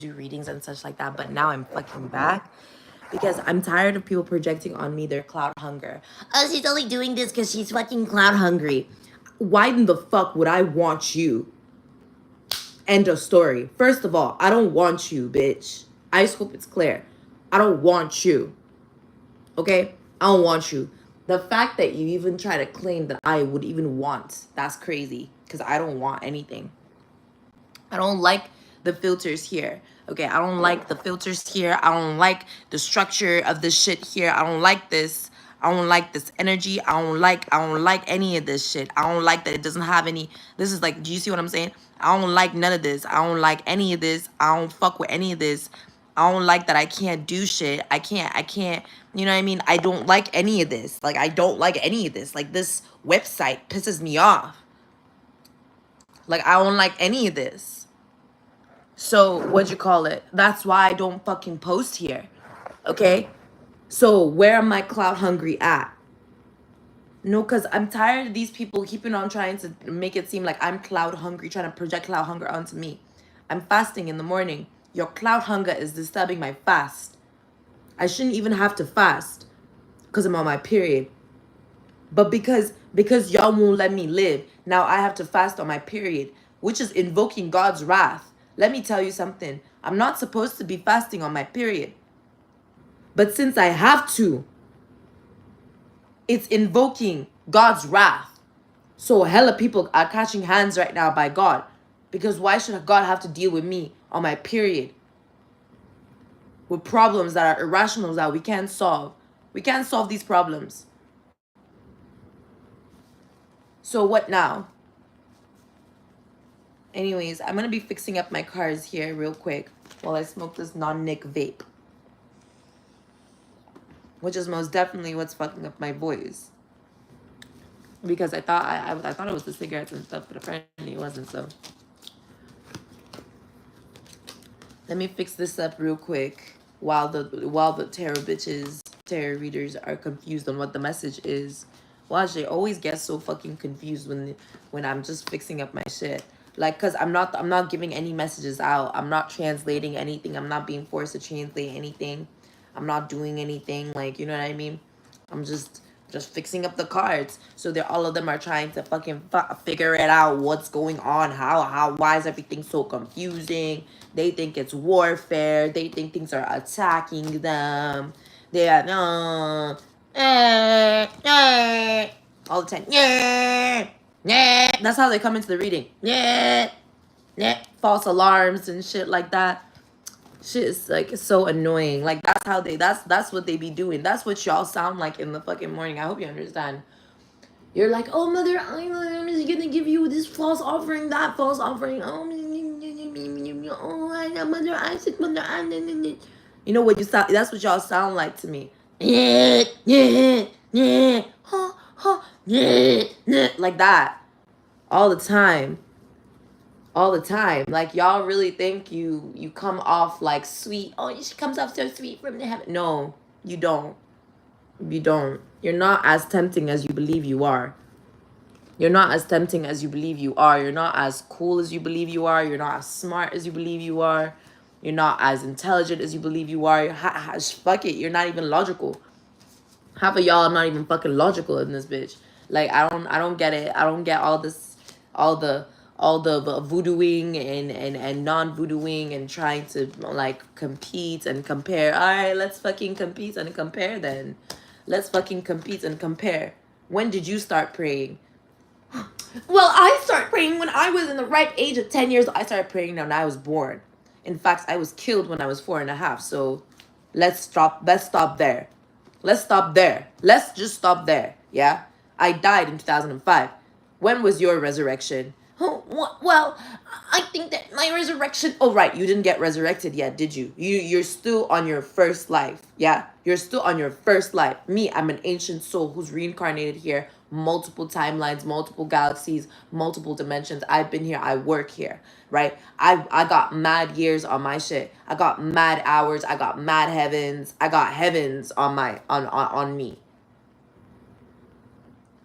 do readings and such like that, but now I'm fucking back because I'm tired of people projecting on me their cloud hunger. Oh, she's only doing this because she's fucking cloud hungry. Why in the fuck would I want you? End of story. First of all, I don't want you, bitch. I just hope it's clear. I don't want you. Okay? I don't want you. The fact that you even try to claim that I would even want, that's crazy. Because I don't want anything. I don't like the filters here. Okay, I don't like the filters here. I don't like the structure of this shit here. I don't like this. I don't like this energy. I don't like any of this shit. I don't like that it doesn't have any. This is like, do you see what I'm saying? I don't like none of this. I don't like any of this. I don't fuck with any of this. I don't like that I can't do shit. I can't, you know what I mean? I don't like any of this. Like, I don't like any of this. Like, this website pisses me off. Like, I don't like any of this. So, what'd you call it? That's why I don't fucking post here. Okay? So, where am I cloud hungry at? No, because I'm tired of these people keeping on trying to make it seem like I'm cloud hungry, trying to project cloud hunger onto me. I'm fasting in the morning. Your cloud hunger is disturbing my fast. I shouldn't even have to fast because I'm on my period. But because y'all won't let me live, now I have to fast on my period, which is invoking God's wrath. Let me tell you something. I'm not supposed to be fasting on my period. But since I have to, it's invoking God's wrath. So hella people are catching hands right now by God. Because why should God have to deal with me on my period? With problems that are irrational that we can't solve. We can't solve these problems. So what now? Anyways, I'm going to be fixing up my cars here real quick while I smoke this non-nick vape. Which is most definitely what's fucking up my voice. Because I thought I thought it was the cigarettes and stuff, but apparently it wasn't, so. Let me fix this up real quick while the tarot readers are confused on what the message is. Watch, they always get so fucking confused when I'm just fixing up my shit. Like, cause I'm not giving any messages out. I'm not translating anything. I'm not being forced to translate anything. I'm not doing anything. Like, you know what I mean? I'm just fixing up the cards. So they're all of them are trying to fucking figure it out. What's going on? Why is everything so confusing? They think it's warfare. They think things are attacking them. They are all the time. Yeah, yeah. That's how they come into the reading. Yeah, yeah. False alarms and shit like that. Shit is like so annoying. Like that's what they be doing. That's what y'all sound like in the fucking morning. I hope you understand. You're like, oh mother, I'm just gonna give you this false offering, that false offering. Oh, mother Isaac, mother. You know what you sound? That's what y'all sound like to me. Yeah, yeah, yeah, huh, huh, yeah, yeah, like that all the time. All the time. Like, y'all really think you come off like sweet. Oh, she comes off so sweet from the heaven. No, you don't. You don't. You're not as tempting as you believe you are. You're not as tempting as you believe you are. You're not as cool as you believe you are. You're not as smart as you believe you are. You're not as intelligent as you believe you are. Fuck it. You're not even logical. Half of y'all are not even fucking logical in this bitch. Like, I don't get it. I don't get all this, all the voodooing and non-voodooing and trying to like compete and compare. All right, let's fucking compete and compare then. Let's fucking compete and compare. When did you start praying? Well, I started praying when I was in the ripe age of 10 years. I started praying when I was born. In fact, I was killed when I was 4.5. So let's stop there. Let's stop there. Let's just stop there. Yeah? I died in 2005. When was your resurrection? Oh, well, I think that my resurrection... Oh, right. You didn't get resurrected yet, did you? You're still on your first life. Yeah? You're still on your first life. Me, I'm an ancient soul who's reincarnated here. Multiple timelines, multiple galaxies, multiple dimensions. I've been here. I work here. Right? I got mad years on my shit. I got mad hours. I got mad heavens. I got heavens on me.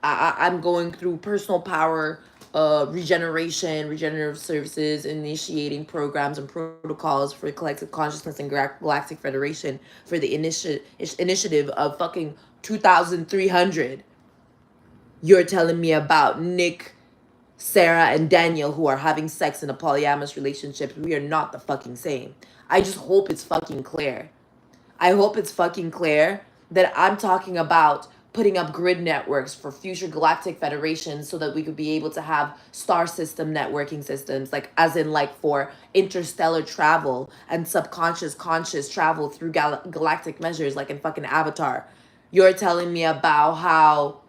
I'm going through personal power regenerative services, initiating programs and protocols for collective consciousness and galactic federation for the initiative of fucking 2300. You're telling me about Nick, Sarah, and Daniel who are having sex in a polyamorous relationship. We are not the fucking same. I just hope it's fucking clear. I hope it's fucking clear that I'm talking about putting up grid networks for future galactic federations so that we could be able to have star system networking systems, like as in like for interstellar travel and subconscious conscious travel through galactic measures, like in fucking Avatar. You're telling me about how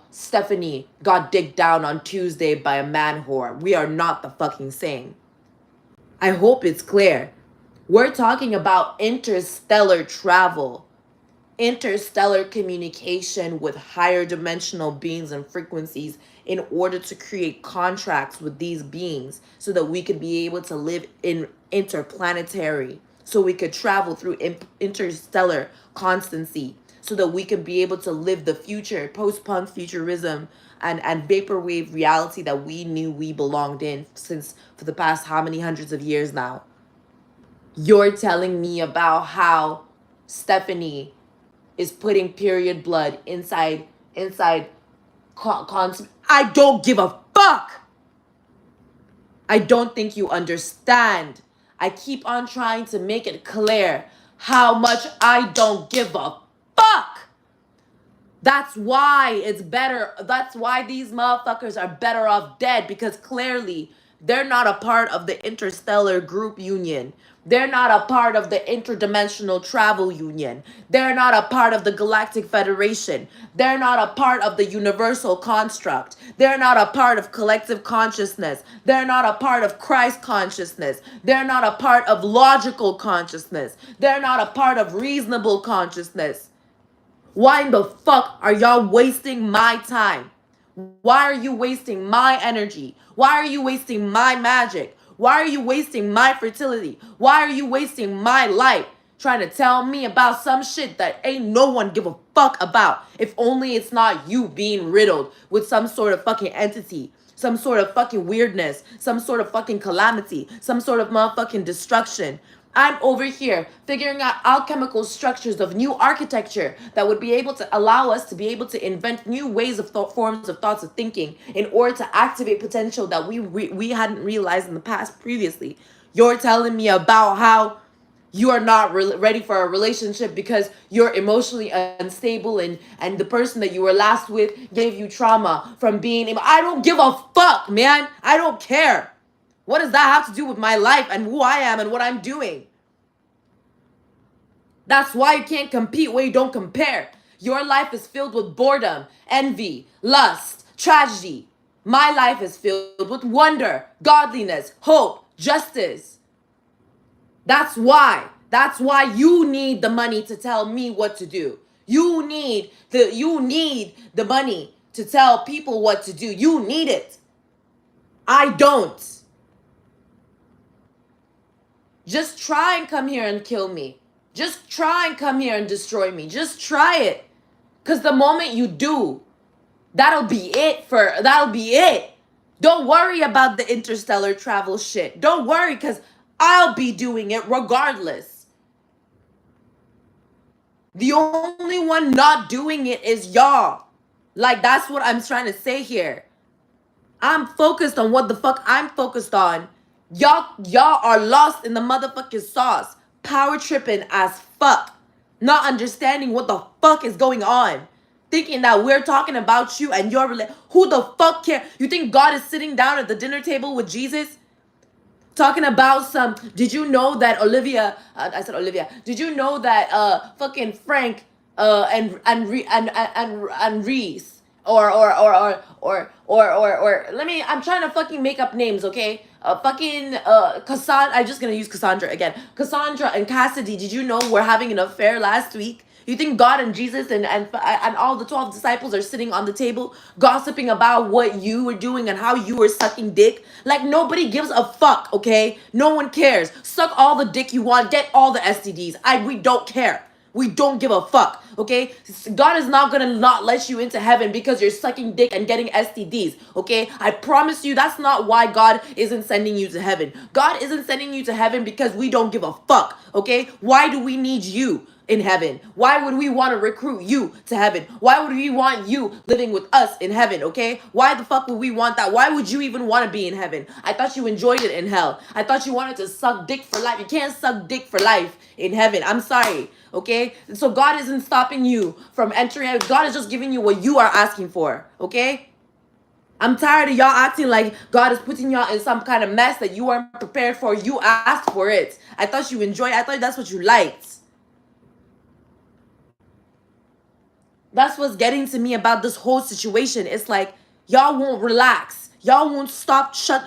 Stephanie got digged down on Tuesday by a man whore. We are not the fucking same. I hope it's clear. We're talking about interstellar travel, interstellar communication with higher dimensional beings and frequencies in order to create contracts with these beings so that we could be able to live in interplanetary, so we could travel through interstellar constancy, so that we could be able to live the future, post-punk futurism and vaporwave reality that we knew we belonged in since for the past how many hundreds of years now. You're telling me about how Stephanie is putting period blood inside I don't give a fuck. I don't think you understand. I keep on trying to make it clear how much I don't give a fuck. That's why it's better. That's why these motherfuckers are better off dead, because clearly they're not a part of the interstellar group union. They're not a part of the interdimensional travel union. They're not a part of the Galactic Federation. They're not a part of the universal construct. They're not a part of collective consciousness. They're not a part of Christ consciousness. They're not a part of logical consciousness. They're not a part of reasonable consciousness. Why in the fuck are y'all wasting my time? Why are you wasting my energy? Why are you wasting my magic? Why are you wasting my fertility? Why are you wasting my life trying to tell me about some shit that ain't no one give a fuck about? If only it's not you being riddled with some sort of fucking entity, some sort of fucking weirdness, some sort of fucking calamity, some sort of motherfucking destruction. I'm over here figuring out alchemical structures of new architecture that would be able to allow us to be able to invent new ways of forms of thoughts of thinking in order to activate potential that we hadn't realized in the past previously. You're telling me about how you are not ready for a relationship because you're emotionally unstable and the person that you were last with gave you trauma from being. I don't give a fuck, man. I don't care. What does that have to do with my life and who I am and what I'm doing? That's why you can't compete where you don't compare. Your life is filled with boredom, envy, lust, tragedy. My life is filled with wonder, godliness, hope, justice. That's why you need the money to tell me what to do. You need the money to tell people what to do. You need it. I don't. Just try and come here and kill me. Just try and come here and destroy me. Just try it. Because the moment you do, that'll be it. Don't worry about the interstellar travel shit. Don't worry, because I'll be doing it regardless. The only one not doing it is y'all. Like, that's what I'm trying to say here. I'm focused on what the fuck I'm focused on. Y'all are lost in the motherfucking sauce. Power tripping as fuck. Not understanding what the fuck is going on. Thinking that we're talking about you and your who the fuck care? You think God is sitting down at the dinner table with Jesus? Talking about some, did you know that Olivia, I said Olivia, did you know that fucking Frank and Reese or let me, I'm trying to fucking make up names, okay? Cassandra, I'm just gonna use Cassandra again. Cassandra and Cassidy, did you know we're having an affair last week? You think God and Jesus and all the 12 disciples are sitting on the table gossiping about what you were doing and how you were sucking dick? Like, nobody gives a fuck, okay? No one cares. Suck all the dick you want. Get all the STDs. We don't care. We don't give a fuck, okay? God is not gonna not let you into heaven because you're sucking dick and getting STDs, okay? I promise you that's not why God isn't sending you to heaven. God isn't sending you to heaven because we don't give a fuck, okay? Why do we need you in heaven? Why would we want to recruit you to heaven? Why would we want you living with us in heaven, okay? Why the fuck would we want that? Why would you even want to be in heaven? I thought you enjoyed it in hell. I thought you wanted to suck dick for life. You can't suck dick for life in heaven. I'm sorry, okay? So God isn't stopping you from entering heaven. God is just giving you what you are asking for, okay? I'm tired of y'all acting like God is putting y'all in some kind of mess that you weren't prepared for. You asked for it. I thought you enjoyed it. I thought that's what you liked. That's what's getting to me about this whole situation. It's like y'all won't relax. Y'all won't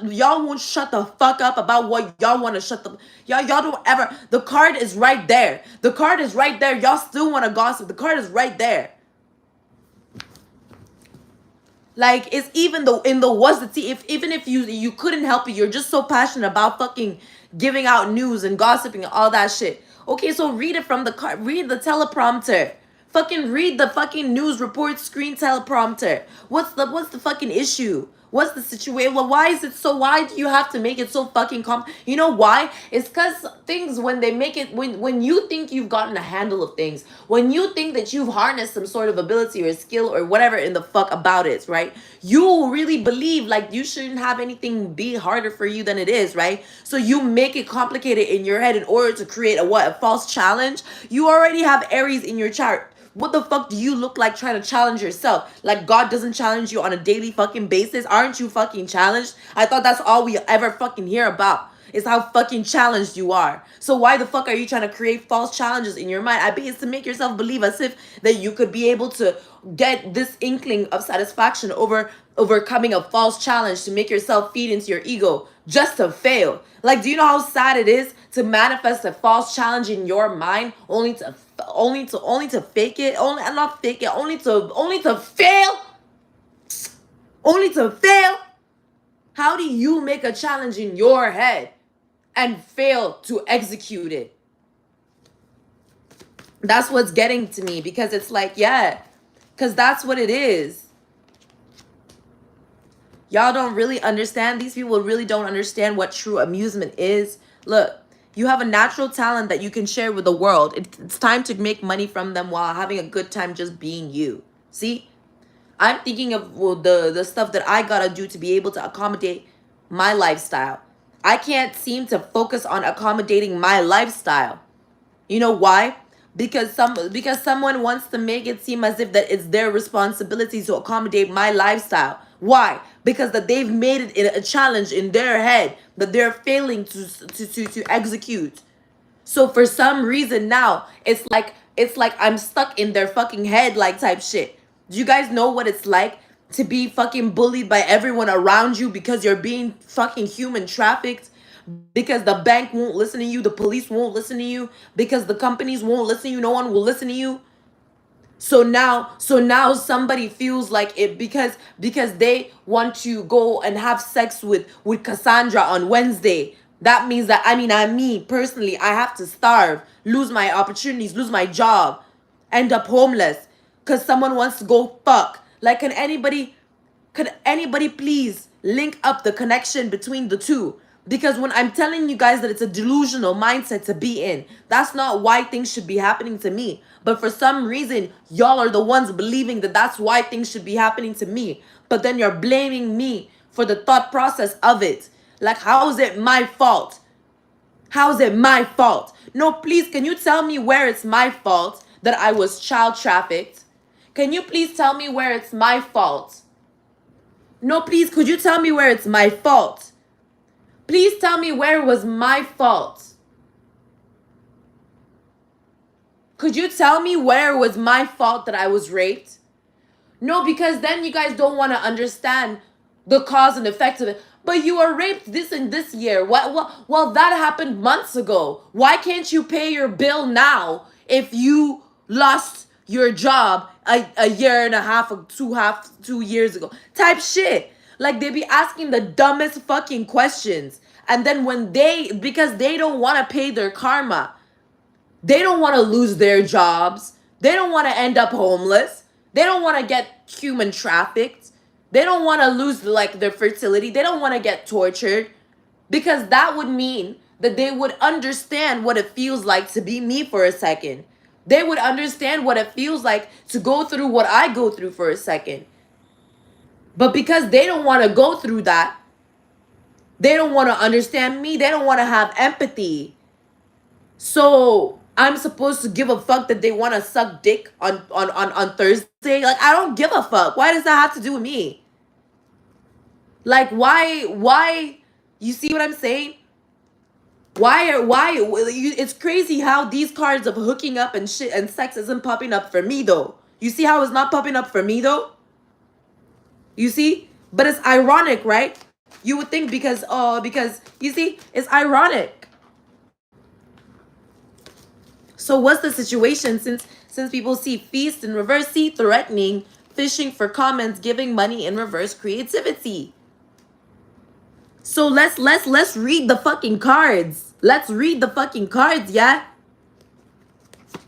y'all won't shut the fuck up about what y'all want to shut the y'all don't ever. The card is right there. The card is right there. Y'all still want to gossip. The card is right there. Like it's even the in the was the tea. If even if you couldn't help it, you're just so passionate about fucking giving out news and gossiping and all that shit. Okay, so read it from the card. Read the teleprompter. Fucking read the fucking news report screen teleprompter. What's the fucking issue? What's the situation? Well, why is it so? Why do you have to make it so fucking You know why? It's because things when they make it when you think you've gotten a handle of things, when you think that you've harnessed some sort of ability or skill or whatever in the fuck about it, right? You really believe like you shouldn't have anything be harder for you than it is, right? So you make it complicated in your head in order to create a false challenge. You already have Aries in your chart. What the fuck do you look like trying to challenge yourself? Like God doesn't challenge you on a daily fucking basis? Aren't you fucking challenged? I thought that's all we ever fucking hear about. Is how fucking challenged you are. So why the fuck are you trying to create false challenges in your mind? I bet it's to make yourself believe as if that you could be able to get this inkling of satisfaction over overcoming a false challenge to make yourself feed into your ego just to fail. Like, do you know how sad it is to manifest a false challenge in your mind only to fake it? Only not fake it, only to fail? Only to fail? How do you make a challenge in your head and fail to execute it? That's what's getting to me, because it's like, yeah, because that's what it is. Y'all don't really understand. These people really don't understand what true amusement is. Look, you have a natural talent that you can share with the world. It's time to make money from them while having a good time just being you. See? I'm thinking of the stuff that I gotta do to be able to accommodate my lifestyle. I can't seem to focus on accommodating my lifestyle. You know why? Because someone wants to make it seem as if that it's their responsibility to accommodate my lifestyle. Why? Because that they've made it a challenge in their head that they're failing to execute. So for some reason now, it's like I'm stuck in their fucking head like type shit. Do you guys know what it's like to be fucking bullied by everyone around you because you're being fucking human trafficked? Because the bank won't listen to you, the police won't listen to you, because the companies won't listen to you, no one will listen to you. So now somebody feels like it because they want to go and have sex with Cassandra on Wednesday. That means that me personally, I have to starve, lose my opportunities, lose my job, end up homeless because someone wants to go fuck. Like, could anybody please link up the connection between the two? Because when I'm telling you guys that it's a delusional mindset to be in, that's not why things should be happening to me. But for some reason, y'all are the ones believing that that's why things should be happening to me. But then you're blaming me for the thought process of it. Like, how is it my fault? How is it my fault? No, please, can you tell me where it's my fault that I was child trafficked? Can you please tell me where it's my fault? No, please, could you tell me where it's my fault? Please tell me where it was my fault. Could you tell me where it was my fault that I was raped? No, because then you guys don't want to understand the cause and effect of it. But you were raped this and this year. Well, that happened months ago. Why can't you pay your bill now if you lost your job a year and a half or 2 years ago? Type shit. Like, they be asking the dumbest fucking questions. And then because they don't want to pay their karma, They don't want to lose their jobs. They don't want to end up homeless. They don't want to get human trafficked. They don't want to lose like their fertility. They don't want to get tortured, because that would mean that they would understand what it feels like to be me for a second. They would understand what it feels like to go through what I go through for a second. But because they don't want to go through that, they don't want to understand me. They don't want to have empathy. So I'm supposed to give a fuck that they want to suck dick on Thursday? Like, I don't give a fuck. Why does that have to do with me? Like, why? You see what I'm saying? Why? It's crazy how these cards of hooking up and shit and sex isn't popping up for me, though. You see how it's not popping up for me, though? You see? But it's ironic, right? You would think because you see, it's ironic. So what's the situation since people see feast in reverse, see threatening, fishing for comments, giving money in reverse, creativity? So let's read the fucking cards. Let's read the fucking cards, yeah?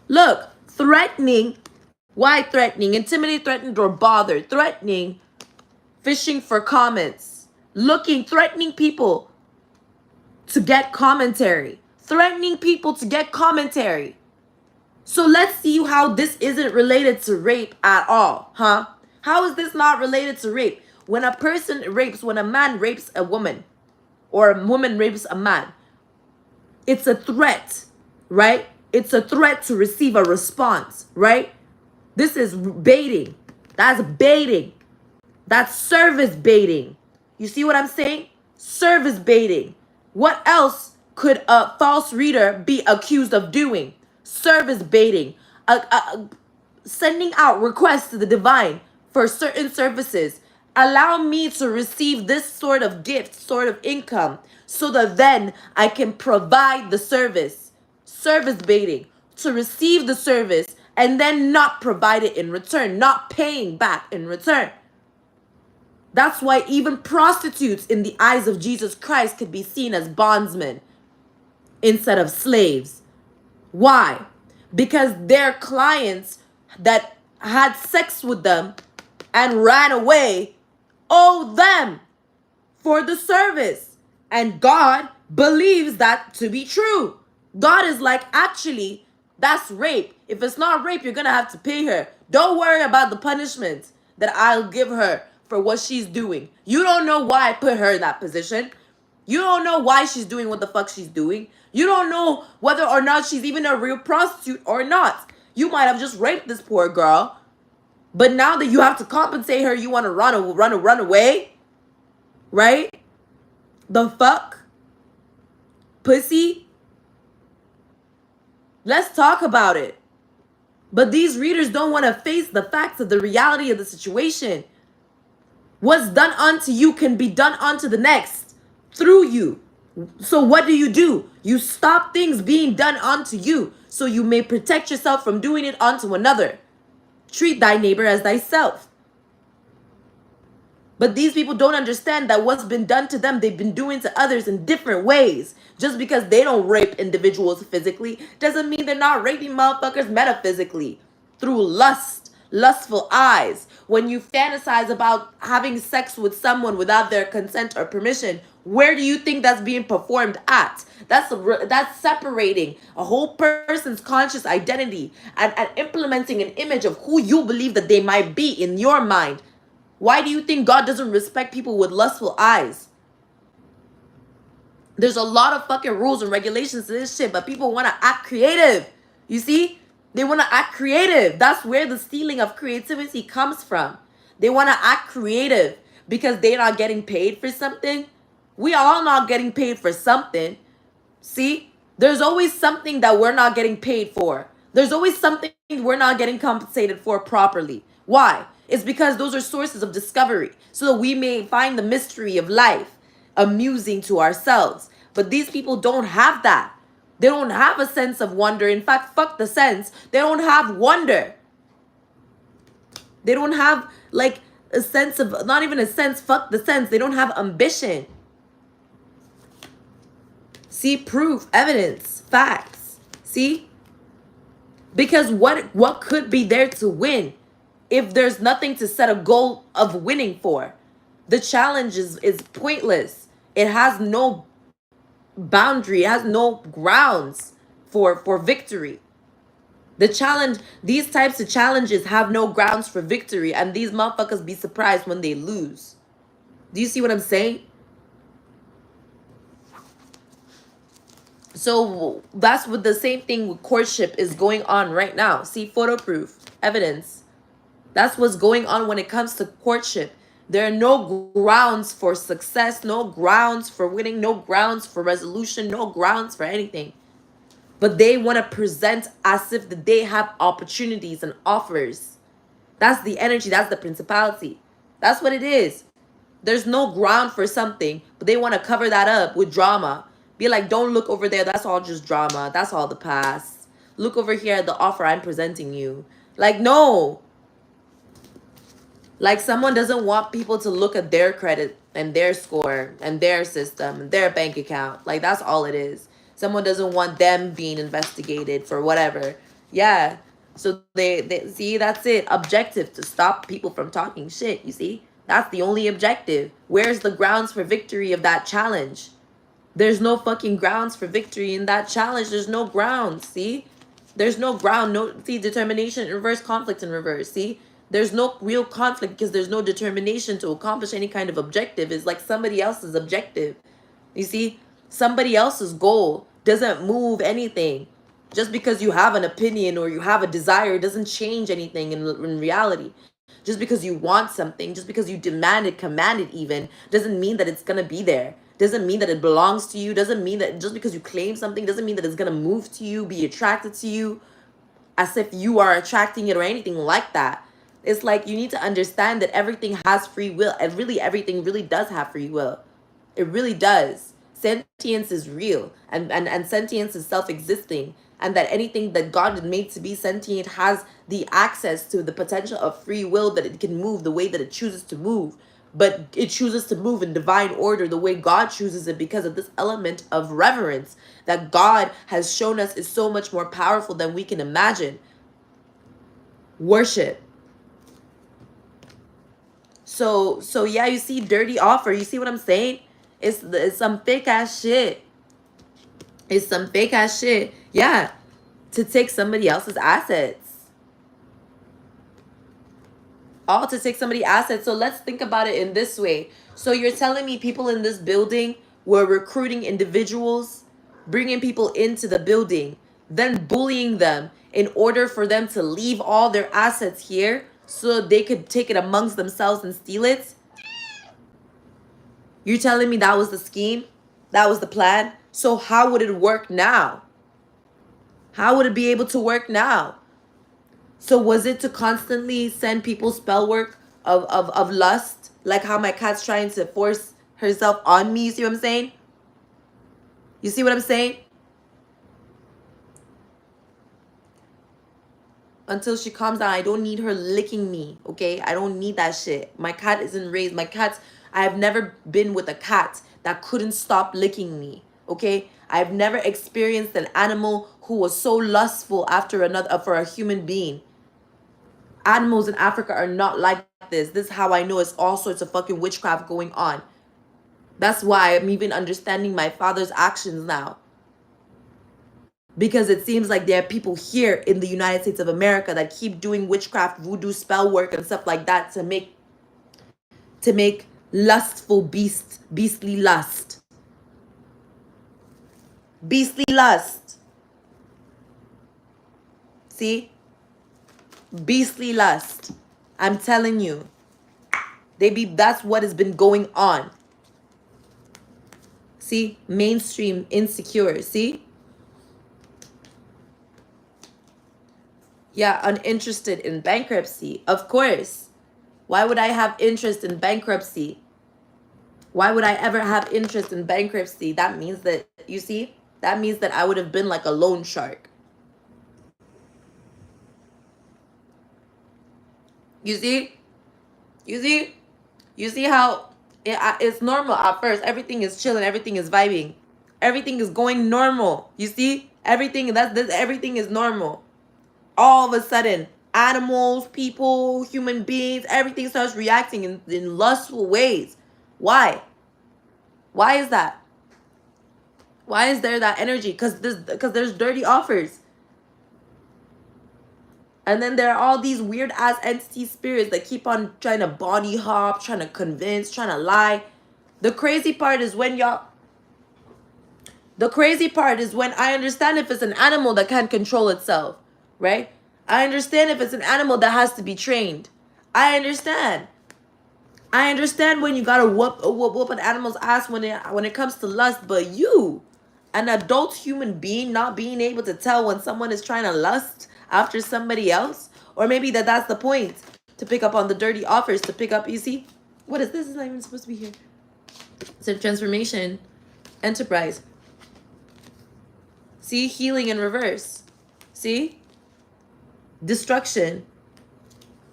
Look, threatening. Why threatening? Intimidate, threatened, or bothered. Threatening, fishing for comments. Looking, threatening people to get commentary. Threatening people to get commentary. So let's see how this isn't related to rape at all, huh? How is this not related to rape? When a man rapes a woman, or a woman rapes a man, it's a threat, right? It's a threat to receive a response, right? This is baiting. That's baiting. That's service baiting. You see what I'm saying? Service baiting. What else could a false reader be accused of doing? Service baiting. Sending out requests to the divine for certain services. Allow me to receive this sort of gift, sort of income, so that then I can provide the service. Service baiting. To receive the service and then not provide it in return, not paying back in return. That's why even prostitutes in the eyes of Jesus Christ could be seen as bondsmen instead of slaves. Why? Because their clients that had sex with them and ran away owe them for the service. And God believes that to be true. God is like, actually, that's rape. If it's not rape, you're going to have to pay her. Don't worry about the punishment that I'll give her for what she's doing. You don't know why I put her in that position. You don't know why she's doing what the fuck she's doing. You don't know whether or not she's even a real prostitute or not. You might have just raped this poor girl. But now that you have to compensate her, you want to run away? Right? The fuck? Pussy? Let's talk about it. But these readers don't want to face the facts of the reality of the situation. What's done unto you can be done unto the next through you. So what do? You stop things being done unto you so you may protect yourself from doing it unto another. Treat thy neighbor as thyself. But these people don't understand that what's been done to them, they've been doing to others in different ways. Just because they don't rape individuals physically doesn't mean they're not raping motherfuckers metaphysically. Through lust, lustful eyes. When you fantasize about having sex with someone without their consent or permission, where do you think that's being performed at? That's separating a whole person's conscious identity and implementing an image of who you believe that they might be in your mind. Why do you think God doesn't respect people with lustful eyes? There's a lot of fucking rules and regulations to this shit, but people want to act creative. You see? They want to act creative. That's where the stealing of creativity comes from. They want to act creative because they're not getting paid for something. We all not getting paid for something. See? There's always something that we're not getting paid for. There's always something we're not getting compensated for properly. Why? It's because those are sources of discovery, so that we may find the mystery of life amusing to ourselves. But these people don't have that. They don't have a sense of wonder. In fact, fuck the sense. They don't have wonder. They don't have like a sense of, not even a sense, fuck the sense. They don't have ambition. See, proof, evidence, facts. See? Because what could be there to win if there's nothing to set a goal of winning for? The challenge is pointless. It has no boundary, it has no grounds for victory. The challenge, these types of challenges have no grounds for victory, and these motherfuckers be surprised when they lose. Do you see what I'm saying? So that's what the same thing with courtship is going on right now. See, photo proof, evidence. That's what's going on when it comes to courtship. There are no grounds for success, no grounds for winning, no grounds for resolution, no grounds for anything. But they want to present as if that they have opportunities and offers. That's the energy, that's the principality. That's what it is. There's no ground for something, but they want to cover that up with drama. Be like, don't look over there, that's all just drama. That's all the past. Look over here at the offer I'm presenting you. Like, no. Like, someone doesn't want people to look at their credit and their score and their system and their bank account. Like, that's all it is. Someone doesn't want them being investigated for whatever. Yeah. So they see, that's it. Objective, to stop people from talking shit, you see? That's the only objective. Where's the grounds for victory of that challenge? There's no fucking grounds for victory in that challenge. There's no grounds, see? There's no ground, no, see, determination in reverse, conflict in reverse, see? There's no real conflict because there's no determination to accomplish any kind of objective. It's like somebody else's objective. You see? Somebody else's goal doesn't move anything. Just because you have an opinion or you have a desire doesn't change anything in reality. Just because you want something, just because you demand it, command it even, doesn't mean that it's going to be there. Doesn't mean that it belongs to you. Doesn't mean that just because you claim something, doesn't mean that it's going to move to you, be attracted to you, as if you are attracting it or anything like that. It's like you need to understand that everything has free will. And really, everything really does have free will. It really does. Sentience is real. And sentience is self-existing. And that anything that God made to be sentient has the access to the potential of free will, that it can move the way that it chooses to move. But it chooses to move in divine order the way God chooses it because of this element of reverence that God has shown us is so much more powerful than we can imagine. Worship. So yeah, you see, dirty offer. You see what I'm saying? It's some fake ass shit. It's some fake ass shit. Yeah. To take somebody else's assets. All to take somebody's assets. So let's think about it in this way. So you're telling me people in this building were recruiting individuals, bringing people into the building, then bullying them in order for them to leave all their assets here so they could take it amongst themselves and steal it? You're telling me that was the scheme? That was the plan? So how would it work now? How would it be able to work now? So was it to constantly send people spell work of lust? Like how my cat's trying to force herself on me? You see what I'm saying? You see what I'm saying? Until she calms down, I don't need her licking me, okay? I don't need that shit. My cat isn't raised. My cats, I have never been with a cat that couldn't stop licking me, okay? I've never experienced an animal who was so lustful after another for a human being. Animals in Africa are not like this. This is how I know it's all sorts of fucking witchcraft going on. That's why I'm even understanding my father's actions now. Because it seems like there are people here in the United States of America that keep doing witchcraft, voodoo, spell work, and stuff like that to make lustful beastly lust. Beastly lust. See? Beastly lust. I'm telling you. That's what has been going on. See? Mainstream insecure. See? Yeah, uninterested in bankruptcy. Of course. Why would I have interest in bankruptcy? Why would I ever have interest in bankruptcy? That means that, you see? That means that I would have been like a loan shark. You see? You see? You see how it's normal at first. Everything is chilling. Everything is vibing. Everything is going normal. You see? Everything is normal. all of a sudden, animals, people, human beings, everything starts reacting in lustful ways. Why? Why is that? Why is there that energy? Because there's dirty offers. And then there are all these weird ass entity spirits that keep on trying to body hop, trying to convince, trying to lie. The crazy part is when I understand if it's an animal that can't control itself, right? I understand if it's an animal that has to be trained. I understand. I understand when you gotta whoop an animal's ass when it comes to lust, but you, an adult human being, not being able to tell when someone is trying to lust after somebody else, or maybe that's the point, to pick up on the dirty offers, to pick up, you see, what is this? Is not even supposed to be here. It's a transformation, enterprise. See, healing in reverse. See, destruction.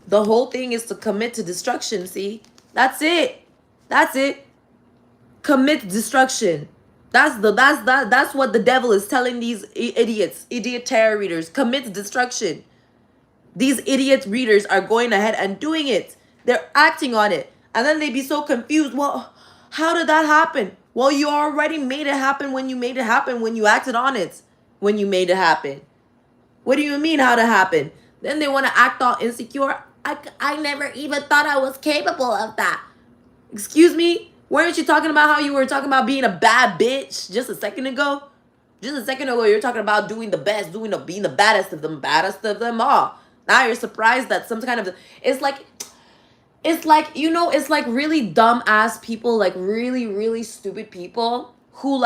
The whole thing is to commit to destruction. See, that's it. That's it. Commit destruction. That's what the devil is telling these idiot tarot readers. Commit destruction. These idiot readers are going ahead and doing it. They're acting on it. And then they be so confused. Well, how did that happen? Well, you already made it happen when you made it happen, when you acted on it, when you made it happen. What do you mean how to happen? Then they want to act all insecure. I never even thought I was capable of that. Excuse me? Weren't you talking about how you were talking about being a bad bitch just a second ago? Just a second ago, you're talking about doing the best, being the baddest of them all. Now you're surprised that some kind of, it's like, it's like really dumb ass people, like really, really stupid people who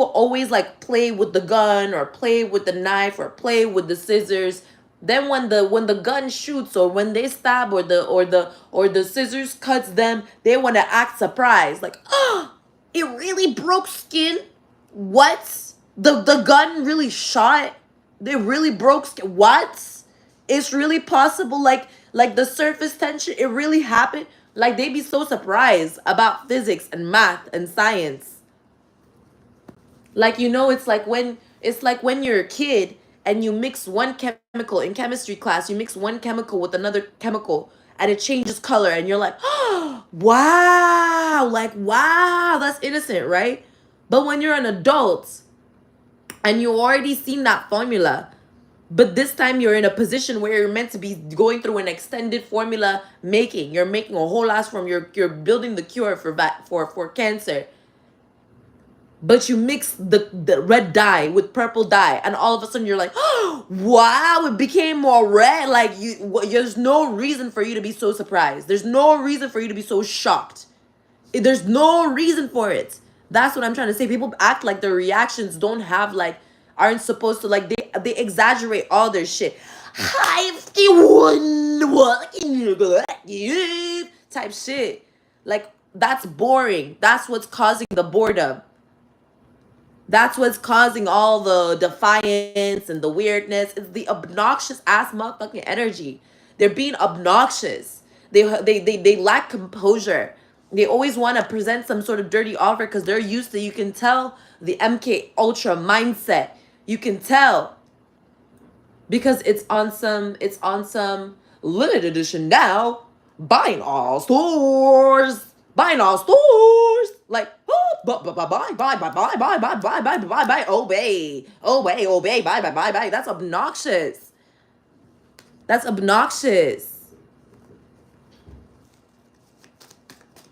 always like play with the gun or play with the knife or play with the scissors. Then when the gun shoots or when they stab or the scissors cuts them, they want to act surprised. Like, oh, it really broke skin? What? The gun really shot? They really broke skin? What? It's really possible, like the surface tension, it really happened? Like, they be so surprised about physics and math and science. Like, it's like when you're a kid and you mix one chemical in chemistry class, you mix one chemical with another chemical and it changes color and you're like, oh, wow, that's innocent, right? But when you're an adult and you already seen that formula, but this time you're in a position where you're meant to be going through an extended formula making. You're making a whole ass from you're building the cure for cancer. But you mix the red dye with purple dye, and all of a sudden you're like, oh, wow, it became more red. Like, there's no reason for you to be so surprised. There's no reason for you to be so shocked. There's no reason for it. That's what I'm trying to say. People act like their reactions aren't supposed to, like, they exaggerate all their shit. Type shit. Like, that's boring. That's what's causing the boredom. That's what's causing all the defiance and the weirdness. It's the obnoxious ass motherfucking energy. They're being obnoxious. They lack composure. They always want to present some sort of dirty offer because they're used to, you can tell, the MK Ultra mindset. You can tell. Because it's on some limited edition now. Buying all stores. Like, oh, buy, obey, buy. That's obnoxious.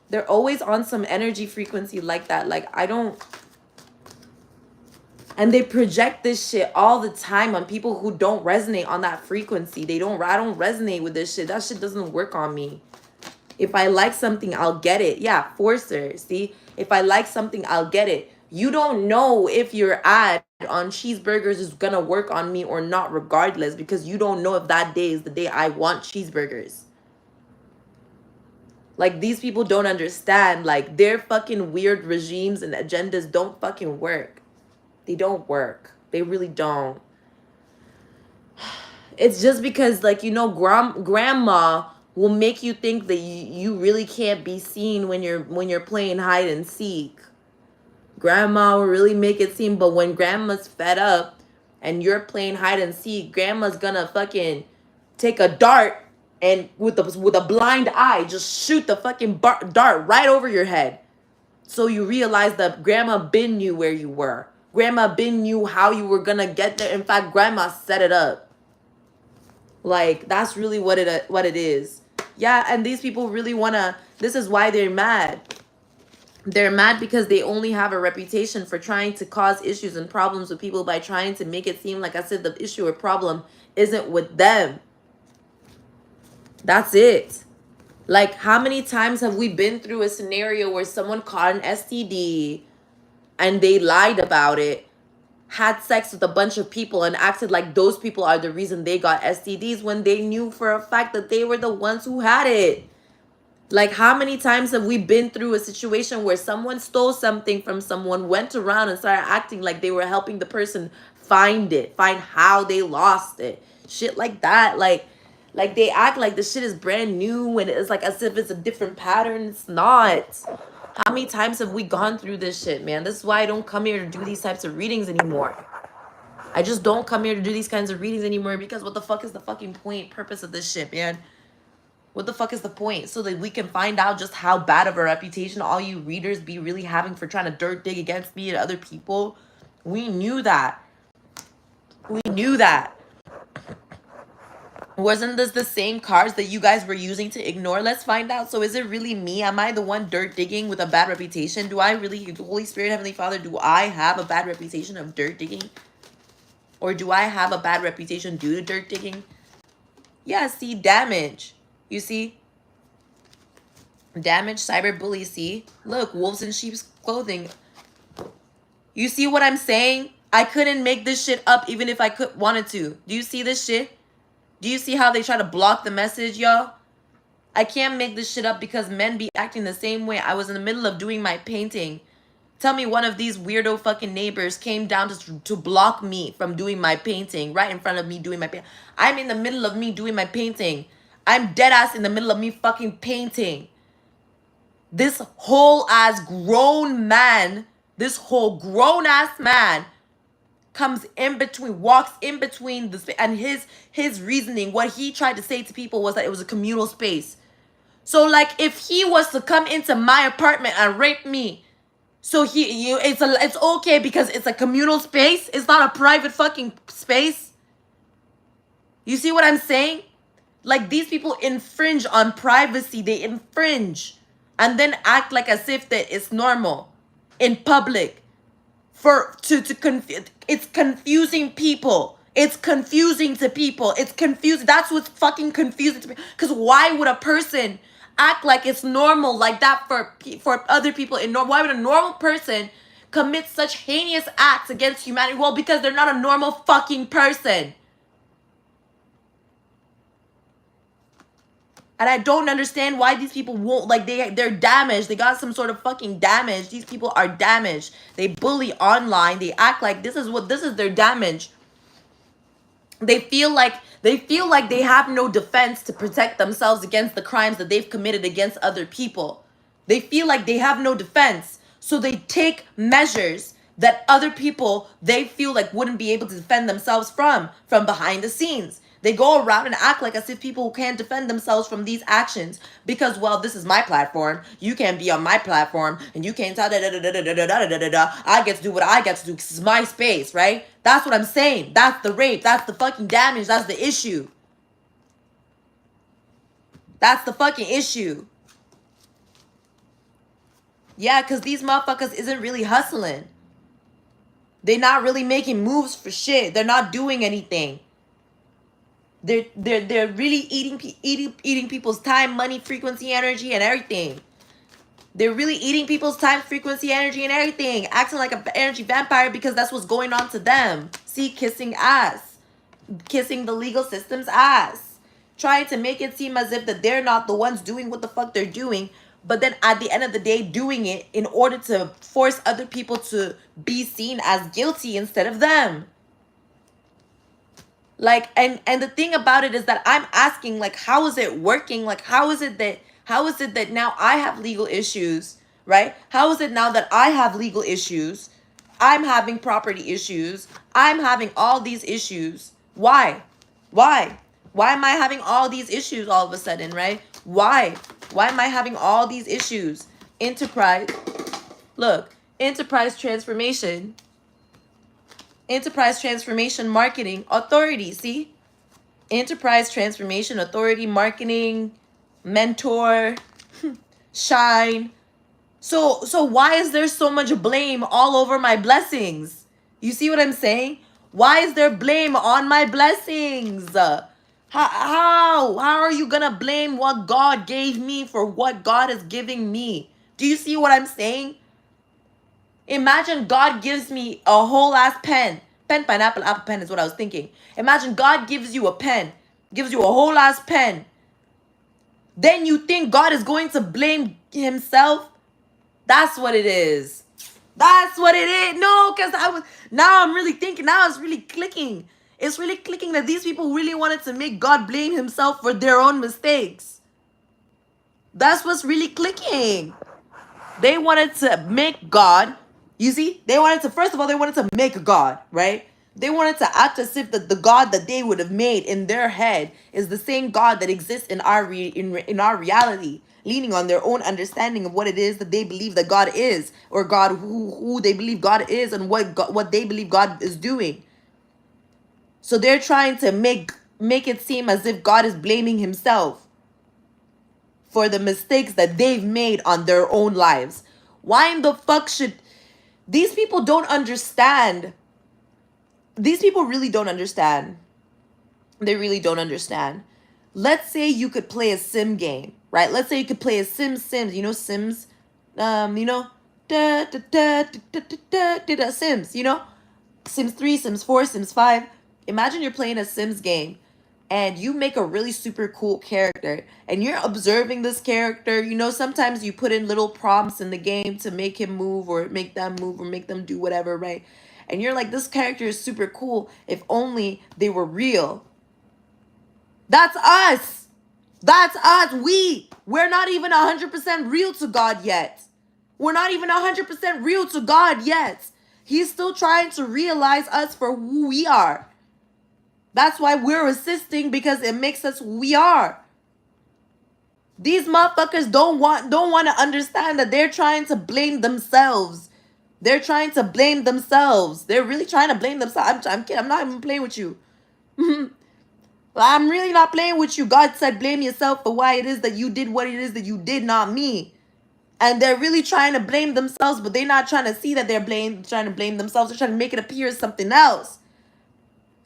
They're always on some energy frequency like that. Like, and they project this shit all the time on people who don't resonate on that frequency. I don't resonate with this shit. That shit doesn't work on me. If I like something, I'll get it. Yeah, forcer. See? If I like something, I'll get it. You don't know if your ad on cheeseburgers is gonna work on me or not regardless, because you don't know if that day is the day I want cheeseburgers. Like, these people don't understand. Like, their fucking weird regimes and agendas don't fucking work. They don't work. They really don't. It's just because, like, grandma will make you think that you really can't be seen when you're playing hide and seek. Grandma will really make it seem, but when grandma's fed up and you're playing hide and seek, grandma's gonna fucking take a dart and with a blind eye just shoot the fucking dart right over your head. So you realize that grandma been knew where you were. Grandma been knew how you were gonna get there. In fact, grandma set it up. Like, that's really what it is. Yeah, and these people really wanna, this is why they're mad. They're mad because they only have a reputation for trying to cause issues and problems with people by trying to make it seem like I said the issue or problem isn't with them. That's it. Like, how many times have we been through a scenario where someone caught an STD and they lied about it, had sex with a bunch of people and acted like those people are the reason they got STDs when they knew for a fact that they were the ones who had it? Like, how many times have we been through a situation where someone stole something from someone, went around and started acting like they were helping the person find how they lost it? Shit like that. Like they act like the shit is brand new and it's like as if it's a different pattern. It's not. How many times have we gone through this shit, man? This is why I don't come here to do these types of readings anymore. I just don't come here to do these kinds of readings anymore because what the fuck is the fucking purpose of this shit, man? What the fuck is the point? So that we can find out just how bad of a reputation all you readers be really having for trying to dirt dig against me and other people. We knew that. We knew that. Wasn't this the same cards that you guys were using to ignore? Let's find out. So is it really me? Am I the one dirt digging with a bad reputation? Do I really, Holy Spirit, Heavenly Father, do I have a bad reputation of dirt digging? Or do I have a bad reputation due to dirt digging? Yeah, see, damage. You see? Damage, cyberbully, see? Look, wolves in sheep's clothing. You see what I'm saying? I couldn't make this shit up even if I wanted to. Do you see this shit? Do you see how they try to block the message, y'all? I can't make this shit up because men be acting the same way. I was in the middle of doing my painting. Tell me one of these weirdo fucking neighbors came down to block me from doing my painting right in front of me doing my painting. I'm in the middle of me doing my painting. I'm dead ass in the middle of me fucking painting. This whole ass grown man, this whole grown ass man comes in between, walks in between the space, and his reasoning, what he tried to say to people was that it was a communal space. So like if he was to come into my apartment and rape me, so it's okay because it's a communal space. It's not a private fucking space. You see what I'm saying? Like these people infringe on privacy. They infringe and then act like as if that it's normal in public. It's confusing people. It's confusing to people. It's confusing. That's what's fucking confusing to me. Because why would a person act like it's normal like that for other people? Why would a normal person commit such heinous acts against humanity? Well, because they're not a normal fucking person. And I don't understand why these people won't, like, they're damaged. They got some sort of fucking damage. These people are damaged. They bully online. They act like this is their damage. They feel like they have no defense to protect themselves against the crimes that they've committed against other people. They feel like they have no defense. So they take measures that other people they feel like wouldn't be able to defend themselves from behind the scenes. They go around and act like as if people can't defend themselves from these actions because, well, this is my platform. You can't be on my platform and you can't I get to do what I get to do because it's my space, right? That's what I'm saying. That's the rape. That's the fucking damage. That's the issue. That's the fucking issue. Yeah, because these motherfuckers isn't really hustling. They're not really making moves for shit. They're not doing anything. They're really eating people's time, money, frequency, energy, and everything. They're really eating people's time, frequency, energy, and everything. Acting like an energy vampire because that's what's going on to them. See, kissing ass. Kissing the legal system's ass. Trying to make it seem as if that they're not the ones doing what the fuck they're doing. But then at the end of the day, doing it in order to force other people to be seen as guilty instead of them. Like, and the thing about it is that I'm asking, like, how is it working? Like, how is it that now I have legal issues, right? How is it now that I have legal issues I'm having property issues. I'm having all these issues. Why? Why? Why am I having all these issues all of a sudden, right? Why? Why am I having all these issues? Enterprise, look, enterprise transformation marketing authority. See, enterprise transformation authority marketing mentor shine. So why is there so much blame all over my blessings? You see what I'm saying? Why is there blame on my blessings? How are you gonna blame what God gave me for what God is giving me? Do you see what I'm saying? Imagine God gives me a whole ass pen. Pen, pineapple, apple pen is what I was thinking. Imagine God gives you a pen, gives you a whole ass pen. Then you think God is going to blame himself? That's what it is. That's what it is. No, because now I'm really thinking, now it's really clicking. It's really clicking that these people really wanted to make God blame himself for their own mistakes. That's what's really clicking. They wanted to make God, you see, first of all, they wanted to make God, right? They wanted to act as if the God that they would have made in their head is the same God that exists in our reality, leaning on their own understanding of what it is that they believe that God is, or God who they believe God is, and what they believe God is doing. So they're trying to make it seem as if God is blaming himself for the mistakes that they've made on their own lives. Why in the fuck should these people don't understand? These people really don't understand. They really don't understand. Let's say you could play a sim game, right? Let's say you could play a Sims, you know, Sims, Sims, you know, Sims 3, Sims 4, Sims 5. Imagine you're playing a Sims game and you make a really super cool character and you're observing this character. You know, sometimes you put in little prompts in the game to make him move or make them move or make them do whatever, right? And you're like, this character is super cool. If only they were real. That's us. That's us. We're not even 100% real to God yet. We're not even 100% real to God yet. He's still trying to realize us for who we are. That's why we're assisting, because it makes us who we are. These motherfuckers don't want to understand that they're trying to blame themselves. They're trying to blame themselves. They're really trying to blame themselves. I'm kidding. I'm not even playing with you. I'm really not playing with you. God said blame yourself for why it is that you did what it is that you did, not me. And they're really trying to blame themselves, but they're not trying to see that they're trying to blame themselves. They're trying to make it appear as something else.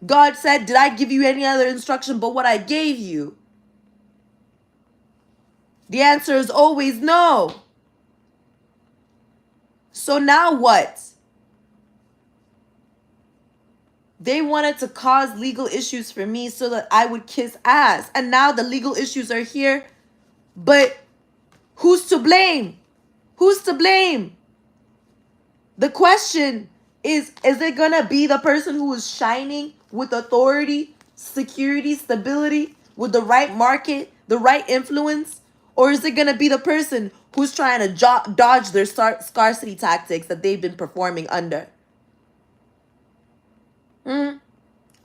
God said, did I give you any other instruction but what I gave you? The answer is always no. So now what? They wanted to cause legal issues for me so that I would kiss ass. And now the legal issues are here. But who's to blame? Who's to blame? The question is it going to be the person who is shining with authority, security, stability, with the right market, the right influence? Or is it going to be the person who's trying to dodge their scarcity tactics that they've been performing under?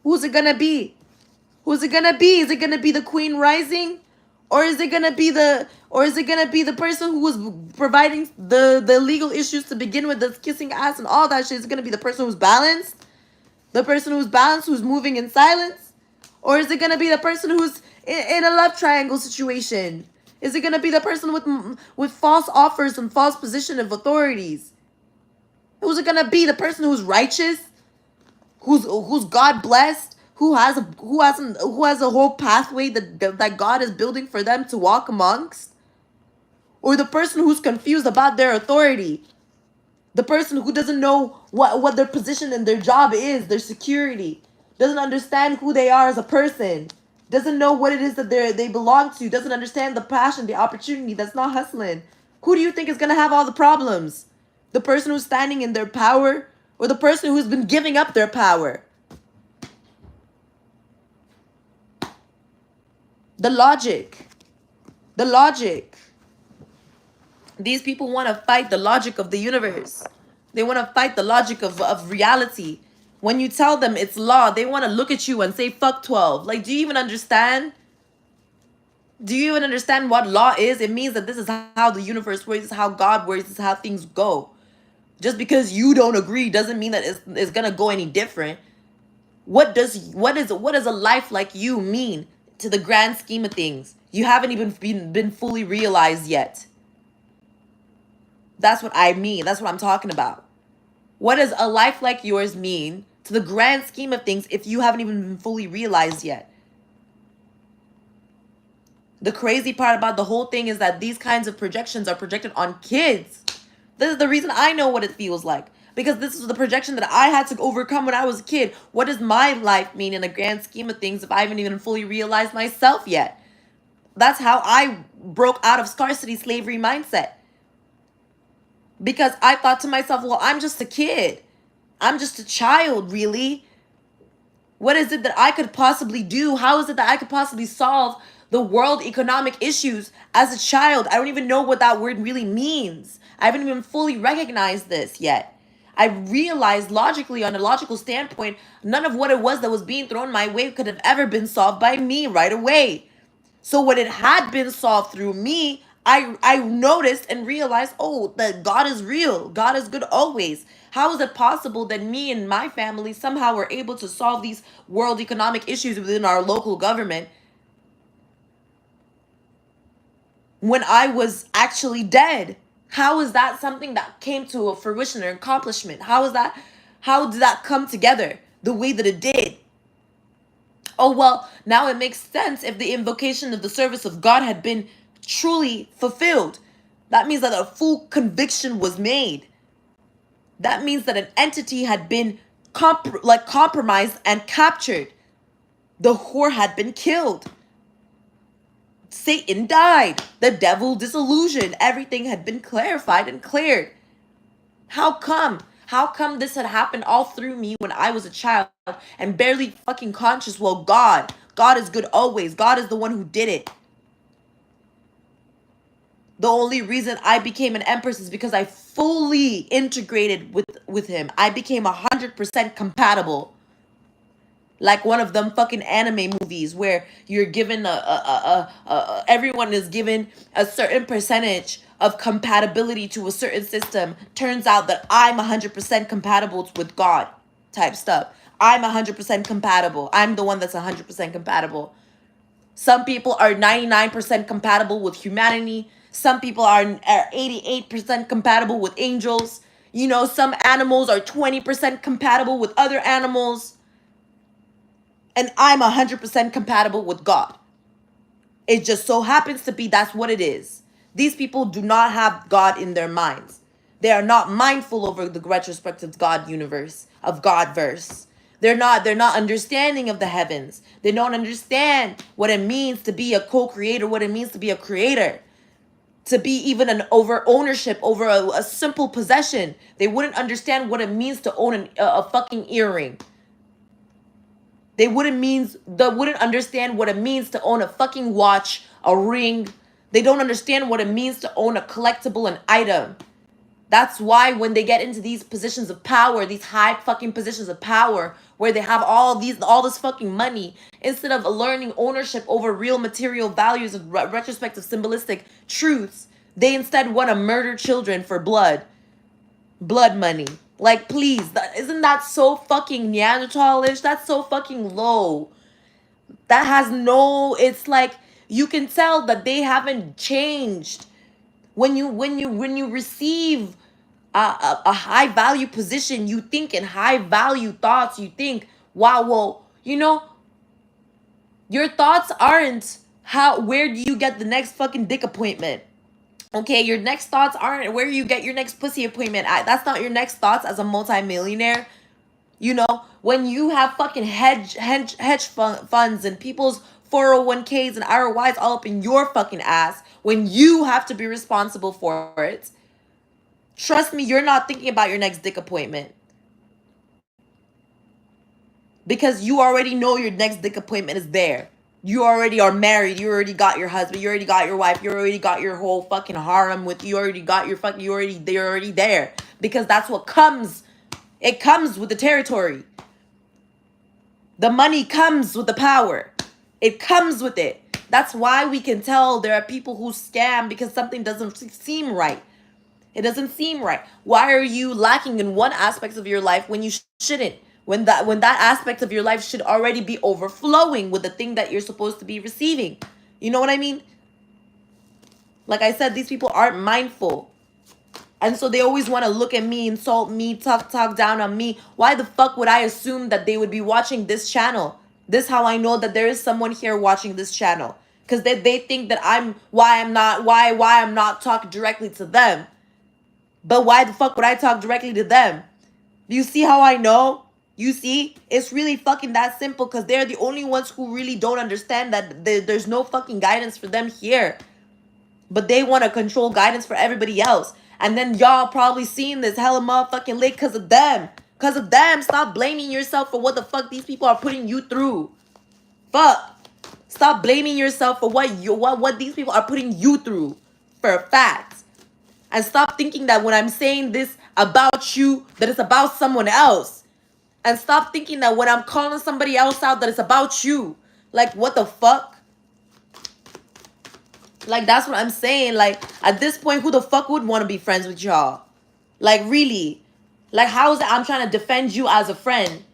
Who's it going to be? Who's it going to be? Is it going to be the queen rising? Or is it gonna be the person who was providing the legal issues to begin with, that's kissing ass and all that shit? Is it gonna be the person who's balanced? The person who's balanced, who's moving in silence? Or is it gonna be the person who's in a love triangle situation? Is it gonna be the person with false offers and false position of authorities? Who's it gonna be? The person who's righteous, who's God blessed, who has a whole pathway that God is building for them to walk amongst? Or the person who's confused about their authority, the person who doesn't know what their position in their job is, their security, doesn't understand who they are as a person, doesn't know what it is that they belong to, doesn't understand the passion, the opportunity, that's not hustling? Who do you think is gonna have all the problems? The person who's standing in their power, or the person who's been giving up their power? The logic. The logic. These people want to fight the logic of the universe. They want to fight the logic of reality. When you tell them it's law, they want to look at you and say, fuck 12. Like, do you even understand? Do you even understand what law is? It means that this is how the universe works, this is how God works, this is how things go. Just because you don't agree doesn't mean that it's gonna go any different. What does a life like you mean to the grand scheme of things? You haven't even been fully realized yet. That's what I mean. That's what I'm talking about. What does a life like yours mean to the grand scheme of things if you haven't even been fully realized yet? The crazy part about the whole thing is that these kinds of projections are projected on kids. This is the reason I know what it feels like. Because this is the projection that I had to overcome when I was a kid. What does my life mean in the grand scheme of things if I haven't even fully realized myself yet? That's how I broke out of scarcity slavery mindset. Because I thought to myself, well, I'm just a kid. I'm just a child, really. What is it that I could possibly do? How is it that I could possibly solve the world economic issues as a child? I don't even know what that word really means. I haven't even fully recognized this yet. I realized logically, on a logical standpoint, none of what it was that was being thrown my way could have ever been solved by me right away. So when it had been solved through me, I noticed and realized, oh, that God is real. God is good always. How is it possible that me and my family somehow were able to solve these world economic issues within our local government when I was actually dead? How is that something that came to a fruition or accomplishment? How did that come together the way that it did? Oh, well, now it makes sense if the invocation of the service of God had been truly fulfilled. That means that a full conviction was made. That means that an entity had been compromised and captured. The whore had been killed. Satan died. The devil disillusioned. Everything had been clarified and cleared. How come? How come this had happened all through me when I was a child and barely fucking conscious? Well, God is good always. God is the one who did it. The only reason I became an empress is because I fully integrated with him. I became 100% compatible. Like one of them fucking anime movies where you're given everyone is given a certain percentage of compatibility to a certain system. Turns out that I'm 100% compatible with God type stuff. I'm 100% compatible. I'm the one that's 100% compatible. Some people are 99% compatible with humanity. Some people are 88% compatible with angels. You know, some animals are 20% compatible with other animals. And I'm 100% compatible with God. It just so happens to be that's what it is. These people do not have God in their minds. They are not mindful over the retrospective God universe, of God verse. They're not understanding of the heavens. They don't understand what it means to be a co-creator, what it means to be a creator. To be even an ownership over a simple possession. They wouldn't understand what it means to own a fucking earring. They wouldn't understand what it means to own a fucking watch, a ring. They don't understand what it means to own a collectible, an item. That's why when they get into these positions of power, these high fucking positions of power, where they have all this fucking money, instead of learning ownership over real material values and retrospective symbolistic truths, they instead want to murder children for blood money. Like, please, isn't that so fucking Neanderthalish? That's so fucking low. That has no, it's like, you can tell that they haven't changed. When you receive a high value position, you think in high value thoughts. You think, wow, well, you know, your thoughts aren't where do you get the next fucking dick appointment? Okay, your next thoughts aren't where you get your next pussy appointment at. That's not your next thoughts as a multimillionaire. You know, when you have fucking hedge funds and people's 401ks and ROIs all up in your fucking ass, when you have to be responsible for it, trust me, you're not thinking about your next dick appointment. Because you already know your next dick appointment is there. You already are married. You already got your husband. You already got your wife. You already got your whole fucking harem with you. Already got your fucking, they're already there. Because that's what comes. It comes with the territory. The money comes with the power. It comes with it. That's why we can tell there are people who scam because something doesn't seem right. It doesn't seem right. Why are you lacking in one aspect of your life when you shouldn't? When that aspect of your life should already be overflowing with the thing that you're supposed to be receiving. You know what I mean? Like I said, these people aren't mindful. And so they always want to look at me, insult me, talk down on me. Why the fuck would I assume that they would be watching this channel? This how I know that there is someone here watching this channel. Because they think that why I'm not talking directly to them. But why the fuck would I talk directly to them? Do you see how I know? You see? It's really fucking that simple because they're the only ones who really don't understand that there's no fucking guidance for them here. But they want to control guidance for everybody else. And then y'all probably seeing this hella motherfucking late because of them. Because of them. Stop blaming yourself for what the fuck these people are putting you through. Fuck. Stop blaming yourself for what these people are putting you through. For a fact. And stop thinking that when I'm saying this about you, that it's about someone else. And stop thinking that when I'm calling somebody else out, that it's about you. Like, what the fuck? Like, that's what I'm saying. Like, at this point, who the fuck would want to be friends with y'all? Like, really? Like, how is it I'm trying to defend you as a friend,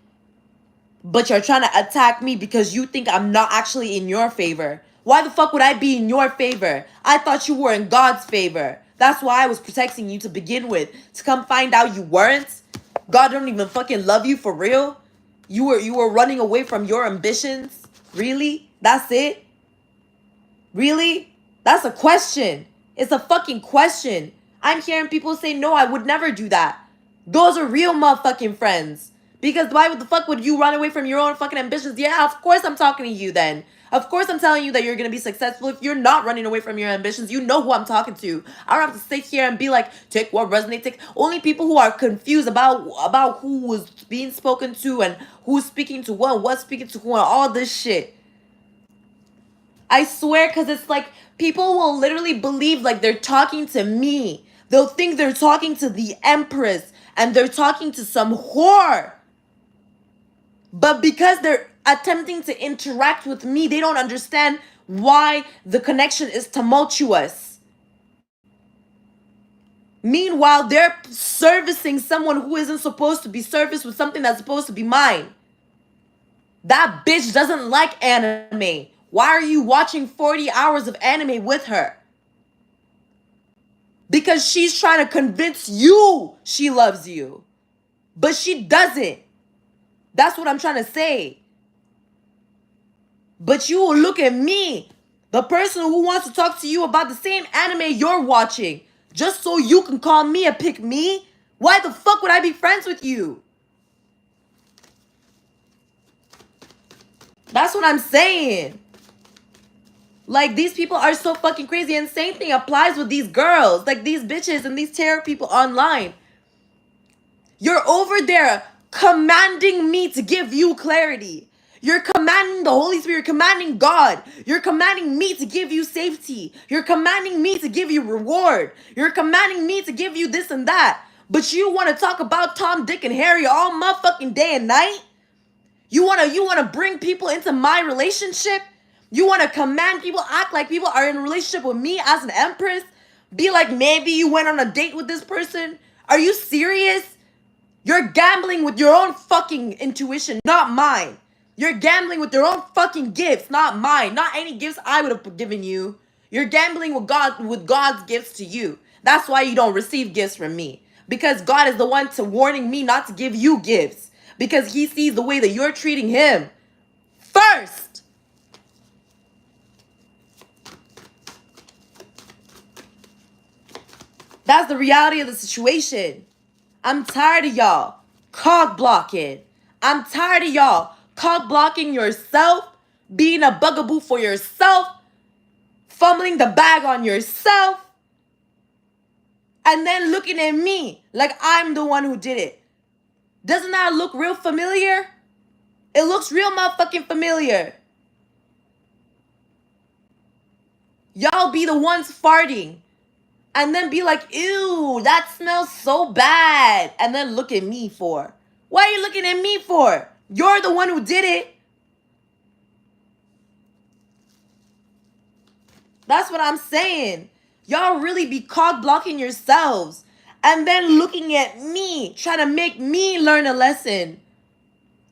but you're trying to attack me because you think I'm not actually in your favor? Why the fuck would I be in your favor? I thought you were in God's favor. That's why I was protecting you to begin with. To come find out you weren't. God don't even fucking love you for real. You were running away from your ambitions. Really? That's it? Really? That's a question. It's a fucking question. I'm hearing people say, no, I would never do that. Those are real motherfucking friends. Because why the fuck would you run away from your own fucking ambitions? Yeah, of course I'm talking to you then. Of course I'm telling you that you're going to be successful. If you're not running away from your ambitions, you know who I'm talking to. I don't have to sit here and be like, take what resonates. Take. Only people who are confused about who was being spoken to and who's speaking to what and what's speaking to who and all this shit. I swear, because it's like people will literally believe like they're talking to me. They'll think they're talking to the Empress and they're talking to some whore. But because they're attempting to interact with me, they don't understand why the connection is tumultuous. Meanwhile, they're servicing someone who isn't supposed to be serviced with something that's supposed to be mine. That bitch doesn't like anime. Why are you watching 40 hours of anime with her? Because she's trying to convince you she loves you. But she doesn't. That's what I'm trying to say. But you will look at me, the person who wants to talk to you about the same anime you're watching, just so you can call me a pick me? Why the fuck would I be friends with you? That's what I'm saying. Like, these people are so fucking crazy. And same thing applies with these girls. Like, these bitches and these terror people online. You're over there commanding me to give you clarity. You're commanding the Holy Spirit. You're commanding God. You're commanding me to give you safety. You're commanding me to give you reward. You're commanding me to give you this and that. But you want to talk about Tom, Dick, and Harry all motherfucking day and night? You wanna bring people into my relationship? You wanna command people, act like people are in a relationship with me as an Empress? Be like, maybe you went on a date with this person? Are you serious? You're gambling with your own fucking intuition, not mine. You're gambling with your own fucking gifts, not mine. Not any gifts I would have given you. You're gambling with God's gifts to you. That's why you don't receive gifts from me. Because God is the one warning me not to give you gifts. Because he sees the way that you're treating him first. That's the reality of the situation. I'm tired of y'all cock blocking. I'm tired of y'all cock blocking yourself, being a bugaboo for yourself, fumbling the bag on yourself, and then looking at me like I'm the one who did it. Doesn't that look real familiar? It looks real motherfucking familiar. Y'all be the ones farting. And then be like, ew, that smells so bad. And then look at me for. What are you looking at me for? You're the one who did it. That's what I'm saying. Y'all really be cock blocking yourselves. And then looking at me, trying to make me learn a lesson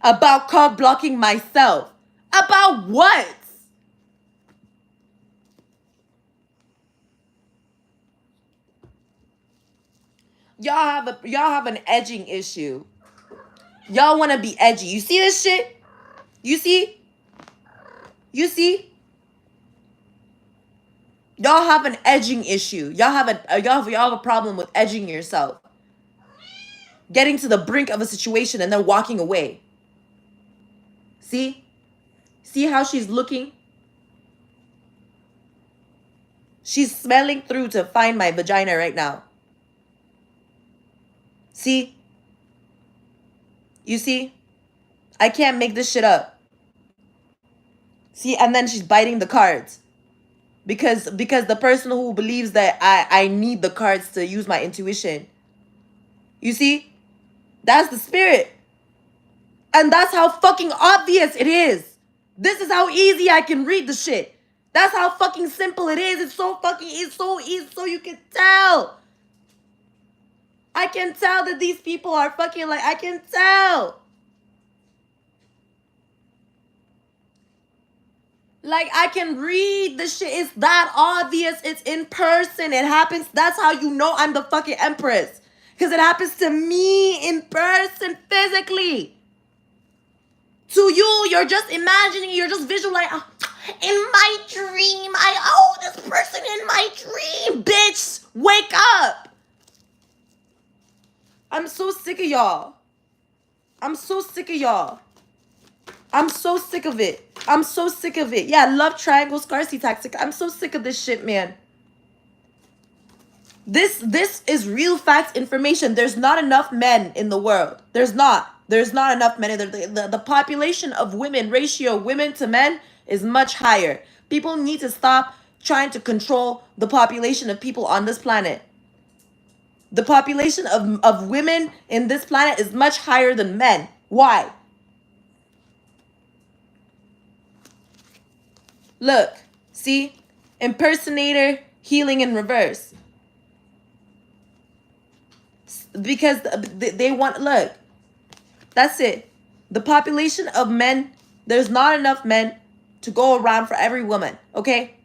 about cock blocking myself. About what? Y'all have an edging issue. Y'all want to be edgy. You see this shit? You see? You see? Y'all have an edging issue. Y'all have a problem with edging yourself. Getting to the brink of a situation and then walking away. See? See how she's looking? She's smelling through to find my vagina right now. See? You see? I can't make this shit up. See? And then she's biting the cards. Because the person who believes that I need the cards to use my intuition. You see? That's the spirit. And that's how fucking obvious it is. This is how easy I can read the shit. That's how fucking simple it is. It's so easy so you can tell. I can tell that these people are fucking like, I can tell. Like, I can read the shit. It's that obvious. It's in person. It happens. That's how you know I'm the fucking empress. Because it happens to me in person, physically. To you, you're just imagining, you're just visualizing. In my dream, this person in my dream. Bitch, wake up. I'm so sick of y'all. I'm so sick of y'all. I'm so sick of it. I'm so sick of it. Yeah, love triangle scarcity tactic. I'm so sick of this shit, man. This is real facts information. There's not enough men in the world. There's not enough men. The population of women, ratio women to men is much higher. People need to stop trying to control the population of people on this planet. The population of women in this planet is much higher than men. Why? Look, see? Impersonator, healing in reverse. Because they want, look, that's it. The population of men, there's not enough men to go around for every woman, okay?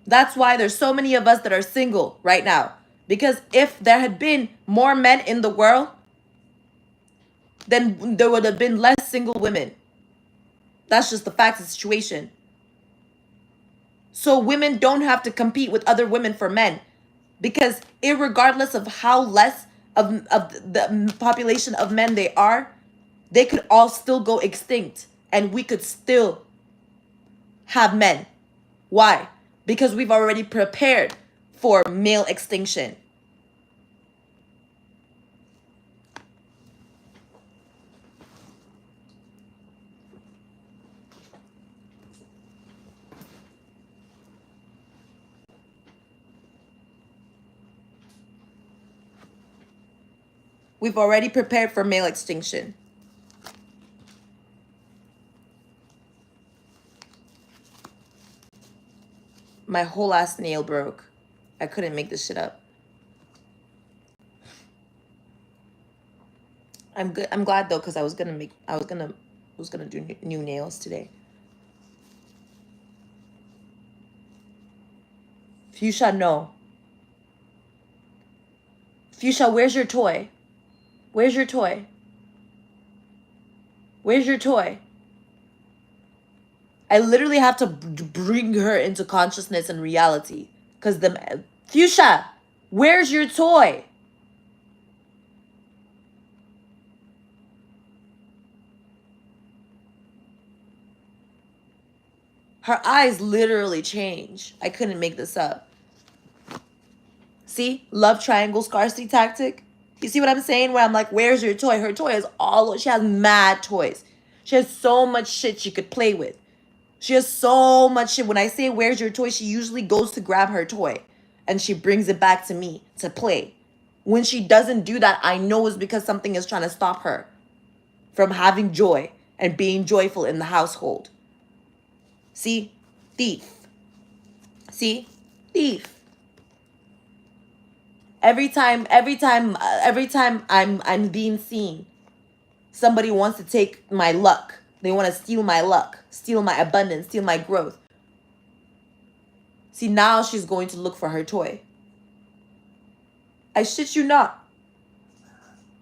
That's why there's so many of us that are single right now. Because if there had been more men in the world, then there would have been less single women. That's just the facts of the situation. So women don't have to compete with other women for men. Because irregardless of how less of the population of men they are, they could all still go extinct. And we could still have men. Why? Because we've already prepared for male extinction. We've already prepared for male extinction. My whole ass nail broke. I couldn't make this shit up. I'm good. I'm glad though, because I was gonna do new nails today. Fuchsia, no. Fuchsia, where's your toy? Where's your toy? Where's your toy? I literally have to bring her into consciousness and reality. Because Fuchsia, where's your toy? Her eyes literally change. I couldn't make this up. See? Love triangle scarcity tactic. You see what I'm saying? Where I'm like, where's your toy? Her toy is she has mad toys. She has so much shit she could play with. She has so much shit. When I say, where's your toy? She usually goes to grab her toy and she brings it back to me to play. When she doesn't do that, I know it's because something is trying to stop her from having joy and being joyful in the household. See? Thief. See? Thief. Every time I'm being seen, somebody wants to take my luck. They want to steal my luck, steal my abundance, steal my growth. See, now she's going to look for her toy. I shit you not.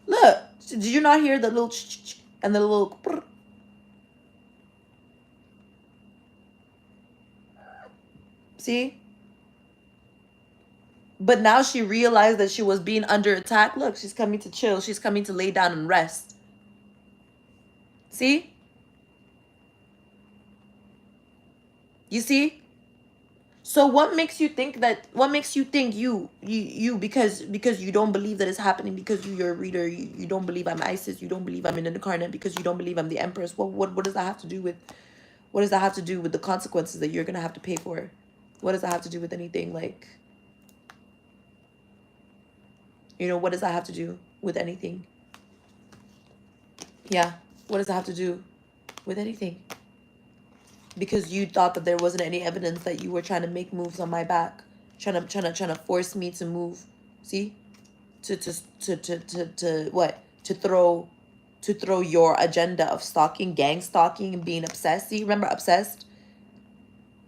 Look, did you not hear the little and the little brr? See? But now she realized that she was being under attack. Look, she's coming to chill. She's coming to lay down and rest. See? You see? So what makes you think you because you don't believe that it's happening, because you're a reader, you don't believe I'm Isis, you don't believe I'm an incarnate, because you don't believe I'm the Empress? What does that have to do with the consequences that you're gonna have to pay for? What does that have to do with anything? Like, what does that have to do with anything? Yeah, what does that have to do with anything? Because you thought that there wasn't any evidence that you were trying to make moves on my back, trying to force me to move. See, to what? To throw your agenda of stalking, gang stalking, and being obsessed. See, remember obsessed?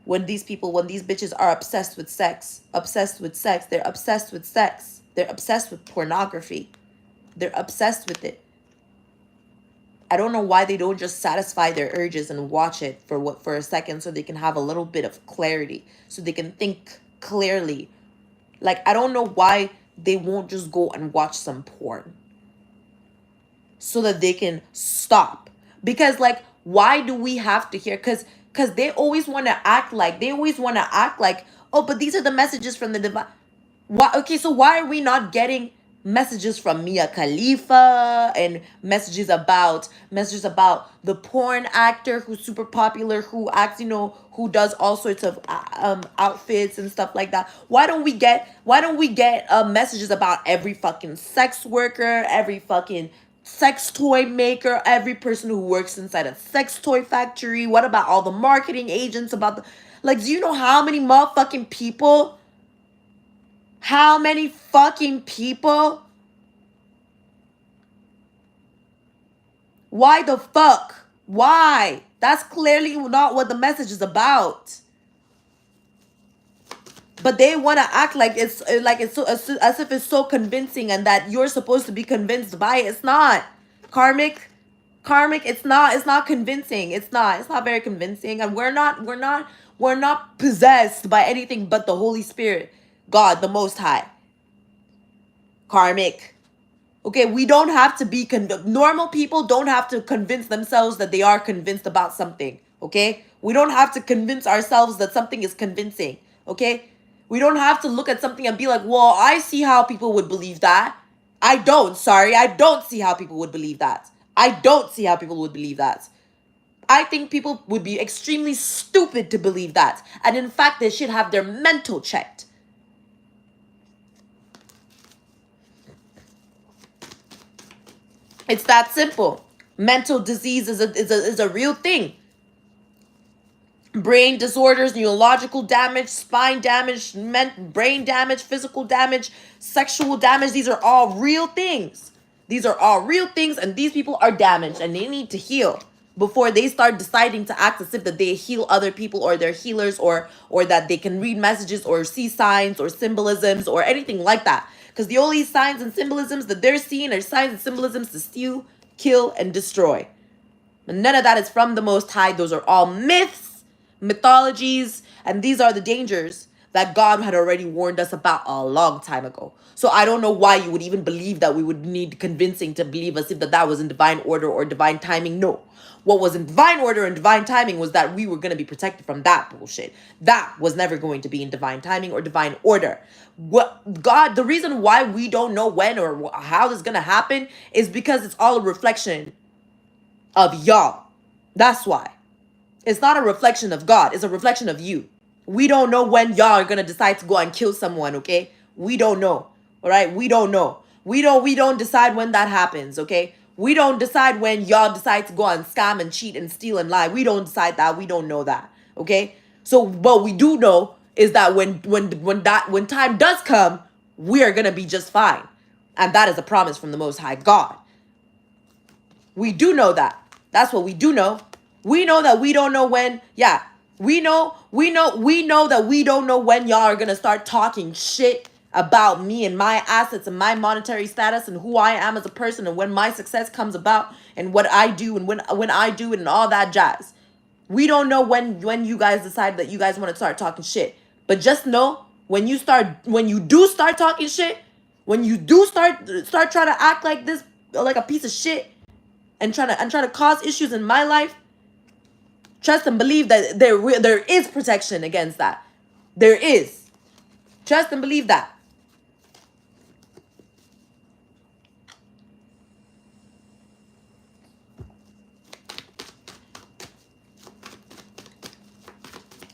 When these bitches are obsessed with sex, they're obsessed with sex. They're obsessed with pornography. They're obsessed with it. I don't know why they don't just satisfy their urges and watch it for a second, so they can have a little bit of clarity, so they can think clearly. Like, I don't know why they won't just go and watch some porn so that they can stop. Because, like, why do we have to hear? Because they always want to act like, oh, but these are the messages from the divine. Why? Okay, so why are we not getting messages from Mia Khalifa and messages about the porn actor who's super popular, who acts, who does all sorts of outfits and stuff like that? Why don't we get messages about every fucking sex worker, every fucking sex toy maker, every person who works inside a sex toy factory? What about all the marketing agents, about the, like, do you know how many motherfucking people? How many fucking people? Why the fuck? Why? That's clearly not what the message is about. But they want to act like it's so, as if it's so convincing, and that you're supposed to be convinced by it. It's not. Karmic, it's not convincing. It's not very convincing. And we're not possessed by anything but the Holy Spirit, God, the Most High. Karmic. Okay, we don't have to be normal people don't have to convince themselves that they are convinced about something. Okay, we don't have to convince ourselves that something is convincing. Okay, we don't have to look at something and be like, well, I see how people would believe that. I don't see how people would believe that. I think people would be extremely stupid to believe that. And in fact, they should have their mental checked. It's that simple. Mental disease is a real thing. Brain disorders, neurological damage, spine damage, brain damage, physical damage, sexual damage. These are all real things. And these people are damaged, and they need to heal before they start deciding to act as if that they heal other people, or they're healers, or that they can read messages or see signs or symbolisms or anything like that. Because the only signs and symbolisms that they're seeing are signs and symbolisms to steal, kill, and destroy. And none of that is from the Most High. Those are all myths, mythologies, and these are the dangers that God had already warned us about a long time ago. So I don't know why you would even believe that we would need convincing to believe as if that was in divine order or divine timing. No. What was in divine order and divine timing was that we were going to be protected from that bullshit. That was never going to be in divine timing or divine order. The reason why we don't know when or how this is going to happen is because it's all a reflection of y'all. That's why. It's not a reflection of God. It's a reflection of you. We don't know when y'all are gonna decide to go and kill someone, okay? We don't know. All right? We don't know. We don't decide when that happens, okay? We don't decide when y'all decide to go and scam and cheat and steal and lie. We don't decide that. We don't know that. Okay? So what we do know is that when time does come, we are gonna be just fine. And that is a promise from the Most High God. We do know that. That's what we do know. We know that we don't know when, yeah. We know that we don't know when y'all are gonna start talking shit about me and my assets and my monetary status and who I am as a person and when my success comes about and what I do and when I do it and all that jazz. We don't know when you guys decide that you guys want to start talking shit. But just know when you do start talking shit, when you do start trying to act like this, like a piece of shit, and trying to cause issues in my life, trust and believe that there is protection against that. There is. Trust and believe that.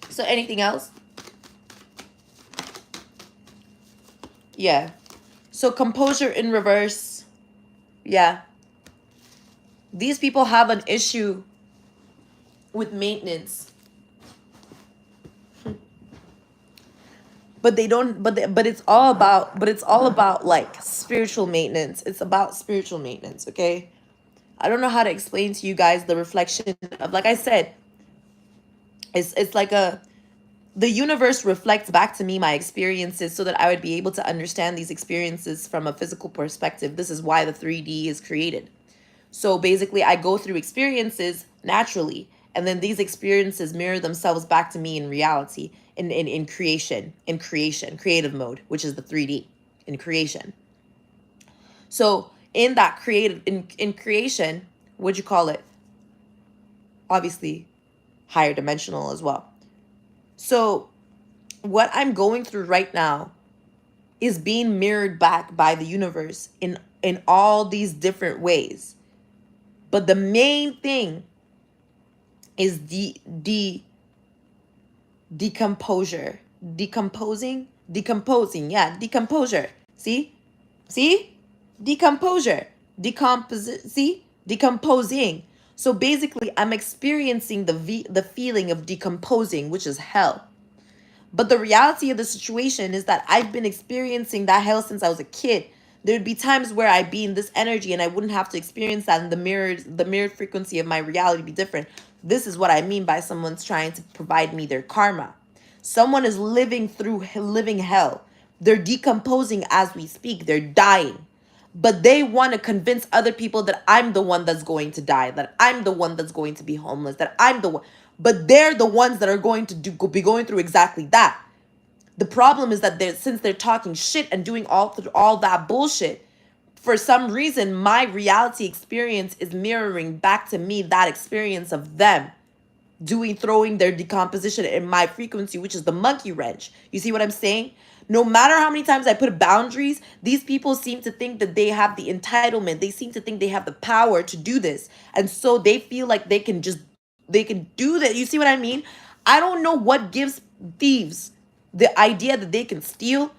So anything else? Yeah. So composure in reverse. Yeah. These people have an issue with maintenance. But they don't but it's all about like spiritual maintenance. It's about spiritual maintenance, okay? I don't know how to explain to you guys the reflection of, like I said, it's like the universe reflects back to me my experiences so that I would be able to understand these experiences from a physical perspective. This is why the 3D is created. So basically, I go through experiences naturally, and then these experiences mirror themselves back to me in reality, in creation, creative mode, which is the 3D, in creation. So in that in creation, what'd you call it? Obviously, higher dimensional as well. So what I'm going through right now is being mirrored back by the universe in all these different ways. But the main thing is decomposure. Decomposing? Yeah, decomposure. See? Decomposure. Decomposing. So basically, I'm experiencing the feeling of decomposing, which is hell. But the reality of the situation is that I've been experiencing that hell since I was a kid. There'd be times where I'd be in this energy and I wouldn't have to experience that, and the mirrored frequency of my reality be different. This is what I mean by someone's trying to provide me their karma. Someone is living hell. They're decomposing as we speak. They're dying. But they want to convince other people that I'm the one that's going to die, that I'm the one that's going to be homeless, that I'm the one. But they're the ones that are going to be going through exactly that. The problem is that since they're talking shit and doing all that bullshit, for some reason, my reality experience is mirroring back to me that experience of them throwing their decomposition in my frequency, which is the monkey wrench. You see what I'm saying? No matter how many times I put boundaries, these people seem to think that they have the entitlement. They seem to think they have the power to do this. And so they feel like they can do that. You see what I mean? I don't know what gives thieves the idea that they can steal.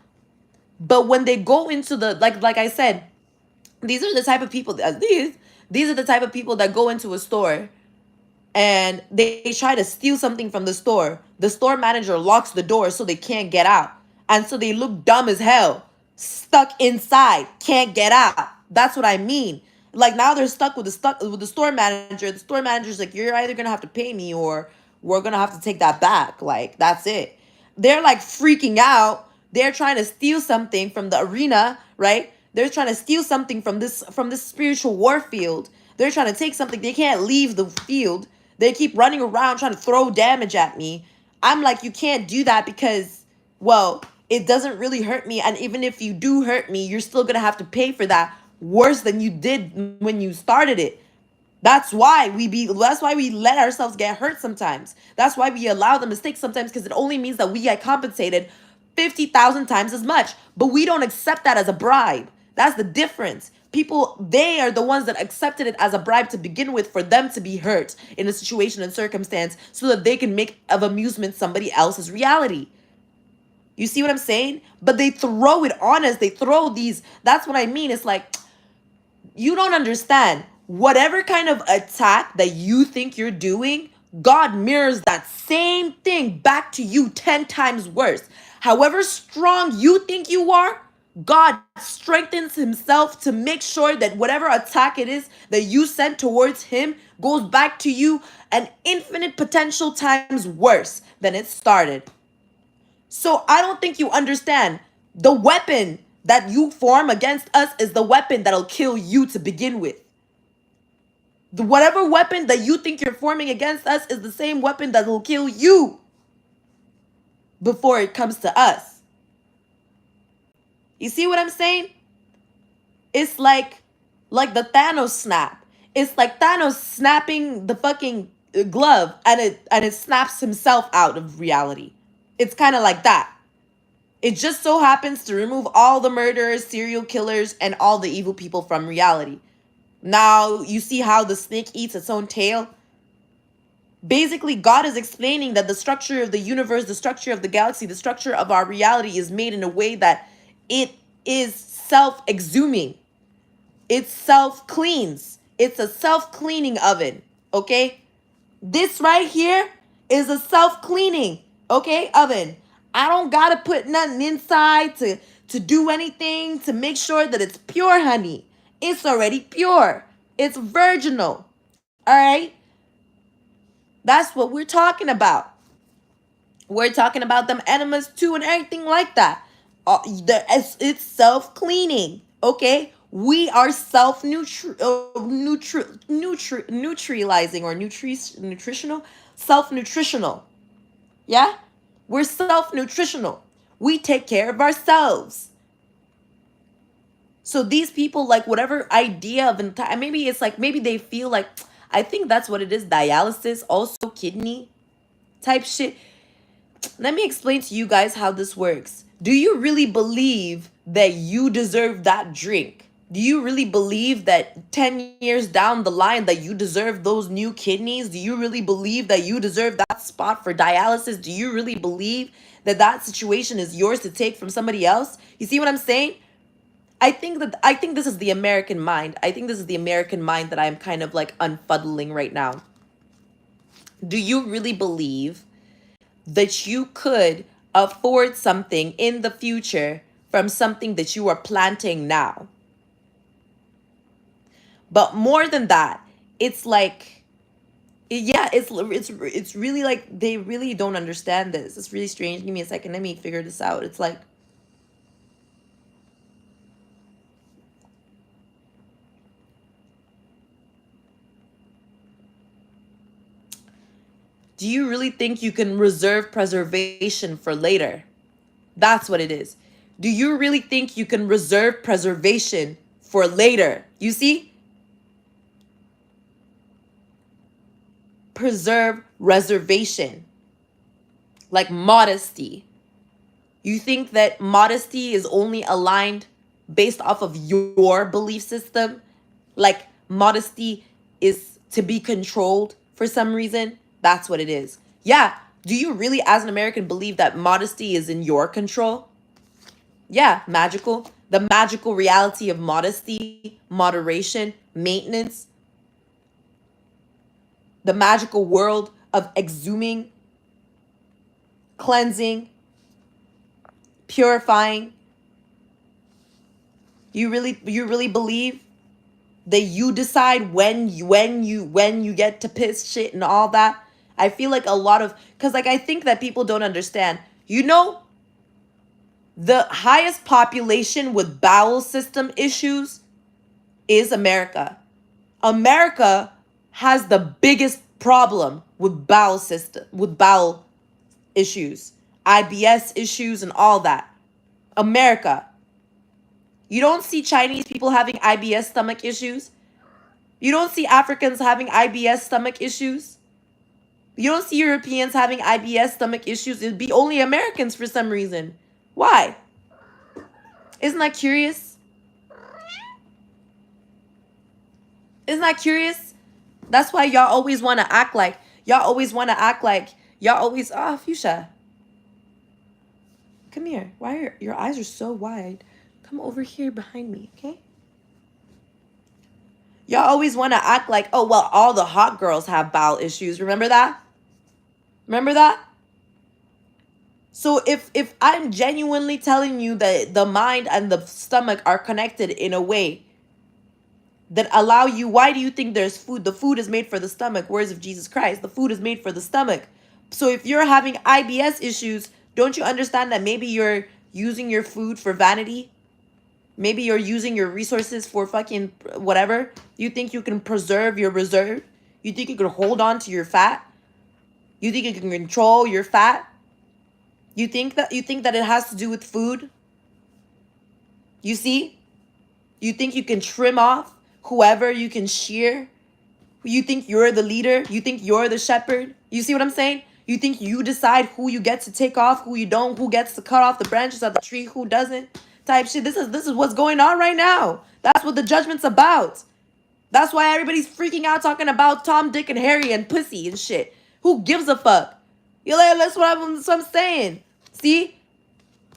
But when they go into the, like I said, these are the type of people, these are the type of people that go into a store and they try to steal something from the store. The store manager locks the door so they can't get out. And so they look dumb as hell, stuck inside, can't get out. That's what I mean. Like now they're stuck with the store manager. The store manager's like, you're either gonna have to pay me or we're gonna have to take that back. Like that's it. They're like freaking out. They're trying to steal something from the arena, right? They're trying to steal something from this spiritual war field. They're trying to take something. They can't leave the field. They keep running around trying to throw damage at me. I'm like, you can't do that because, well, it doesn't really hurt me. And even if you do hurt me, you're still going to have to pay for that worse than you did when you started it. That's why we let ourselves get hurt sometimes. That's why we allow the mistakes sometimes, because it only means that we get compensated 50,000 times as much. But we don't accept that as a bribe. That's the difference. people, they are the ones that accepted it as a bribe to begin with for them to be hurt in a situation and circumstance so that they can make of amusement somebody else's reality. You see what I'm saying? But they throw it on us. They throw these. That's what I mean. It's like, you don't understand. Whatever kind of attack that you think you're doing, God mirrors that same thing back to you 10 times worse. However strong you think you are, God strengthens himself to make sure that whatever attack it is that you sent towards him goes back to you an infinite potential times worse than it started. So I don't think you understand. The weapon that you form against us is the weapon that'll kill you to begin with. Whatever weapon that you think you're forming against us is the same weapon that will kill you before it comes to us. You see what I'm saying? It's like the Thanos snap. It's like Thanos snapping the fucking glove and it snaps himself out of reality. It's kind of like that. It just so happens to remove all the murderers, serial killers, and all the evil people from reality. Now, you see how the snake eats its own tail? Basically, God is explaining that the structure of the universe, the structure of the galaxy, the structure of our reality is made in a way that it is self-exhuming. It self-cleans. It's a self-cleaning oven, okay? This right here is a self-cleaning, okay, oven. I don't gotta put nothing inside to do anything to make sure that it's pure honey. It's already pure. It's virginal. All right? That's what we're talking about. We're talking about them enemas too and everything like that. It's self-cleaning, okay? We are neutralizing or nutritional, self-nutritional. Yeah? We're self-nutritional. We take care of ourselves. So these people, like, whatever idea of maybe it's like, maybe they feel like, I think that's what it is, dialysis, also kidney type shit. Let me explain to you guys how this works. Do you really believe that you deserve that drink? Do you really believe that 10 years down the line that you deserve those new kidneys? Do you really believe that you deserve that spot for dialysis? Do you really believe that that situation is yours to take from somebody else? You see what I'm saying? I think this is the American mind. I think this is the American mind that I'm kind of like unfuddling right now. Do you really believe that you could afford something in the future from something that you are planting now? But more than that, it's like, yeah, it's really like they really don't understand this. It's really strange. Give me a second. Let me figure this out. It's like, do you really think you can reserve preservation for later? That's what it is. Do you really think you can reserve preservation for later? You see? Preserve reservation. Like modesty. You think that modesty is only aligned based off of your belief system? Like modesty is to be controlled for some reason? That's what it is. Yeah. Do you really, as an American, believe that modesty is in your control? Yeah, magical. The magical reality of modesty, moderation, maintenance. The magical world of exhuming, cleansing, purifying. You really believe that you decide when you get to piss shit and all that? I feel like a lot of, because like I think that people don't understand. You know, the highest population with bowel system issues is America. America has the biggest problem with bowel issues, IBS issues and all that. America. You don't see Chinese people having IBS stomach issues. You don't see Africans having IBS stomach issues. You don't see Europeans having IBS stomach issues. It'd be only Americans for some reason. Why? Isn't that curious? Isn't that curious? That's why y'all always want to act like, Fuchsia. Come here. Why are your eyes are so wide? Come over here behind me, okay? Y'all always want to act like, oh, well, all the hot girls have bowel issues. Remember that? Remember that? So if I'm genuinely telling you that the mind and the stomach are connected in a way that allow you, why do you think there's food? The food is made for the stomach. Words of Jesus Christ. The food is made for the stomach. So if you're having IBS issues, don't you understand that maybe you're using your food for vanity? Maybe you're using your resources for fucking whatever. You think you can preserve your reserve? You think you can hold on to your fat? You think you can control your fat? You think that it has to do with food? You see? You think you can trim off whoever you can shear? You think you're the leader? You think you're the shepherd? You see what I'm saying? You think you decide who you get to take off, who you don't, who gets to cut off the branches of the tree, who doesn't? Type shit. This is what's going on right now. That's what the judgment's about. That's why everybody's freaking out talking about Tom, Dick, and Harry and pussy and shit. Who gives a fuck? That's what I'm saying. See?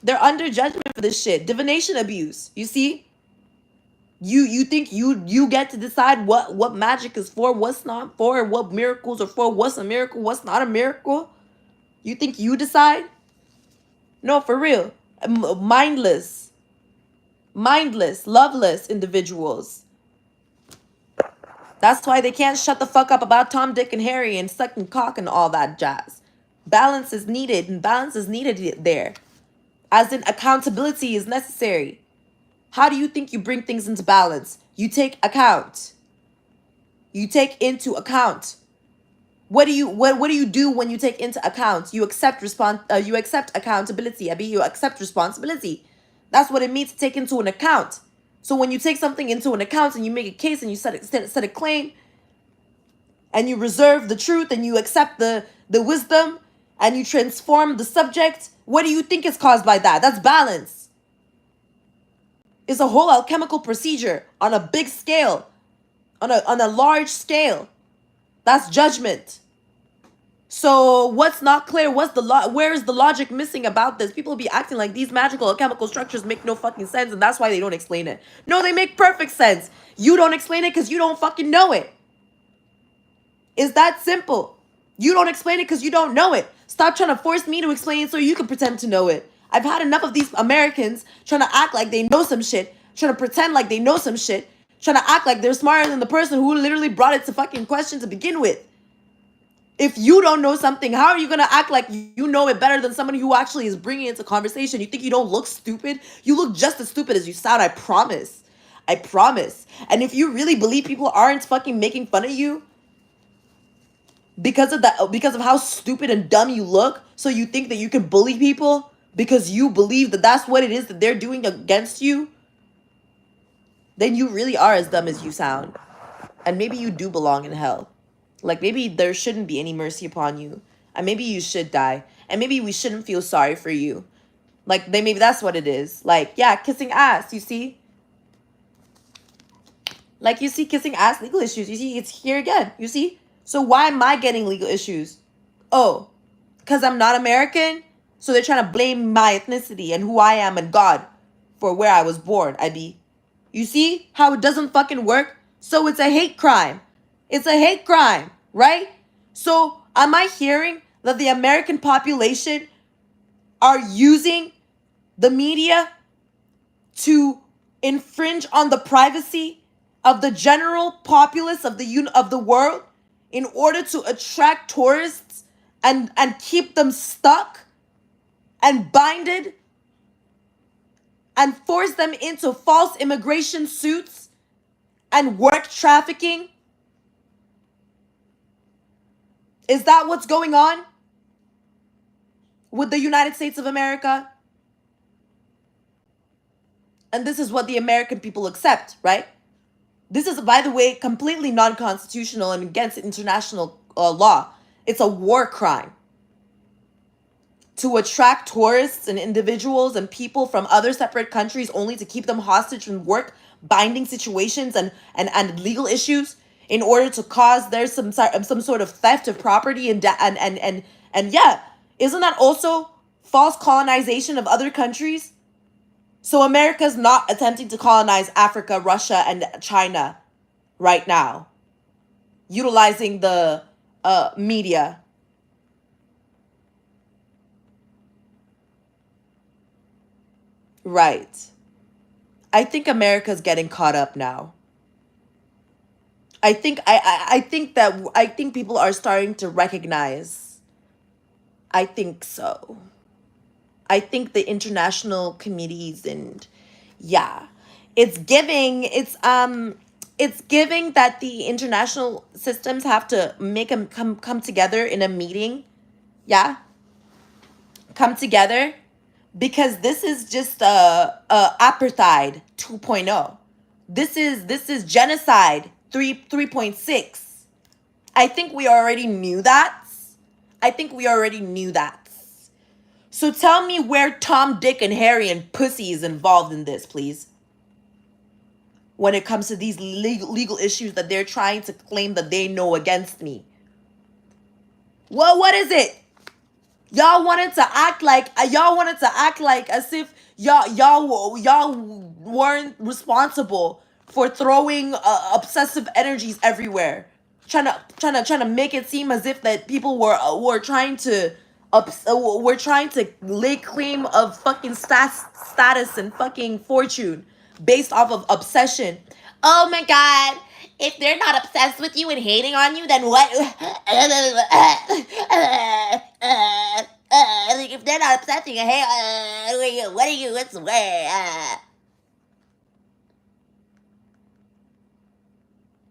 They're under judgment for this shit. Divination abuse. You see? You think you get to decide what magic is for, what's not for, what miracles are for, what's a miracle, what's not a miracle? You think you decide? No, for real. Mindless, loveless individuals. That's why they can't shut the fuck up about Tom, Dick, and Harry and sucking cock and all that jazz. Balance is needed, and balance is needed there. As in, accountability is necessary. How do you think you bring things into balance? You take account. You take into account. What do you do when you take into account? You accept accountability. You accept responsibility. That's what it means to take into an account. So when you take something into an account and you make a case and you set a claim and you reserve the truth and you accept the wisdom and you transform the subject, what do you think is caused by that? That's balance. It's a whole alchemical procedure on a big scale, on a large scale. That's judgment. So what's not clear? Where is the logic missing about this? People be acting like these magical chemical structures make no fucking sense, and that's why they don't explain it. No, they make perfect sense. You don't explain it because you don't fucking know it. It's that simple. You don't explain it because you don't know it. Stop trying to force me to explain it so you can pretend to know it. I've had enough of these Americans trying to act like they know some shit, trying to pretend like they know some shit, trying to act like they're smarter than the person who literally brought it to fucking question to begin with. If you don't know something, how are you going to act like you know it better than somebody who actually is bringing it to conversation? You think you don't look stupid? You look just as stupid as you sound, I promise. I promise. And if you really believe people aren't fucking making fun of you because of how stupid and dumb you look, so you think that you can bully people because you believe that that's what it is that they're doing against you, then you really are as dumb as you sound. And maybe you do belong in hell. Like, maybe there shouldn't be any mercy upon you. And maybe you should die. And maybe we shouldn't feel sorry for you. Like, maybe that's what it is. Like, yeah, kissing ass, you see? Like, you see, kissing ass, legal issues. You see, it's here again. You see? So why am I getting legal issues? Oh, because I'm not American? So they're trying to blame my ethnicity and who I am and God for where I was born, You see how it doesn't fucking work? So it's a hate crime. It's a hate crime, right? So am I hearing that the American population are using the media to infringe on the privacy of the general populace of the world in order to attract tourists and keep them stuck and binded and force them into false immigration suits and work trafficking? Is that what's going on with the United States of America? And this is what the American people accept, right? This is, by the way, completely non-constitutional and against international law. It's a war crime to attract tourists and individuals and people from other separate countries only to keep them hostage from work binding situations and legal issues. in order to cause there's some sort of theft of property and yeah, isn't that also false colonization of other countries? So America's not attempting to colonize Africa, Russia, and China right now, utilizing the media. Right. I think America's getting caught up now. I think I think people are starting to recognize. I think so. I think the international committees and yeah, it's giving that the international systems have to make them come together in a meeting. Yeah, come together because this is just apartheid 2.0. This is genocide 3.6. I think we already knew that. I think we already knew that. So tell me where Tom, Dick, and Harry and Pussy is involved in this, please. When it comes to these legal issues that they're trying to claim that they know against me. Well, what is it? Y'all wanted to act like as if y'all weren't responsible for throwing obsessive energies everywhere, trying to make it seem as if that people were trying to lay claim of fucking status and fucking fortune based off of obsession. Oh my god. If they're not obsessed with you and hating on you, then what? Like if they're not obsessed with you, hey, what are you? What's where?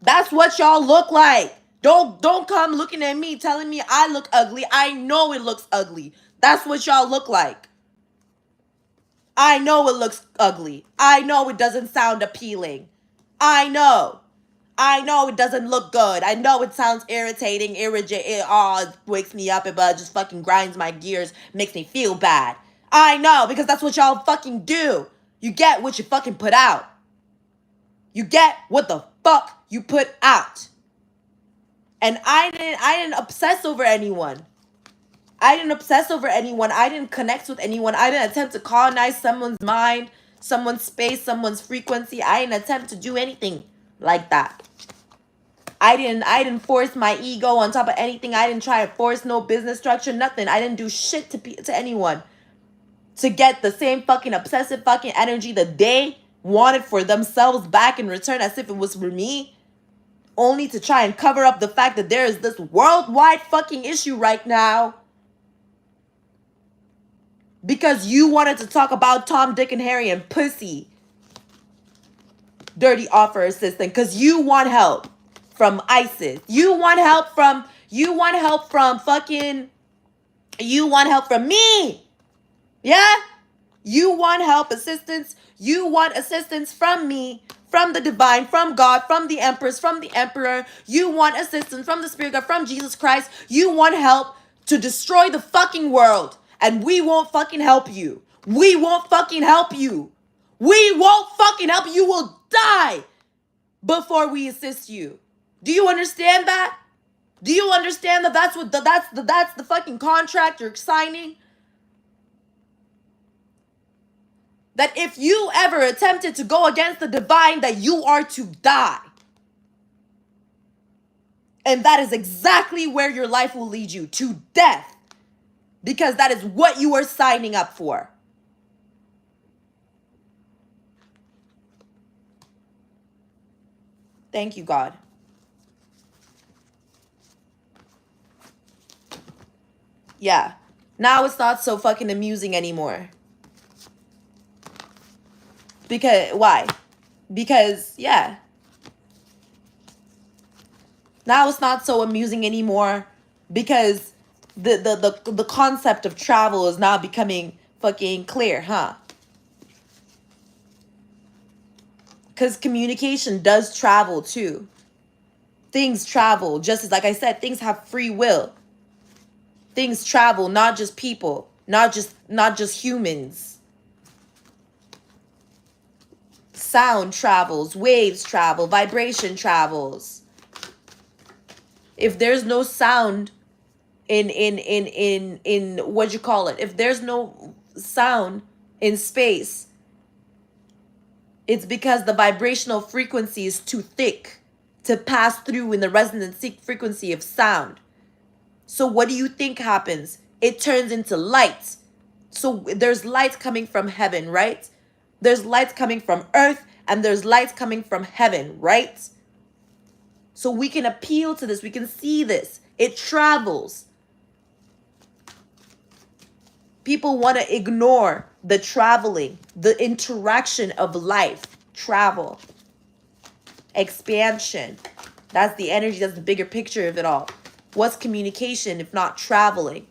That's what y'all look like. Don't come looking at me telling me I look ugly. I know it looks ugly. That's what y'all look like. I know it looks ugly. I know it doesn't sound appealing. I know it doesn't look good. I know it sounds irritating, it wakes me up, it just fucking grinds my gears, makes me feel bad. I know, because that's what y'all fucking do. You get what you fucking put out. You get what the fuck you put out. And I didn't obsess over anyone. I didn't connect with anyone. I didn't attempt to colonize someone's mind, someone's space, someone's frequency. I didn't attempt to do anything like that. I didn't force my ego on top of anything. I didn't try to force no business structure, nothing. I didn't do shit to anyone to get the same fucking obsessive fucking energy that they wanted for themselves back in return, as if it was for me, only to try and cover up the fact that there is this worldwide fucking issue right now because you wanted to talk about Tom, Dick, and Harry and Pussy. Dirty offer assistant, because you want help from ISIS. You want help from me. Yeah? You want help, assistance. You want assistance from me, from the divine, from God, from the empress, from the emperor. You want assistance from the spirit God, from Jesus Christ. You want help to destroy the fucking world. And we won't fucking help you. We won't fucking help you. We won't fucking help you. You will die before we assist you. Do you understand that? Do you understand that that's the fucking contract you're signing? That if you ever attempted to go against the divine, that you are to die. And that is exactly where your life will lead you, to death. Because that is what you are signing up for. Thank you, God. Yeah. Now it's not so fucking amusing anymore. Because, why? Because, yeah. Now it's not so amusing anymore because the concept of travel is now becoming fucking clear, huh? Because communication does travel too. Things travel, just as, like I said, things have free will. Things travel, not just people, not just humans. Sound travels, waves travel, vibration travels. If there's no sound in what you call it, if there's no sound in space, it's because the vibrational frequency is too thick to pass through in the resonance frequency of sound. So what do you think happens? It turns into light. So there's light coming from heaven, right? There's light coming from earth, and there's light coming from heaven, right? So we can appeal to this. We can see this. It travels. People want to ignore the traveling, the interaction of life, travel, expansion. That's the energy. That's the bigger picture of it all. What's communication if not traveling?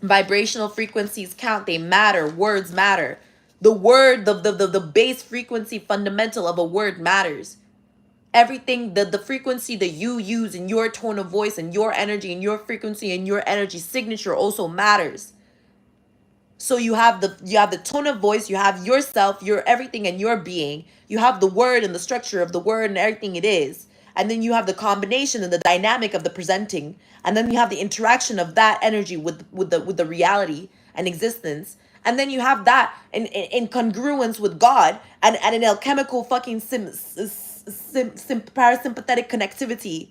Vibrational frequencies count. They matter. Words matter. The word, the base frequency fundamental of a word matters. Everything, the frequency that you use in your tone of voice and your energy and your frequency and your energy signature also matters. So you have the tone of voice, you have yourself, your everything and your being. You have the word and the structure of the word and everything it is. And then you have the combination and the dynamic of the presenting. And then you have the interaction of that energy with the reality and existence. And then you have that in congruence with God and an alchemical fucking parasympathetic connectivity,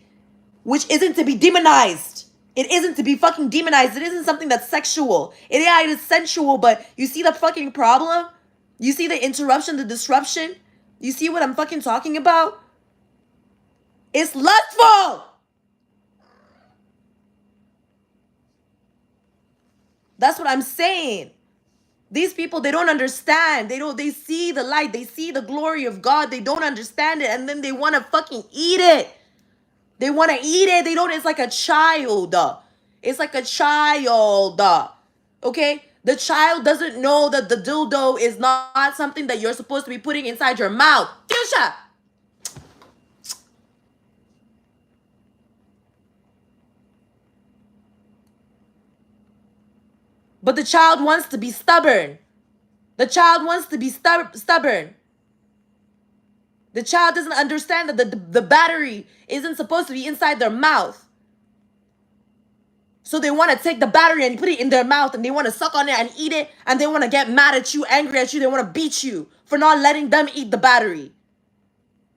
which isn't to be demonized. It isn't to be fucking demonized. It isn't something that's sexual. It is sensual, but you see the fucking problem? You see the interruption, the disruption? You see what I'm fucking talking about? It's lustful. That's what I'm saying. These people, they don't understand. They see the light. They see the glory of God. They don't understand it. And then they want to fucking eat it. They want to eat it. It's like a child. It's like a child. Okay? The child doesn't know that the dildo is not something that you're supposed to be putting inside your mouth. Fuchsia! But the child wants to be stubborn. The child wants to be stubborn. The child doesn't understand that the battery isn't supposed to be inside their mouth. So they want to take the battery and put it in their mouth and they want to suck on it and eat it, and they want to get mad at you, angry at you. They want to beat you for not letting them eat the battery.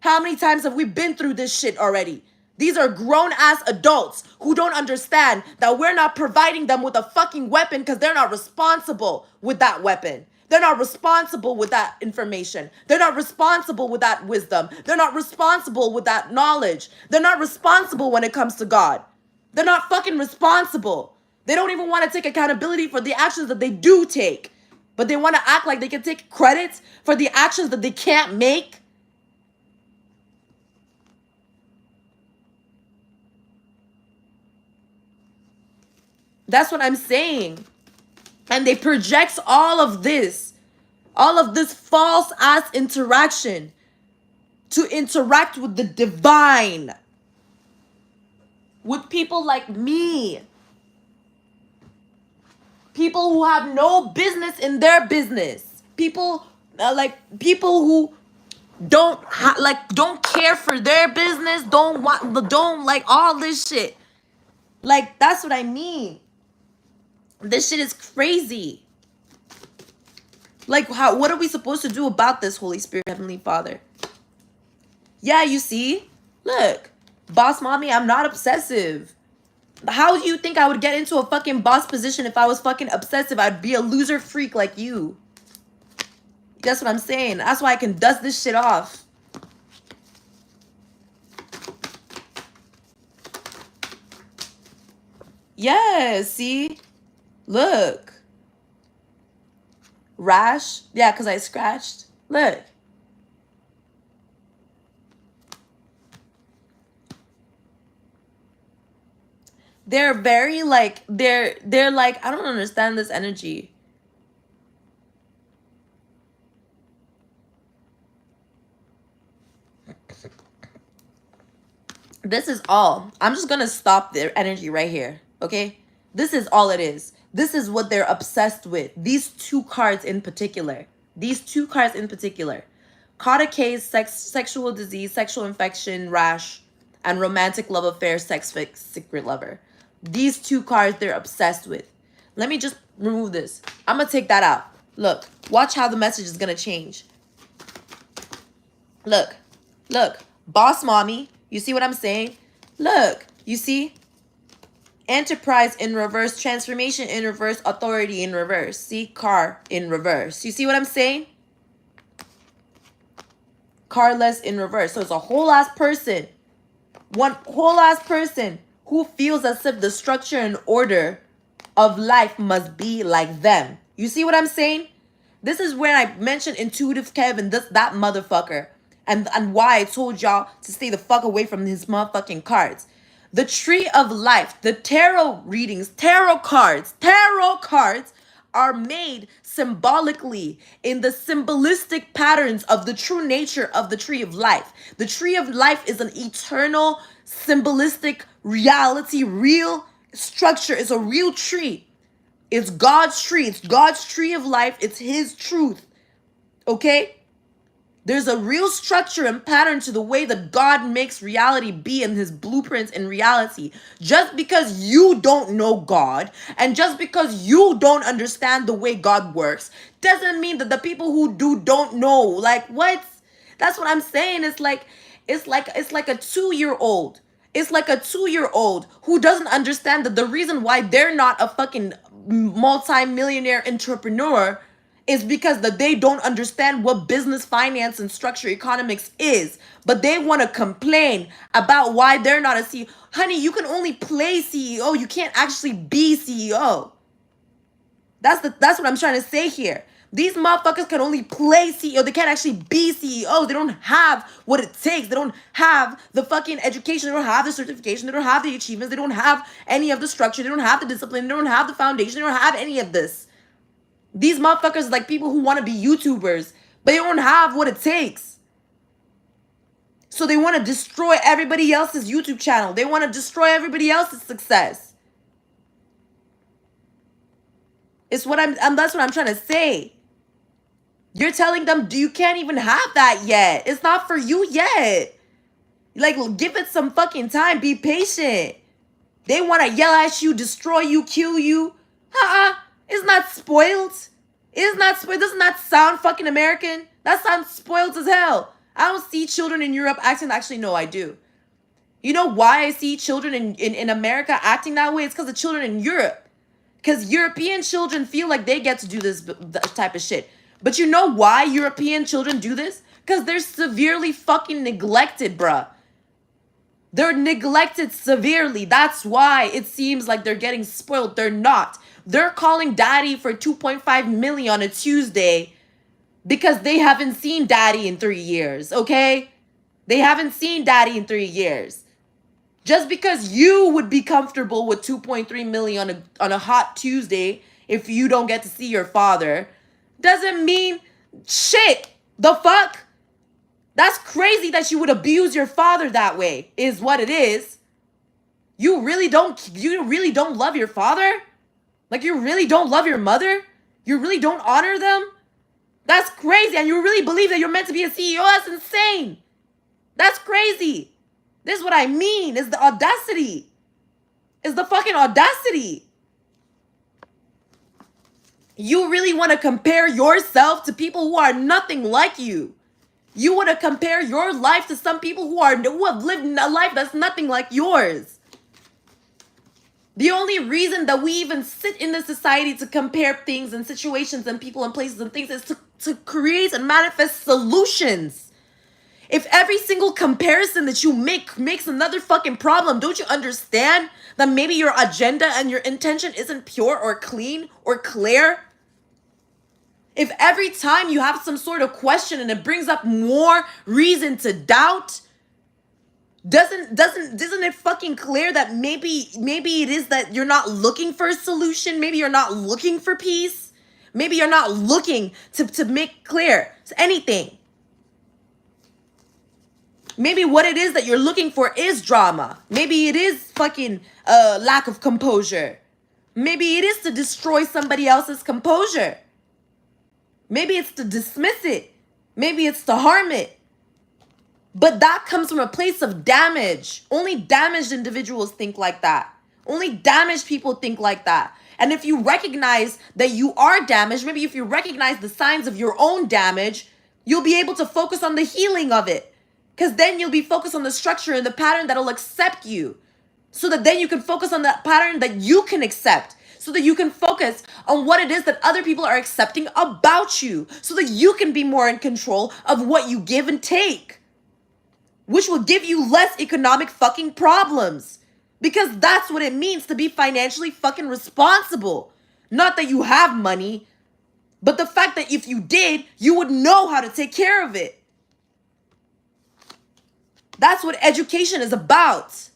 How many times have we been through this shit already? These are grown-ass adults who don't understand that we're not providing them with a fucking weapon because they're not responsible with that weapon. They're not responsible with that information. They're not responsible with that wisdom. They're not responsible with that knowledge. They're not responsible when it comes to God. They're not fucking responsible. They don't even want to take accountability for the actions that they do take. But they want to act like they can take credit for the actions that they can't make. That's what I'm saying. And they project all of this false ass interaction to interact with the divine, with people like me, people who have no business in their business, people who don't care for their business, don't like all this shit. Like, that's what I mean. This shit is crazy. Like, what are we supposed to do about this, Holy Spirit, Heavenly Father? Yeah, you see? Look, boss mommy, I'm not obsessive. How do you think I would get into a fucking boss position if I was fucking obsessive? I'd be a loser freak like you. That's what I'm saying. That's why I can dust this shit off. Yeah, see? Look. Rash? Yeah, because I scratched. Look. They're very like, they're like, I don't understand this energy. This is all. I'm just gonna stop their energy right here, okay? This is all it is. This is what they're obsessed with. These two cards in particular. These two cards in particular. Caught a case, sexual disease, sexual infection, rash. and romantic love affair, sex fix, secret lover. These two cards they're obsessed with. Let me just remove this. I'm going to take that out. Look, watch how the message is going to change. Look, boss mommy. You see what I'm saying? Look, you see? Enterprise in reverse, transformation in reverse, authority in reverse. See, car in reverse. You see what I'm saying? Carless in reverse. So it's a whole ass person. One whole ass person who feels as if the structure and order of life must be like them. You see what I'm saying? This is where I mentioned intuitive Kevin, that motherfucker. And why I told y'all to stay the fuck away from his motherfucking cards. The tree of life, the tarot readings, tarot cards are made symbolically in the symbolistic patterns of the true nature of the tree of life. The tree of life is an eternal, symbolistic reality, real structure. It's a real tree. It's God's tree. It's God's tree of life. It's his truth. Okay? There's a real structure and pattern to the way that God makes reality be in his blueprints in reality. Just because you don't know God and just because you don't understand the way God works doesn't mean that the people who do don't know. Like, what? That's what I'm saying. It's like a 2-year-old. It's like a 2-year-old who doesn't understand that the reason why they're not a fucking multi-millionaire entrepreneur is because that they don't understand what business, finance, and structure economics is. But they want to complain about why they're not a CEO. Honey, you can only play CEO. You can't actually be CEO. That's what I'm trying to say here. These motherfuckers can only play CEO. They can't actually be CEO. They don't have what it takes. They don't have the fucking education. They don't have the certification. They don't have the achievements. They don't have any of the structure. They don't have the discipline. They don't have the foundation. They don't have any of this. These motherfuckers are like people who want to be YouTubers, but they don't have what it takes. So they want to destroy everybody else's YouTube channel. They want to destroy everybody else's success. It's what that's what I'm trying to say. You're telling them you can't even have that yet. It's not for you yet. Like, give it some fucking time. Be patient. They want to yell at you, destroy you, kill you. It's not spoiled. It's not spoiled. Doesn't that sound fucking American? That sounds spoiled as hell. I don't see children in Europe acting. Actually, no, I do. You know why I see children in America acting that way? It's because the children in Europe. Because European children feel like they get to do this type of shit. But you know why European children do this? Because they're severely fucking neglected, bruh. They're neglected severely. That's why it seems like they're getting spoiled. They're not. They're calling daddy for 2.5 million on a Tuesday because they haven't seen daddy in 3 years, okay? They haven't seen daddy in 3 years. Just because you would be comfortable with 2.3 million on a hot Tuesday if you don't get to see your father doesn't mean shit. The fuck? That's crazy that you would abuse your father that way, is what it is. You really don't love your father? Like, you really don't love your mother? You really don't honor them? That's crazy. And you really believe that you're meant to be a CEO? That's insane. That's crazy. This is what I mean, is the audacity. Is the fucking audacity. You really want to compare yourself to people who are nothing like you. You want to compare your life to some people who have lived a life that's nothing like yours. The only reason that we even sit in this society to compare things and situations and people and places and things is to create and manifest solutions. If every single comparison that you make makes another fucking problem, don't you understand that maybe your agenda and your intention isn't pure or clean or clear? If every time you have some sort of question and it brings up more reason to doubt, isn't it fucking clear that maybe it is that you're not looking for a solution? Maybe you're not looking for peace. Maybe you're not looking to make clear anything. Maybe what it is that you're looking for is drama. Maybe it is fucking lack of composure. Maybe it is to destroy somebody else's composure. Maybe it's to dismiss it. Maybe it's to harm it. But that comes from a place of damage. Only damaged individuals think like that. Only damaged people think like that. And if you recognize that you are damaged, maybe if you recognize the signs of your own damage, you'll be able to focus on the healing of it. Because then you'll be focused on the structure and the pattern that'll accept you. So that then you can focus on that pattern that you can accept. So that you can focus on what it is that other people are accepting about you. So that you can be more in control of what you give and take. Which will give you less economic fucking problems. Because that's what it means to be financially fucking responsible. Not that you have money, but the fact that if you did, you would know how to take care of it. That's what education is about.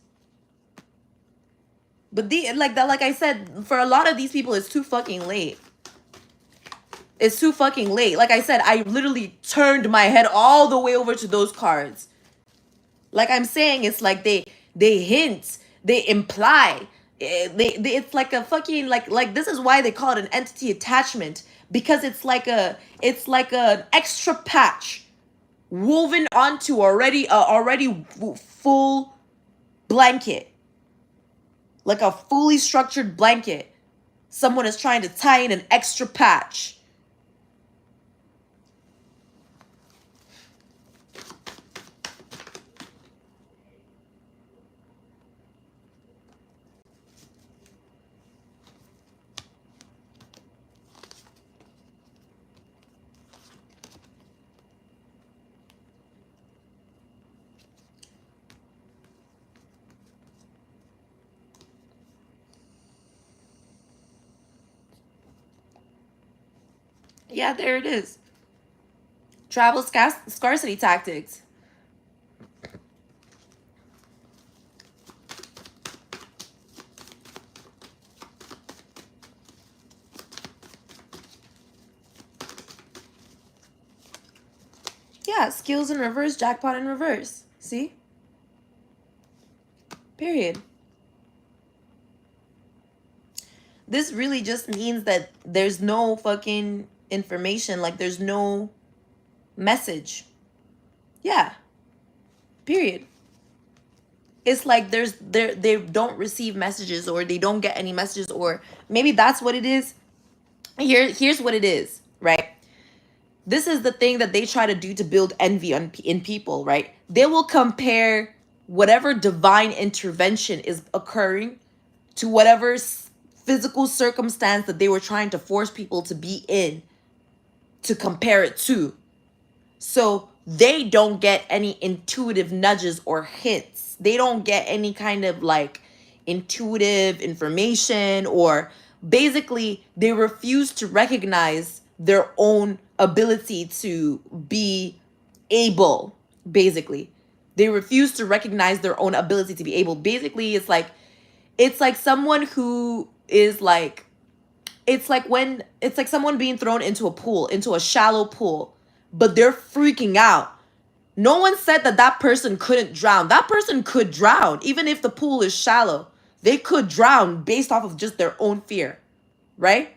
But like I said, for a lot of these people, it's too fucking late. It's too fucking late. Like I said, I literally turned my head all the way over to those cards. Like I'm saying, it's like they hint, they imply, it's like a fucking like this is why they call it an entity attachment, because it's like an extra patch woven onto already full blanket, like a fully structured blanket. Someone is trying to tie in an extra patch. Yeah, there it is. Travel scarcity tactics. Yeah, skills in reverse, jackpot in reverse. See? Period. This really just means that there's no fucking information. Like, there's no message. Yeah. Period. It's like they don't receive messages, or they don't get any messages, or maybe that's what it is. Here's what it is, right? This is the thing that they try to do to build envy in people, right? They will compare whatever divine intervention is occurring to whatever physical circumstance that they were trying to force people to be in, to compare it to. So they don't get any intuitive nudges or hints. They don't get any kind of like intuitive information, or basically they refuse to recognize their own ability to be able. Basically, they refuse to recognize their own ability to be able. Basically, it's like someone who is like, it's like someone being thrown into a pool, into a shallow pool, but they're freaking out. No one said that person couldn't drown. That person could drown, even if the pool is shallow. They could drown based off of just their own fear, right?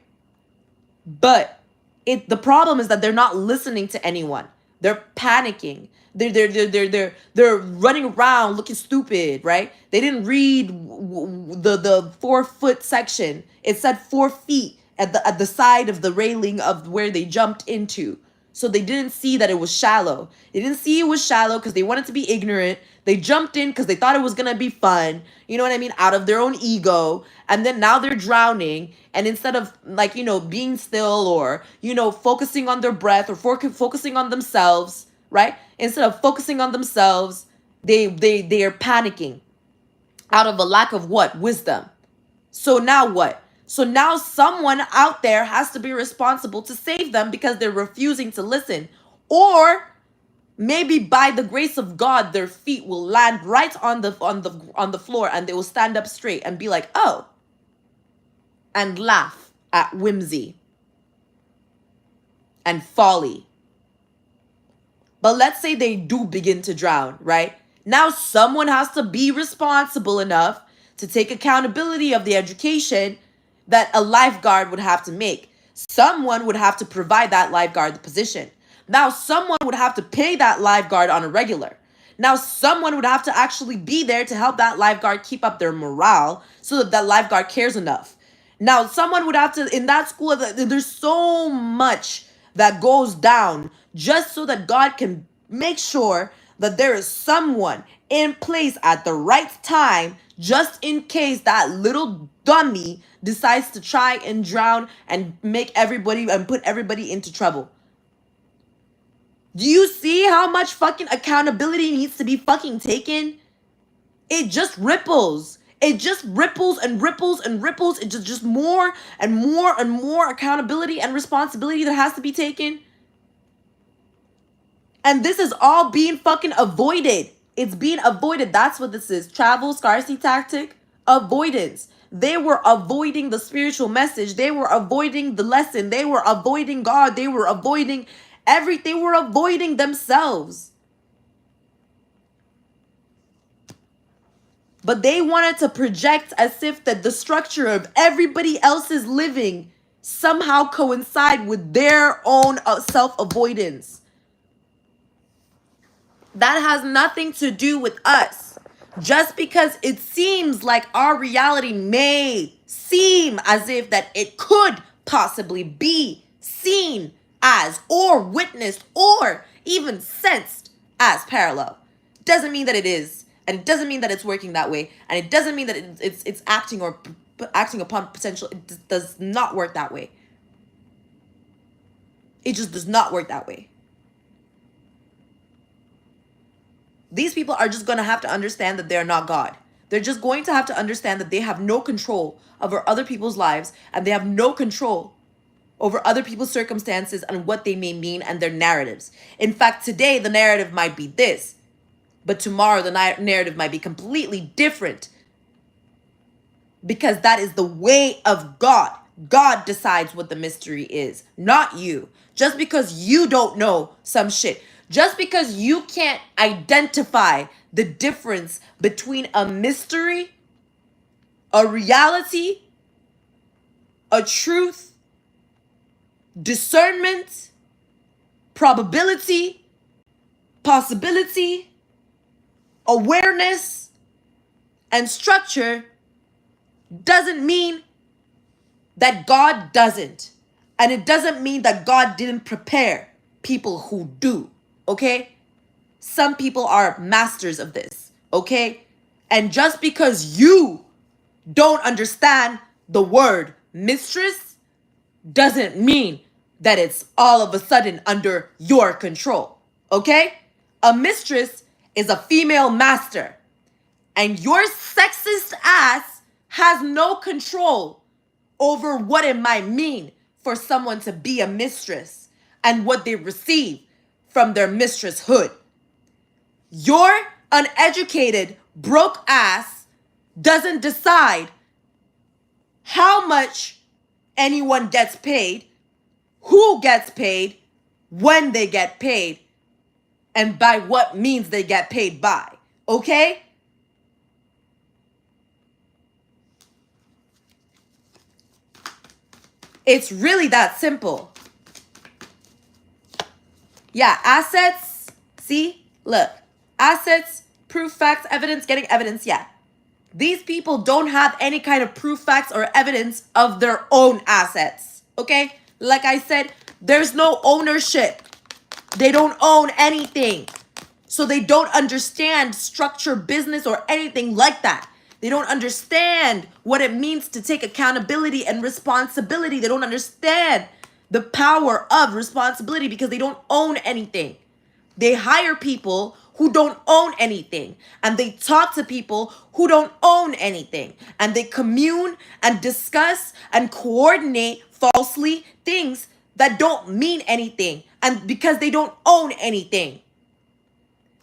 But the problem is that they're not listening to anyone. They're panicking. They're running around looking stupid, right? They didn't read the 4-foot section. It said 4 feet at the side of the railing of where they jumped into. So they didn't see that it was shallow. They didn't see it was shallow because they wanted to be ignorant. They jumped in because they thought it was going to be fun. You know what I mean? Out of their own ego. And then now they're drowning. And instead of like, being still, or, focusing on their breath, or focusing on themselves, right? Instead of focusing on themselves, they are panicking out of a lack of what? Wisdom. So now what? So now someone out there has to be responsible to save them because they're refusing to listen. Or maybe by the grace of God, their feet will land right on the floor, and they will stand up straight and be like, "Oh," and laugh at whimsy and folly. But let's say they do begin to drown, right? Now someone has to be responsible enough to take accountability of the education that a lifeguard would have to make. Someone would have to provide that lifeguard the position. Now someone would have to pay that lifeguard on a regular. Now, someone would have to actually be there to help that lifeguard keep up their morale so that that lifeguard cares enough. Now, someone would have to, in that school, there's so much that goes down just so that God can make sure that there is someone in place at the right time, just in case that little dummy decides to try and drown and make everybody and put everybody into trouble. Do you see how much fucking accountability needs to be fucking taken? It just ripples. It just ripples and ripples and ripples. It's just more and more and more accountability and responsibility that has to be taken. And this is all being fucking avoided. It's being avoided. That's what this is. Travel scarcity tactic. Avoidance. They were avoiding the spiritual message. They were avoiding the lesson. They were avoiding God. They were avoiding everything. They were avoiding themselves. But they wanted to project as if that the structure of everybody else's living somehow coincide with their own self-avoidance. That has nothing to do with us. Just because it seems like our reality may seem as if that it could possibly be seen as or witnessed or even sensed as parallel, doesn't mean that it is. And it doesn't mean that it's working that way. And it doesn't mean that it's acting or acting upon potential. It does not work that way. It just does not work that way. These people are just going to have to understand that they're not God. They're just going to have to understand that they have no control over other people's lives. And they have no control over other people's circumstances and what they may mean and their narratives. In fact, today the narrative might be this. But tomorrow the narrative might be completely different. Because that is the way of God. God decides what the mystery is, not you. Just because you don't know some shit. Just because you can't identify the difference between a mystery, a reality, a truth, discernment, probability, possibility, awareness, and structure doesn't mean that God doesn't. And it doesn't mean that God didn't prepare people who do, okay? Some people are masters of this, okay? And just because you don't understand the word mistress doesn't mean that it's all of a sudden under your control, okay? A mistress is a female master. And your sexist ass has no control over what it might mean for someone to be a mistress and what they receive from their mistresshood. Your uneducated, broke ass doesn't decide how much anyone gets paid, who gets paid, when they get paid, and by what means they get paid by, okay? It's really that simple. Yeah, assets, see, look, assets, proof, facts, evidence, getting evidence, yeah. These people don't have any kind of proof, facts, or evidence of their own assets, okay? Like I said, there's no ownership. They don't own anything. So they don't understand structure, business, or anything like that. They don't understand what it means to take accountability and responsibility. They don't understand the power of responsibility because they don't own anything. They hire people who don't own anything. And they talk to people who don't own anything. And they commune and discuss and coordinate falsely things that don't mean anything. And because they don't own anything.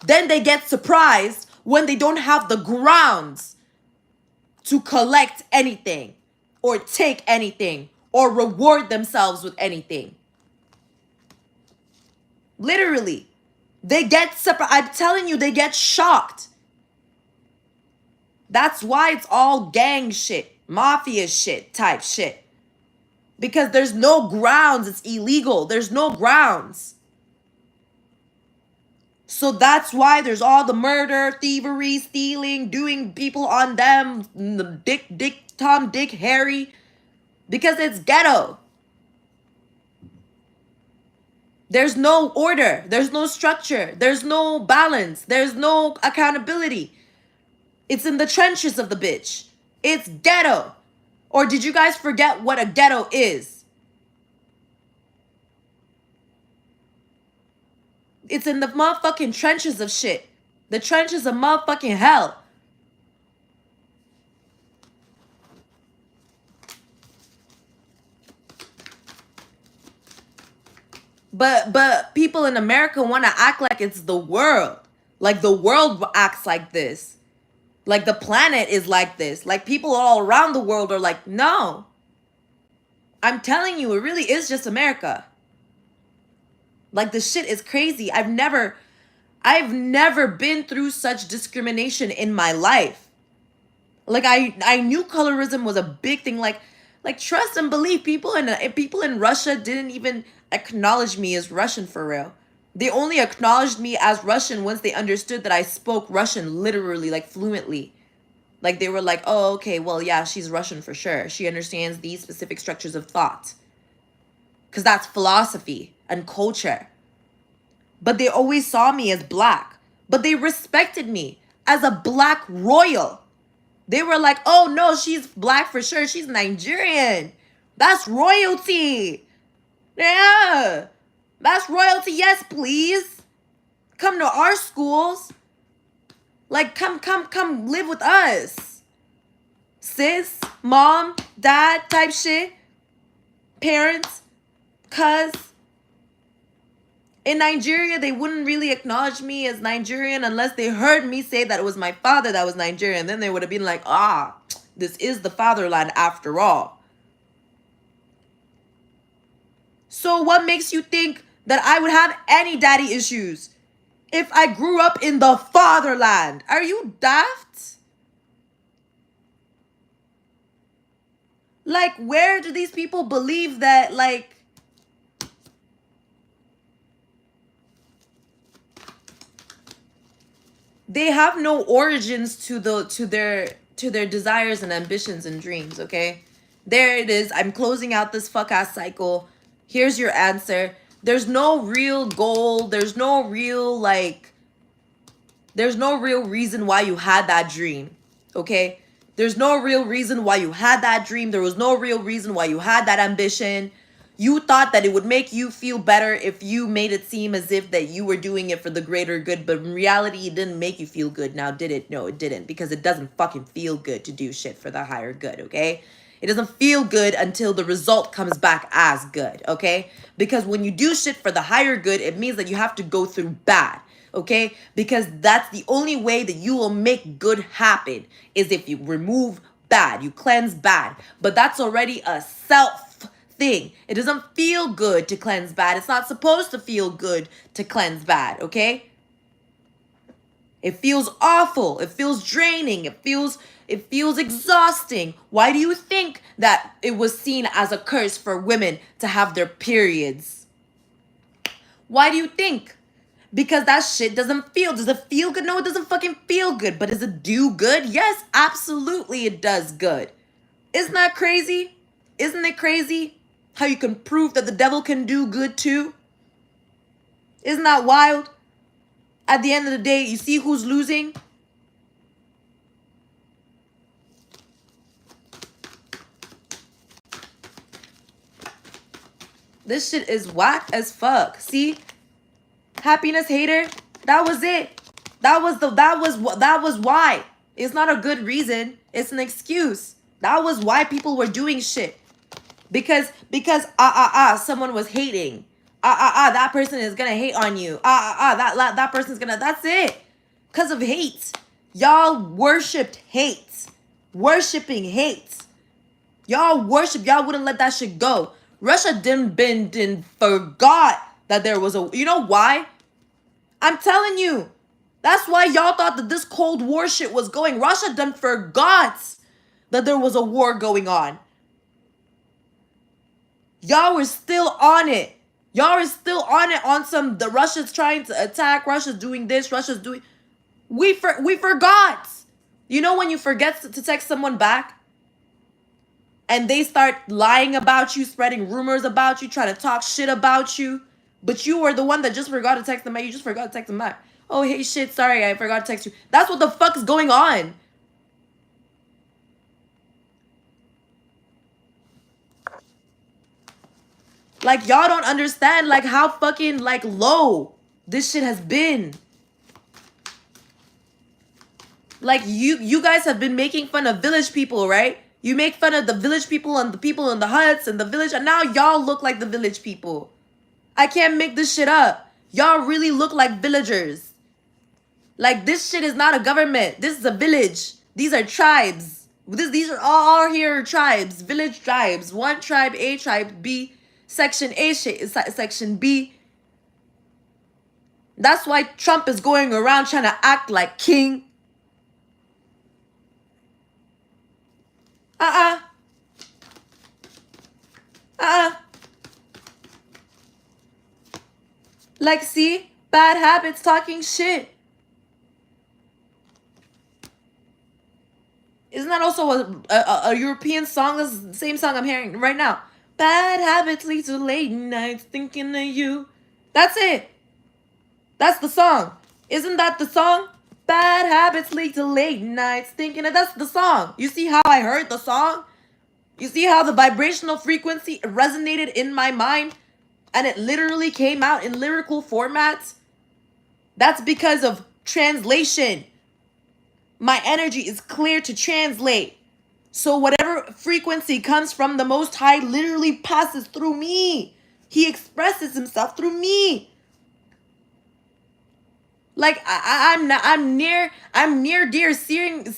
Then they get surprised when they don't have the grounds to collect anything or take anything or reward themselves with anything. Literally, they get surprised. I'm telling you, they get shocked. That's why it's all gang shit, mafia shit type shit. Because there's no grounds. It's illegal. There's no grounds. So that's why there's all the murder, thievery, stealing, doing people on them, Tom, Dick, Harry, because it's ghetto. There's no order. There's no structure. There's no balance. There's no accountability. It's in the trenches of the bitch. It's ghetto. Or did you guys forget what a ghetto is? It's in the motherfucking trenches of shit. The trenches of motherfucking hell. But people in America want to act like it's the world. Like the world acts like this. Like the planet is like this. Like people all around the world are like, no. I'm telling you, it really is just America. Like the shit is crazy. I've never been through such discrimination in my life. Like I knew colorism was a big thing. Like trust and believe, people in Russia didn't even acknowledge me as Russian for real. They only acknowledged me as Russian once they understood that I spoke Russian literally, like fluently. Like they were like, oh, okay, well, yeah, she's Russian for sure. She understands these specific structures of thought. Because that's philosophy and culture. But they always saw me as black. But they respected me as a black royal. They were like, oh, no, she's black for sure. She's Nigerian. That's royalty. Yeah. That's royalty. Yes, please. Come to our schools. Like, come live with us. Sis, mom, dad type shit. Parents, cuz. In Nigeria, they wouldn't really acknowledge me as Nigerian unless they heard me say that it was my father that was Nigerian. Then they would have been like, this is the fatherland after all. So what makes you think that I would have any daddy issues if I grew up in the fatherland? Are you daft? Like, where do these people believe that, like, they have no origins to their desires and ambitions and dreams, okay? There it is. I'm closing out this fuck-ass cycle. Here's your answer. There's no real goal. There's no real, like, there's no real reason why you had that dream, okay? There's no real reason why you had that dream. There was no real reason why you had that ambition. You thought that it would make you feel better if you made it seem as if that you were doing it for the greater good, but in reality, it didn't make you feel good. Now, did it? No, it didn't, because it doesn't fucking feel good to do shit for the higher good, okay? It doesn't feel good until the result comes back as good, okay? Because when you do shit for the higher good, it means that you have to go through bad, okay? Because that's the only way that you will make good happen, is if you remove bad, you cleanse bad. But that's already a self thing. It doesn't feel good to cleanse bad. It's not supposed to feel good to cleanse bad, okay? It feels awful. It feels draining. It feels exhausting. Why do you think that it was seen as a curse for women to have their periods? Why do you think? Because that shit does it feel good? No, it doesn't fucking feel good. But does it do good? Yes, absolutely it does good. Isn't that crazy? Isn't it crazy how you can prove that the devil can do good too? Isn't that wild? At the end of the day, you see who's losing? This shit is whack as fuck. See? Happiness hater. That was it. That was why. It's not a good reason. It's an excuse. That was why people were doing shit. Because someone was hating. That person is gonna hate on you. That person's gonna, that's it. Because of hate. Y'all worshipped hate. Worshipping hate. Y'all wouldn't let that shit go. Russia didn't forgot that there was a, you know why? I'm telling you. That's why y'all thought that this Cold War shit was going. Russia done forgot that there was a war going on. Y'all were still on it. Y'all are still on it, on some, the Russia's trying to attack, Russia's doing this, Russia's doing... We forgot. You know when you forget to text someone back and they start lying about you, spreading rumors about you, trying to talk shit about you, but you were the one that just forgot to text them back. You just forgot to text them back. Oh, hey, shit, sorry, I forgot to text you. That's what the fuck is going on. Like, y'all don't understand, like, how fucking, like, low this shit has been. Like, you guys have been making fun of village people, right? You make fun of the village people and the people in the huts and the village, and now y'all look like the village people. I can't make this shit up. Y'all really look like villagers. Like, this shit is not a government. This is a village. These are tribes. These are all here tribes. Village tribes. One tribe, A tribe, B. Section A, Section B. That's why Trump is going around trying to act like king. Like, see? Bad habits talking shit. Isn't that also a European song? That's the same song I'm hearing right now. Bad habits lead to late nights thinking of you. That's it. That's the song. Isn't that the song? Bad habits lead to late nights thinking of... That's the song. You see how I heard the song? You see how the vibrational frequency resonated in my mind? And it literally came out in lyrical formats? That's because of translation. My energy is clear to translate. So whatever frequency comes from the Most High literally passes through me. He expresses himself through me. Like, I'm near dear seeing the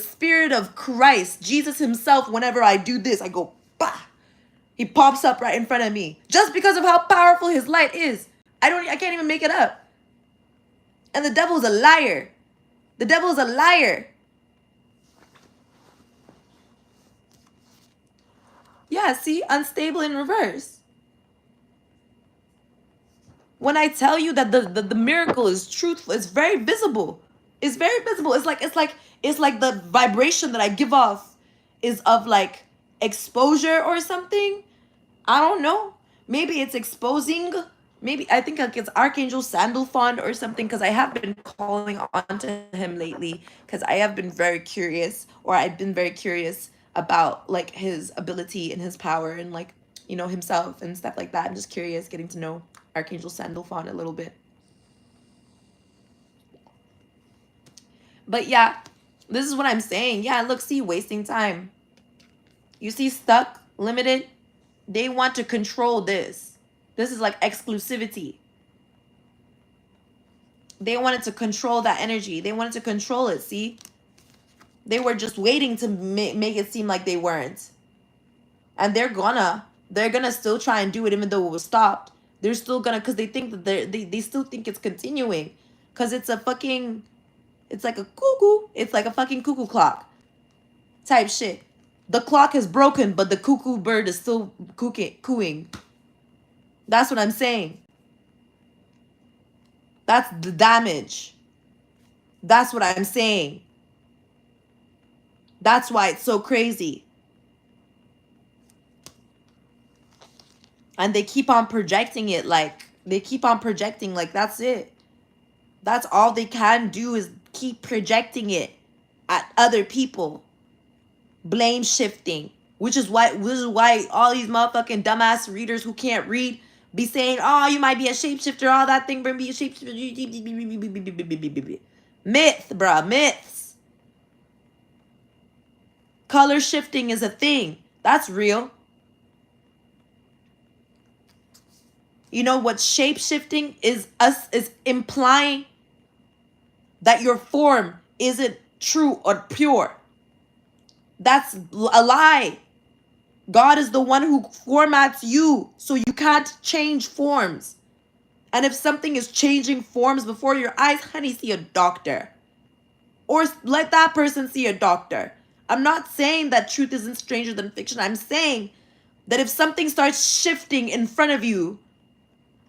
Spirit of Christ, Jesus himself. Whenever I do this, I go, bah! He pops up right in front of me. Just because of how powerful his light is. I can't even make it up. And the devil's a liar. The devil's a liar. Yeah, see? Unstable in reverse. When I tell you that the miracle is truthful, it's very visible. It's very visible. It's like the vibration that I give off is of like exposure or something. I don't know. Maybe it's exposing. Maybe I think like it's Archangel Sandalphon or something, because I have been calling on to him lately because I have been very curious, or I've been very curious about like his ability and his power and like, you know, himself and stuff like that. I'm just curious, getting to know Archangel Sandalphon a little bit. But yeah, this is what I'm saying. Yeah, look, see, wasting time. You see, stuck, limited. They want to control this. This is like exclusivity. They wanted to control that energy. They wanted to control it, see? They were just waiting to make it seem like they weren't. And they're gonna still try and do it even though it was stopped. They're still gonna, because they think that they still think it's continuing. Because it's a fucking, it's like a cuckoo. It's like a fucking cuckoo clock type shit. The clock is broken, but the cuckoo bird is still cooing. That's what I'm saying. That's the damage. That's what I'm saying. That's why it's so crazy. And they keep on projecting it like, that's it. That's all they can do is keep projecting it at other people. Blame shifting. Which is why all these motherfucking dumbass readers who can't read be saying, oh, you might be a shapeshifter, all that thing, bring me a shapeshifter. Myth, bruh, myths. Color shifting is a thing. That's real. You know what shape-shifting is implying that your form isn't true or pure. That's a lie. God is the one who formats you, so you can't change forms. And if something is changing forms before your eyes, honey, see a doctor. Or let that person see a doctor. I'm not saying that truth isn't stranger than fiction. I'm saying that if something starts shifting in front of you,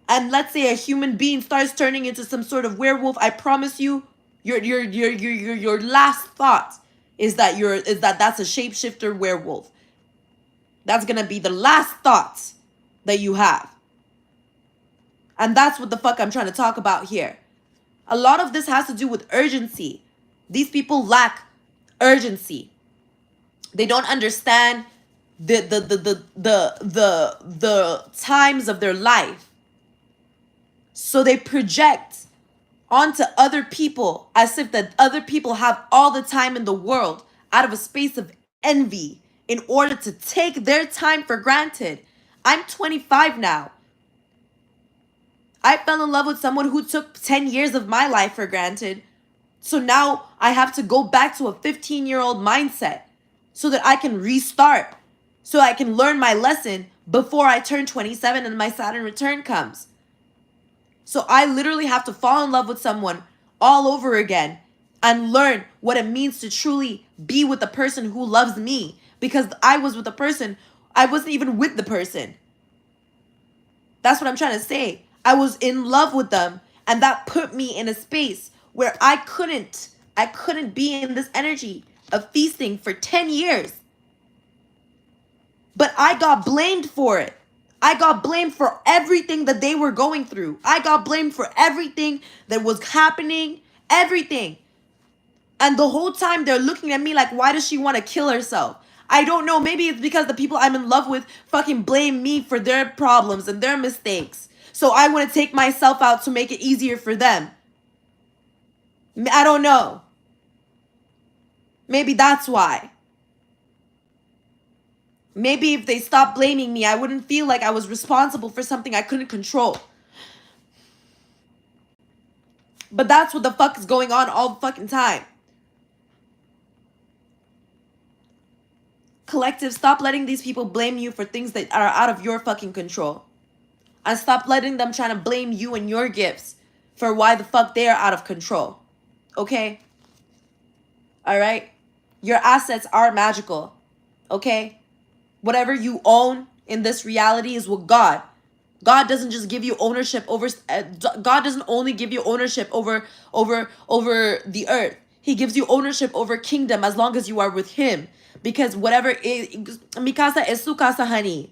and let's say a human being starts turning into some sort of werewolf, I promise you, your last thought is that that's a shapeshifter werewolf. That's gonna be the last thought that you have. And that's what the fuck I'm trying to talk about here. A lot of this has to do with urgency. These people lack urgency. They don't understand the times of their life. So they project onto other people as if that other people have all the time in the world out of a space of envy in order to take their time for granted. I'm 25 now. I fell in love with someone who took 10 years of my life for granted. So now I have to go back to a 15-year-old mindset so that I can restart, so I can learn my lesson before I turn 27 and my Saturn return comes. So I literally have to fall in love with someone all over again and learn what it means to truly be with the person who loves me, because I was with the person, I wasn't even with the person. That's what I'm trying to say. I was in love with them, and that put me in a space where I couldn't be in this energy of feasting for 10 years. But I got blamed for it. I got blamed for everything that they were going through. I got blamed for everything that was happening, everything. And the whole time they're looking at me like, why does she want to kill herself? I don't know. Maybe it's because the people I'm in love with fucking blame me for their problems and their mistakes. So I want to take myself out to make it easier for them. I don't know. Maybe that's why. Maybe if they stopped blaming me, I wouldn't feel like I was responsible for something I couldn't control. But that's what the fuck is going on all the fucking time. Collective, stop letting these people blame you for things that are out of your fucking control. And stop letting them trying to blame you and your gifts for why the fuck they are out of control. Okay? Alright? Your assets are magical. Okay? Whatever you own in this reality is with God. God doesn't just give you ownership over... God doesn't only give you ownership over the earth. He gives you ownership over kingdom as long as you are with him. Because whatever is... Mi casa es su casa, honey.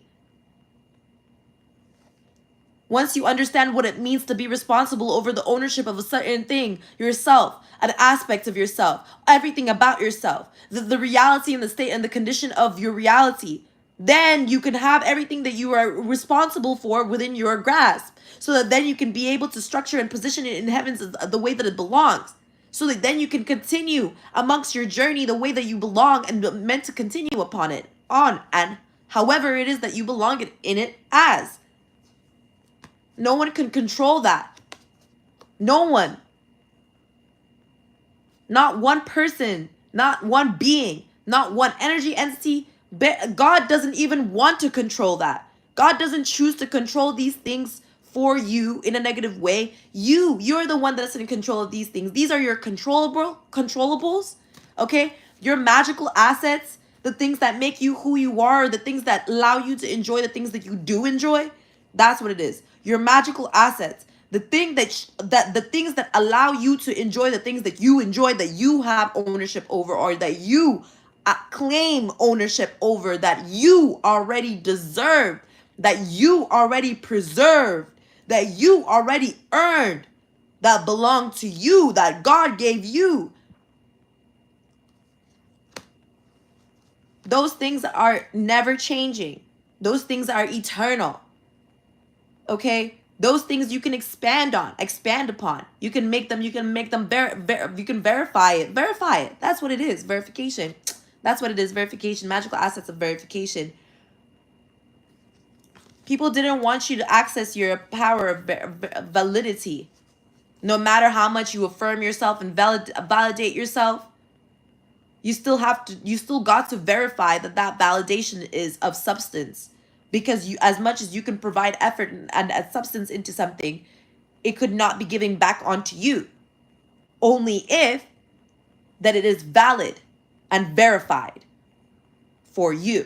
Once you understand what it means to be responsible over the ownership of a certain thing, yourself, an aspect of yourself, everything about yourself, the reality and the state and the condition of your reality, then you can have everything that you are responsible for within your grasp, so that then you can be able to structure and position it in heavens the way that it belongs, so that then you can continue amongst your journey the way that you belong and meant to continue upon it, on, and however it is that you belong in it as. No one can control that. No one. Not one person, not one being, not one energy entity. God doesn't even want to control that. God doesn't choose to control these things for you in a negative way. You're the one that's in control of these things. These are your controllables, okay? Your magical assets, the things that make you who you are, the things that allow you to enjoy the things that you do enjoy. That's what it is. Your magical assets, the thing the things that allow you to enjoy the things that you enjoy, that you have ownership over, or that you claim ownership over, that you already deserved, that you already preserved, that you already earned, that belong to you, that God gave you. Those things are never changing. Those things are eternal. Okay? Those things you can expand upon. You can verify it. Verify it. That's what it is. Verification. That's what it is. Verification. Magical assets of verification. People didn't want you to access your power of validity. No matter how much you affirm yourself and validate yourself, you still got to verify that validation is of substance. Because as much as you can provide effort and substance into something, it could not be giving back onto you. Only if that it is valid and verified for you.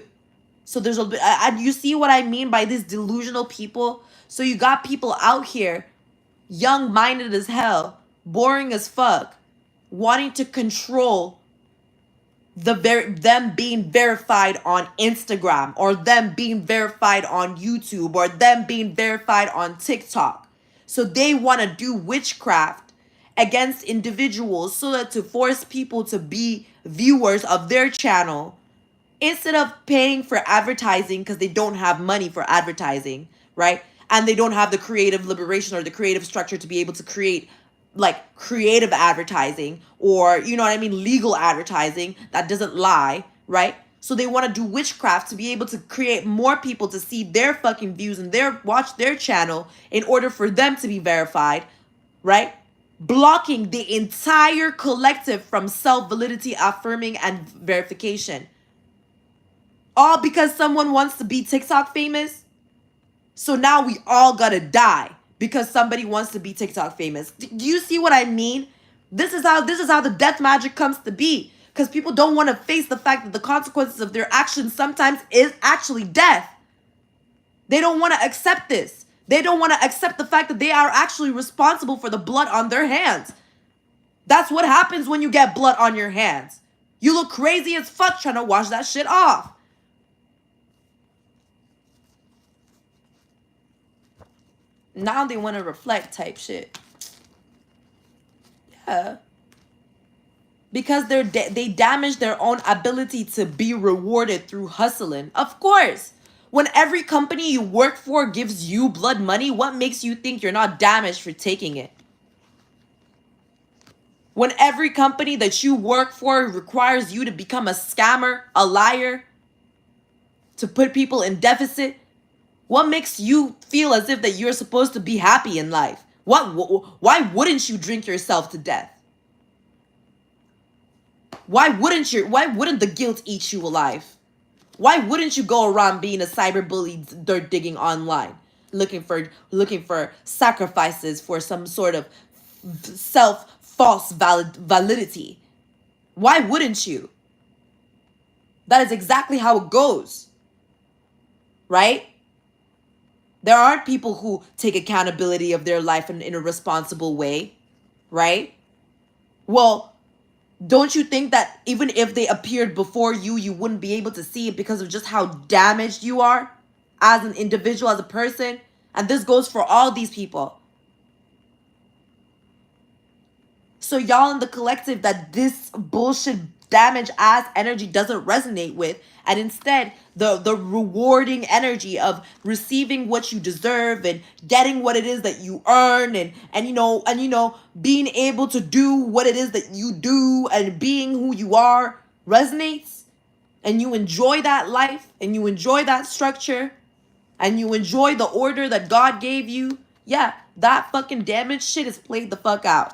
So there's a bit, and you see what I mean by these delusional people? So you got people out here, young-minded as hell, boring as fuck, wanting to control them being verified on Instagram, or them being verified on YouTube, or them being verified on TikTok. So they want to do witchcraft against individuals so that to force people to be viewers of their channel instead of paying for advertising, because they don't have money for advertising, right? And they don't have the creative liberation or the creative structure to be able to create like creative advertising, or you know what I mean, legal advertising that doesn't lie, right? So they want to do witchcraft to be able to create more people to see their fucking views and watch their channel in order for them to be verified, right? Blocking the entire collective from self-validity affirming and verification. All because someone wants to be TikTok famous. So now we all gotta die because somebody wants to be TikTok famous. Do you see what I mean? This is how the death magic comes to be. Because people don't want to face the fact that the consequences of their actions sometimes is actually death. They don't want to accept this. They don't want to accept the fact that they are actually responsible for the blood on their hands. That's what happens when you get blood on your hands. You look crazy as fuck trying to wash that shit off. Now they want to reflect type shit. Yeah. Because they damage their own ability to be rewarded through hustling. Of course. When every company you work for gives you blood money, what makes you think you're not damaged for taking it? When every company that you work for requires you to become a scammer, a liar, to put people in deficit, what makes you feel as if that you're supposed to be happy in life? Why wouldn't you drink yourself to death? Why wouldn't the guilt eat you alive? Why wouldn't you go around being a cyberbully, dirt digging online, looking for sacrifices for some sort of false validity? Why wouldn't you? That is exactly how it goes. Right? There aren't people who take accountability of their life in a responsible way, right? Well, don't you think that even if they appeared before you, you wouldn't be able to see it because of just how damaged you are as an individual, as a person? And this goes for all these people. So y'all in the collective that this bullshit damage ass energy doesn't resonate with, and instead the rewarding energy of receiving what you deserve and getting what it is that you earn, and being able to do what it is that you do and being who you are resonates, and you enjoy that life and you enjoy that structure and you enjoy the order that God gave you. Yeah, that fucking damage shit is played the fuck out.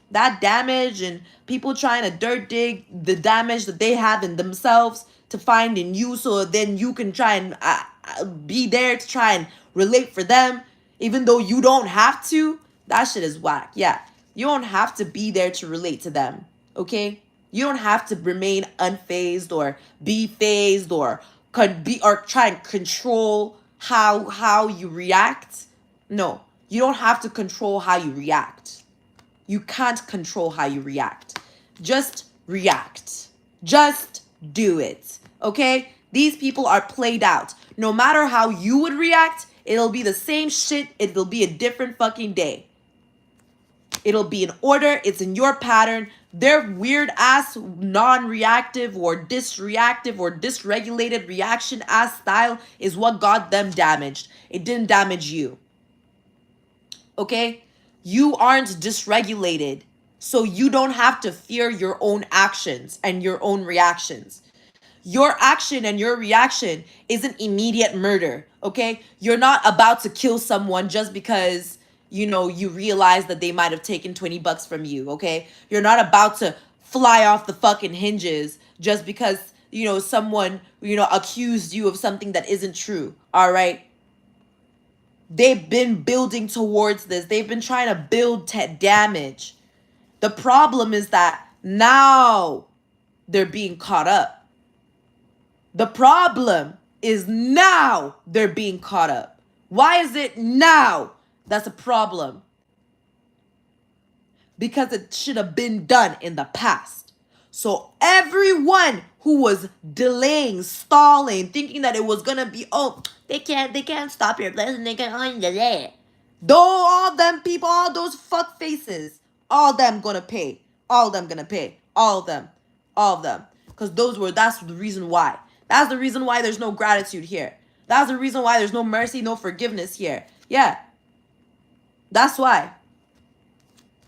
That damage and people trying to dirt dig the damage that they have in themselves to find in you, so then you can try and be there to try and relate for them, even though you don't have to. That shit is whack. Yeah, you don't have to be there to relate to them, okay? You don't have to remain unfazed or be phased or try and control how you react. No, you don't have to control how you react. You can't control how you react. Just react. Just do it. Okay? These people are played out. No matter how you would react, it'll be the same shit. It'll be a different fucking day. It'll be in order. It's in your pattern. Their weird ass non-reactive or dysreactive or dysregulated reaction ass style is what got them damaged. It didn't damage you. Okay? You aren't dysregulated, so you don't have to fear your own actions and your own reactions. Your action and your reaction isn't immediate murder, okay? You're not about to kill someone just because, you realize that they might have taken $20 from you, okay? You're not about to fly off the fucking hinges just because, someone, accused you of something that isn't true, all right? They've been building towards this. They've been trying to build damage. The problem is that now they're being caught up. The problem is now they're being caught up. Why is it now? That's a problem. Because it should have been done in the past. So everyone who was delaying, stalling, thinking that it was gonna be, oh, they can't stop your blessing, they can only delay it. Though all them people, all those fuck faces, all them gonna pay. All them gonna pay. All of them. All of them. Because that's the reason why. That's the reason why there's no gratitude here. That's the reason why there's no mercy, no forgiveness here. Yeah. That's why.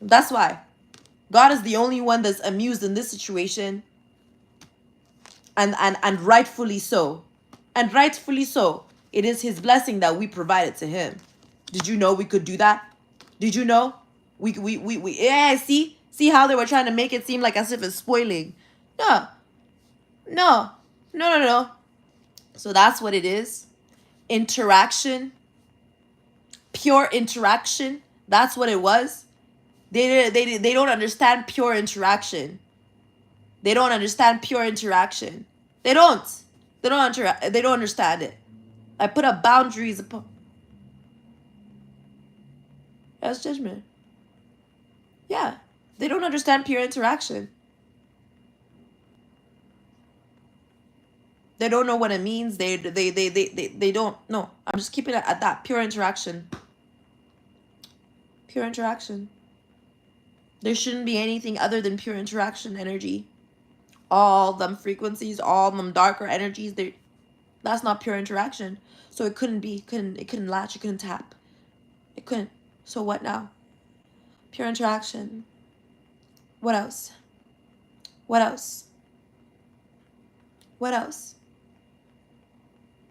That's why. God is the only one that's amused in this situation. And rightfully so. And rightfully so. It is his blessing that we provided to him. Did you know we could do that? Did you know? We yeah, see how they were trying to make it seem like as if it's spoiling. No. No. No, no, no. So that's what it is. Interaction. Pure interaction. That's what it was. They don't understand pure interaction. They don't understand pure interaction. They don't. They don't understand it. I put up boundaries upon. That's judgment. Yeah. They don't understand pure interaction. They don't know what it means. They don't. No, I'm just keeping it at that. Pure interaction. Pure interaction. There shouldn't be anything other than pure interaction energy. All them frequencies, all them darker energies, that's not pure interaction. So it couldn't be, it couldn't latch, it couldn't tap. It couldn't. So what now? Pure interaction. What else? What else? What else?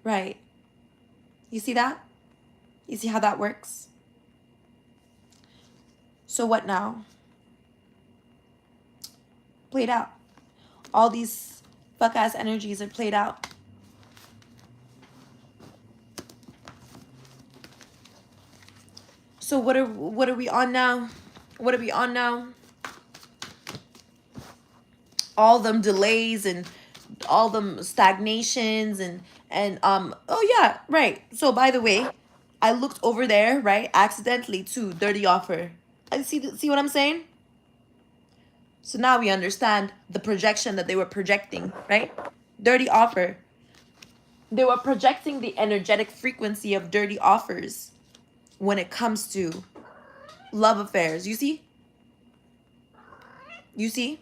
Right. You see that? You see how that works? So what now? Played out. All these fuck ass energies are played out. So what are we on now? What are we on now? All them delays and all them stagnations and oh yeah, right. So by the way, I looked over there, right, accidentally to Dirty Offer. I see what I'm saying? So now we understand the projection that they were projecting, right? Dirty Offer. They were projecting the energetic frequency of dirty offers when it comes to love affairs. You see? You see?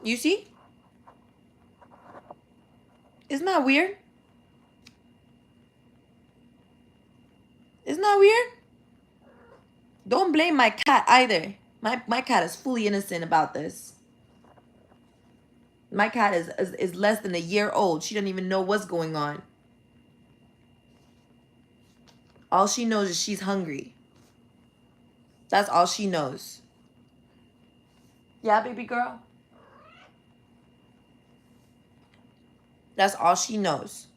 You see? Isn't that weird? Isn't that weird? Don't blame my cat either. My cat is fully innocent about this. My cat is less than a year old. She doesn't even know what's going on. All she knows is she's hungry. That's all she knows. Yeah, baby girl? That's all she knows.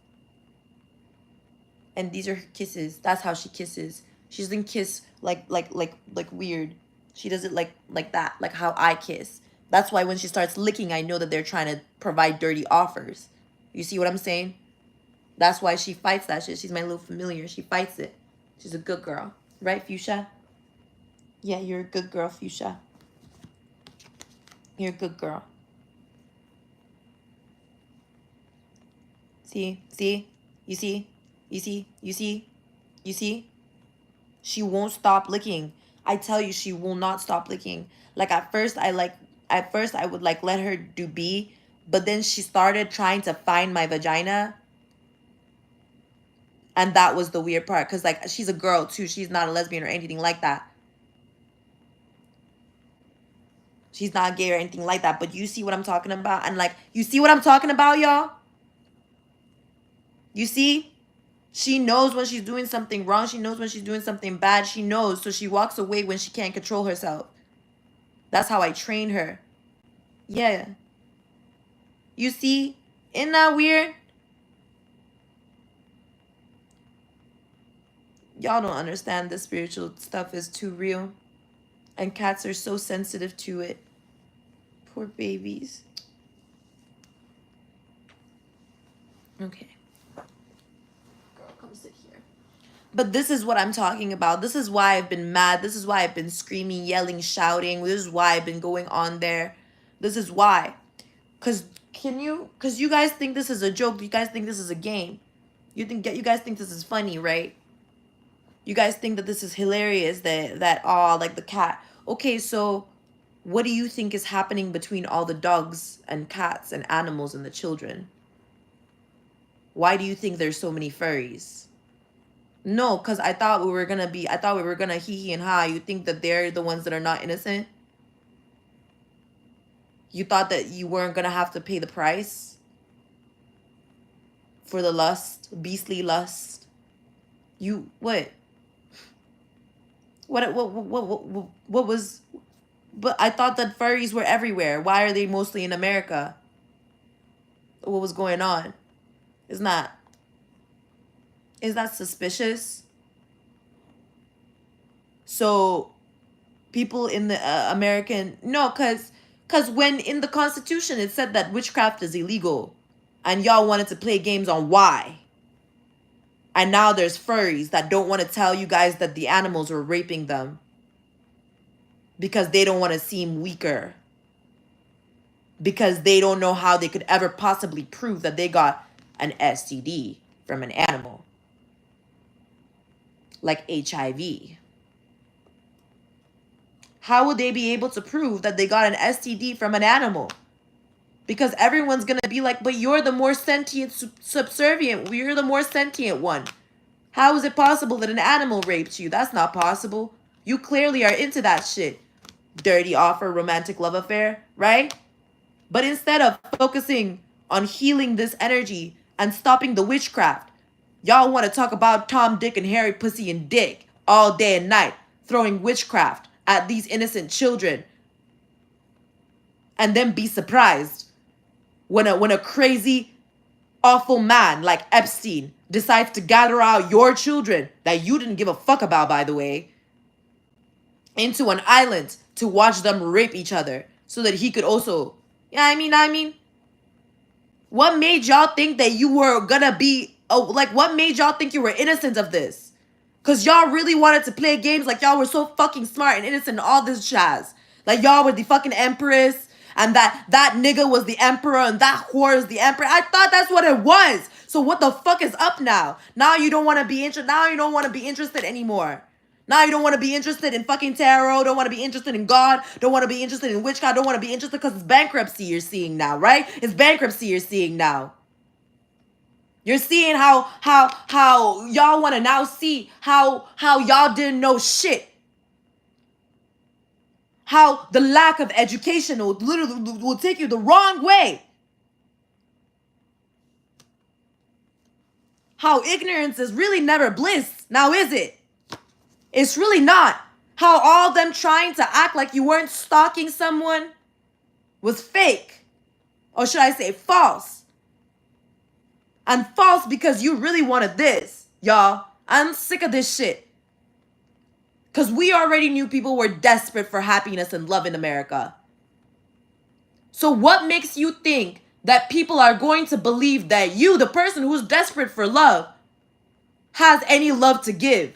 And these are her kisses. That's how she kisses. She doesn't kiss like weird. She does it like that, like how I kiss. That's why when she starts licking, I know that they're trying to provide dirty offers. You see what I'm saying? That's why she fights that shit. She's my little familiar. She fights it. She's a good girl. Right, Fuchsia? Yeah, you're a good girl, Fuchsia. You're a good girl. See? See? You see? You see? You see? You see? She won't stop licking. I tell you, she will not stop licking. Like at first I would like let her do B, but then she started trying to find my vagina. And that was the weird part, because like she's a girl too. She's not a lesbian or anything like that. She's not gay or anything like that. But you see what I'm talking about? And like, you see what I'm talking about, y'all? You see? She knows when she's doing something wrong. She knows when she's doing something bad. She knows. So she walks away when she can't control herself. That's how I train her. Yeah. You see? Isn't that weird? Y'all don't understand the spiritual stuff is too real. And cats are so sensitive to it. Poor babies. Okay. Girl, come sit here. But this is what I'm talking about. This is why I've been mad. This is why I've been screaming, yelling, shouting. This is why I've been going on there. This is why. Cause you guys think this is a joke. You guys think this is a game. You guys think this is funny, right? You guys think that this is hilarious, that like the cat. Okay, so what do you think is happening between all the dogs and cats and animals and the children? Why do you think there's so many furries? No, because I thought we were gonna hee hee and ha. You think that they're the ones that are not innocent? You thought that you weren't gonna have to pay the price for the lust, beastly lust. You what? What was? But I thought that furries were everywhere. Why are they mostly in America? What was going on? Is that suspicious? So people in the American, no, cause when in the Constitution it said that witchcraft is illegal, and y'all wanted to play games on why. And now there's furries that don't want to tell you guys that the animals were raping them because they don't want to seem weaker. Because they don't know how they could ever possibly prove that they got an STD from an animal. Like HIV. How would they be able to prove that they got an STD from an animal? Because everyone's going to be like, but you're the more sentient, subservient. You're the more sentient one. How is it possible that an animal raped you? That's not possible. You clearly are into that shit. Dirty offer, romantic love affair, right? But instead of focusing on healing this energy and stopping the witchcraft, y'all want to talk about Tom, Dick, and Harry, pussy, and dick all day and night, throwing witchcraft at these innocent children. And then be surprised when a crazy, awful man like Epstein decides to gather out your children that you didn't give a fuck about, by the way, into an island to watch them rape each other so that he could also, I mean, what made y'all think that you were gonna be, what made y'all think you were innocent of this? Because y'all really wanted to play games like y'all were so fucking smart and innocent and all this jazz. Like y'all were the fucking empress and that nigga was the emperor and that whore is the emperor. I thought that's what it was. So what the fuck is up now? Now you don't want to be interested anymore. Now you don't want to be interested in fucking tarot, don't want to be interested in God, don't want to be interested in witchcraft, don't want to be interested because it's bankruptcy you're seeing now, right? It's bankruptcy you're seeing now. You're seeing how y'all want to now see how y'all didn't know shit. How the lack of education will take you the wrong way. How ignorance is really never bliss. Now is it? It's really not. How all them trying to act like you weren't stalking someone was fake. Or should I say false? And false because you really wanted this, y'all. I'm sick of this shit. Because we already knew people were desperate for happiness and love in America. So what makes you think that people are going to believe that you, the person who's desperate for love, has any love to give?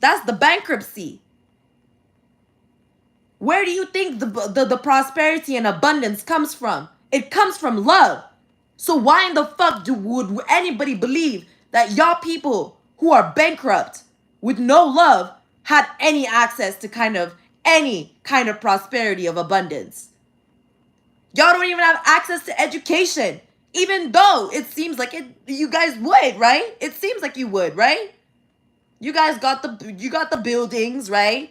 That's the bankruptcy. Where do you think the prosperity and abundance comes from? It comes from love. So why in the fuck would anybody believe that y'all people who are bankrupt with no love had any access to any kind of prosperity of abundance? Y'all don't even have access to education, even though it seems like you guys would, right? It seems like you would, right? You guys got the buildings, right?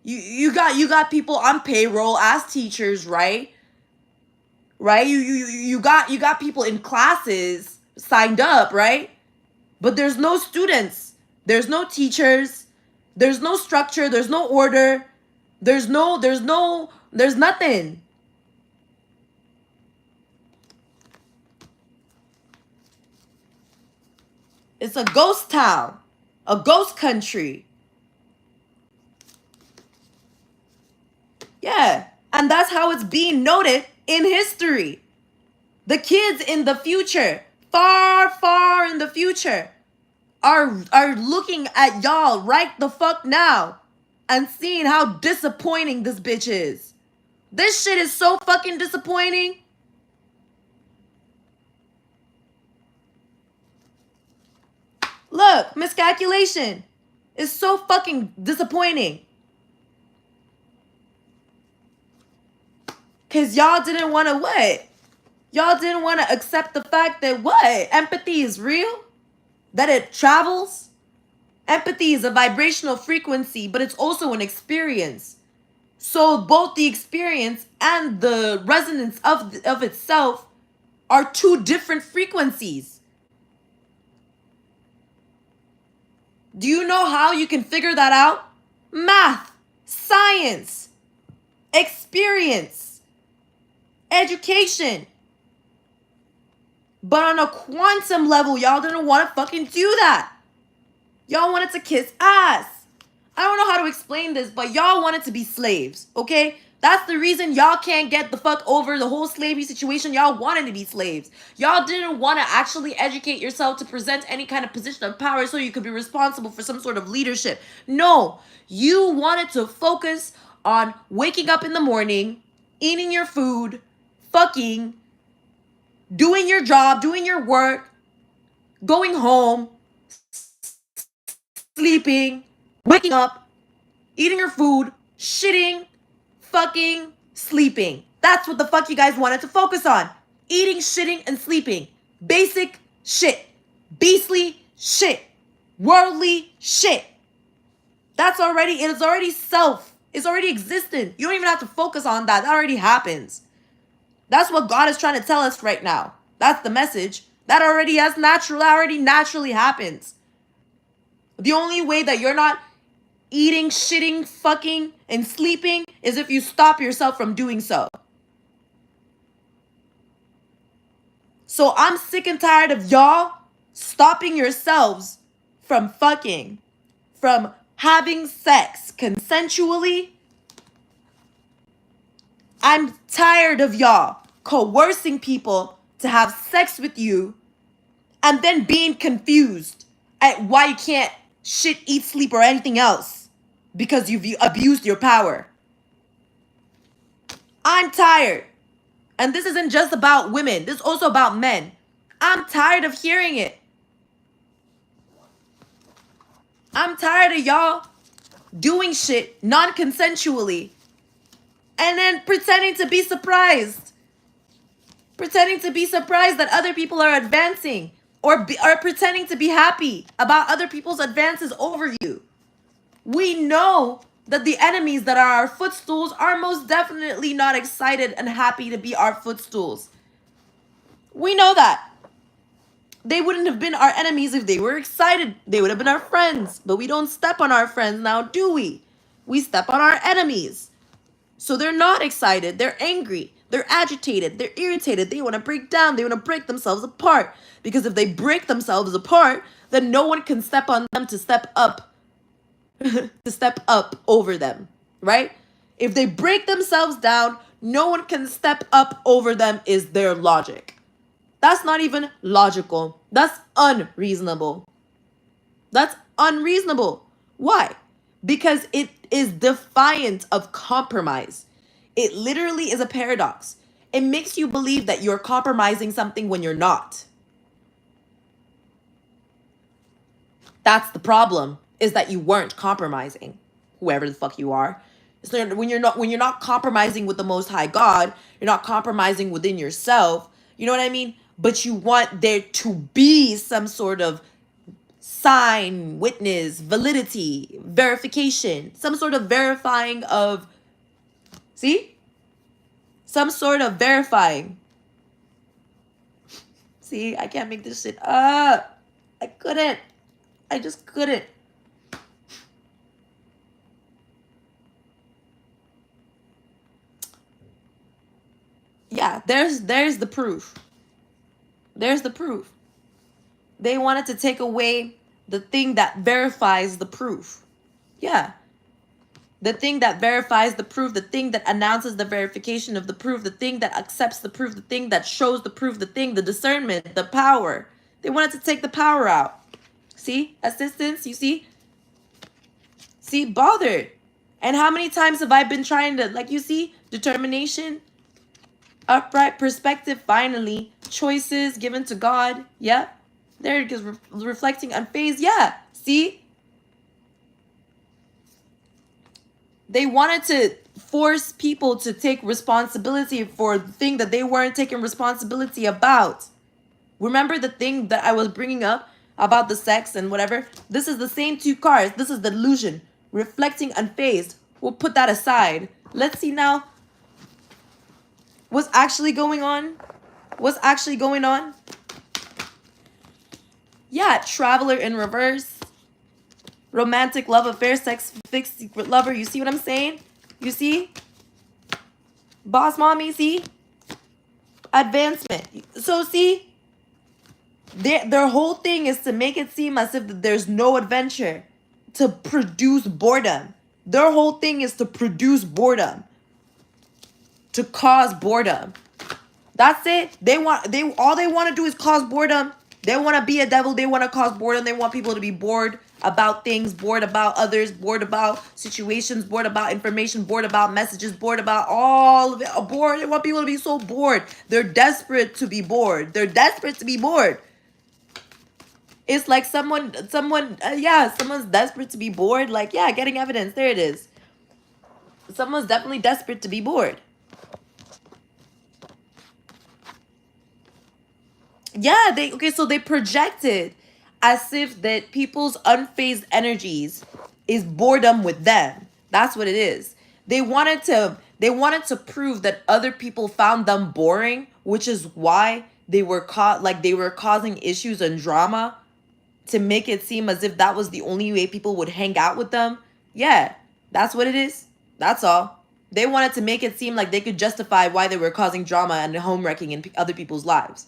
You got people on payroll as teachers, right? Right? You got people in classes signed up, right? But there's no students. There's no teachers. There's no structure. There's no order. There's nothing. It's a ghost town. A ghost country. Yeah. And that's how it's being noted in history. The kids in the future, far, far in the future, are looking at y'all right the fuck now and seeing how disappointing this bitch is. This shit is so fucking disappointing. Look, miscalculation is so fucking disappointing. Cause y'all didn't want to what? Y'all didn't want to accept the fact that what? Empathy is real? That it travels? Empathy is a vibrational frequency, but it's also an experience. So both the experience and the resonance of itself are two different frequencies. Do you know how you can figure that out? Math, science, experience, education. But on a quantum level, y'all didn't want to fucking do that. Y'all wanted to kiss ass. I don't know how to explain this, but y'all wanted to be slaves, okay? That's the reason y'all can't get the fuck over the whole slavery situation. Y'all wanted to be slaves. Y'all didn't want to actually educate yourself to present any kind of position of power so you could be responsible for some sort of leadership. No, you wanted to focus on waking up in the morning, eating your food, fucking, doing your job, doing your work, going home, sleeping, waking up, eating your food, shitting, fucking, sleeping. That's what the fuck you guys wanted to focus on. Eating, shitting, and sleeping. Basic shit. Beastly shit. Worldly shit. It is already self. It's already existent. You don't even have to focus on that. That already happens. That's what God is trying to tell us right now. That's the message. That already naturally happens. The only way that you're not eating, shitting, fucking, and sleeping is if you stop yourself from doing so. So I'm sick and tired of y'all stopping yourselves from fucking, from having sex consensually. I'm tired of y'all coercing people to have sex with you and then being confused at why you can't shit, eat, sleep, or anything else because you've abused your power. I'm tired. And this isn't just about women. This is also about men. I'm tired of hearing it. I'm tired of y'all doing shit non-consensually and then pretending to be surprised. Pretending to be surprised that other people are advancing or pretending to be happy about other people's advances over you. We know that the enemies that are our footstools are most definitely not excited and happy to be our footstools. We know that. They wouldn't have been our enemies if they were excited. They would have been our friends. But we don't step on our friends now, do we? We step on our enemies. So they're not excited. They're angry. They're agitated. They're irritated. They want to break down. They want to break themselves apart. Because if they break themselves apart, then no one can step on them to step up. To step up over them, right? If they break themselves down, no one can step up over them is their logic. That's not even logical. That's unreasonable. That's unreasonable. Why? Because it is defiant of compromise. It literally is a paradox. It makes you believe that you're compromising something when you're not. That's the problem, is that you weren't compromising, whoever the fuck you are. So when you're not compromising with the Most High God, you're not compromising within yourself. You know what I mean? But you want there to be some sort of sign, witness, validity, verification, some sort of verifying of, see? Some sort of verifying. See, I can't make this shit up. I couldn't. I just couldn't. Yeah, there's the proof. There's the proof. They wanted to take away the thing that verifies the proof. Yeah. The thing that verifies the proof, the thing that announces the verification of the proof, the thing that accepts the proof, the thing that shows the proof, the thing, the discernment, the power. They wanted to take the power out. See? Assistance, you see? See? Bothered. And how many times have I been trying to, like, you see? Determination, upright perspective, finally. Choices given to God. Yeah. There it goes. Reflecting unfazed. Yeah. See? They wanted to force people to take responsibility for the thing that they weren't taking responsibility about. Remember the thing that I was bringing up about the sex and whatever? This is the same two cards. This is the illusion. Reflecting unfazed. We'll put that aside. Let's see now what's actually going on. What's actually going on? Yeah, Traveler in reverse. Romantic love affair, sex fixed secret lover. You see what I'm saying? You see? Boss mommy, see? Advancement. So see? Their whole thing is to make it seem as if there's no adventure. To produce boredom. Their whole thing is to produce boredom. To cause boredom. That's it. All they want to do is cause boredom. They want to be a devil. They want to cause boredom. They want people to be bored about things, bored about others, bored about situations, bored about information, bored about messages, bored about all of it. Bored. They want people to be so bored. They're desperate to be bored. They're desperate to be bored. It's like someone's desperate to be bored. Like, yeah, getting evidence. There it is. Someone's definitely desperate to be bored. Yeah, so they projected as if that people's unfazed energies is boredom with them. That's what it is. They wanted to prove that other people found them boring, which is why they were causing issues and drama to make it seem as if that was the only way people would hang out with them. Yeah, that's what it is. That's all. They wanted to make it seem like they could justify why they were causing drama and home wrecking in other people's lives.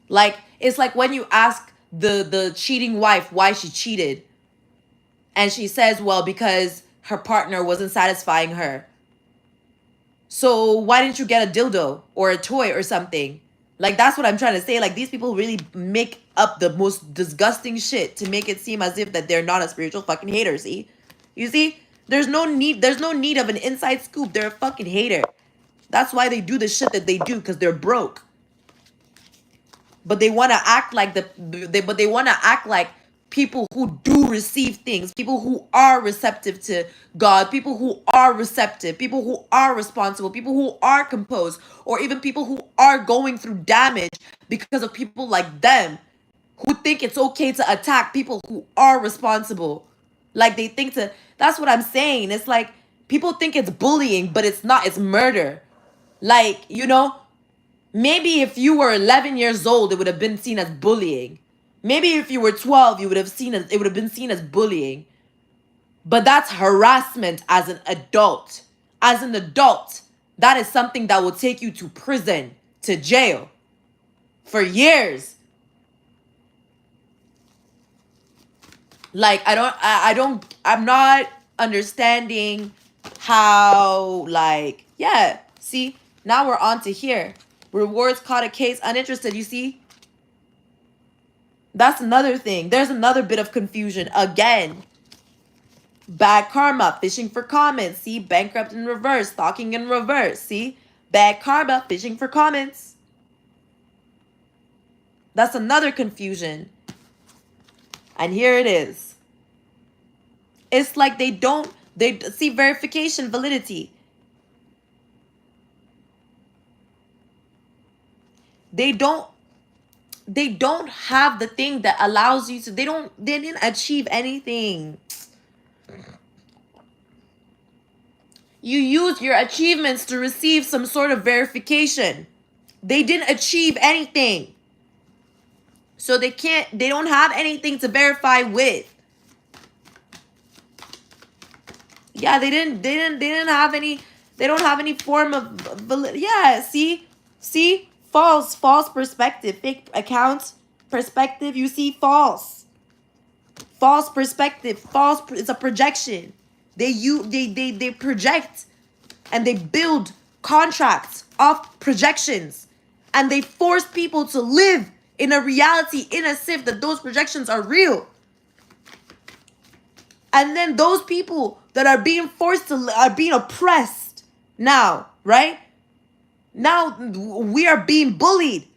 Like, it's like when you ask the cheating wife why she cheated. And she says, well, because her partner wasn't satisfying her. So why didn't you get a dildo or a toy or something? Like, that's what I'm trying to say. Like, these people really make up the most disgusting shit to make it seem as if that they're not a spiritual fucking hater, see? You see? There's no need of an inside scoop. They're a fucking hater. That's why they do the shit that they do, because they're broke. But they want to act like people who do receive things, people who are receptive to God, people who are receptive, people who are responsible, people who are composed, or even people who are going through damage because of people like them who think it's okay to attack people who are responsible. Like, they think that's what I'm saying. It's like people think it's bullying, but it's not. It's murder. Like, you know, maybe if you were 11 years old, it would have been seen as bullying. Maybe if you were 12, it would have been seen as bullying. But that's harassment as an adult. As an adult, that is something that will take you to prison, to jail, for years. Like, I'm not understanding how, like, yeah, see, now we're on to here. Rewards caught a case, uninterested, you see? That's another thing. There's another bit of confusion. Again, bad karma, fishing for comments. See, bankrupt in reverse, stalking in reverse. See, bad karma, fishing for comments. That's another confusion. And here it is. It's like they see verification, validity. They don't have the thing that allows you to, they didn't achieve anything. You use your achievements to receive some sort of verification. They didn't achieve anything. So they don't have anything to verify with. Yeah, they don't have any form of, yeah, see? False perspective, fake account perspective, you see, false perspective, it's a projection. They project and they build contracts off projections, and they force people to live in a reality in as if that those projections are real. And then those people that are being forced to are being oppressed now, right? Now we are being bullied.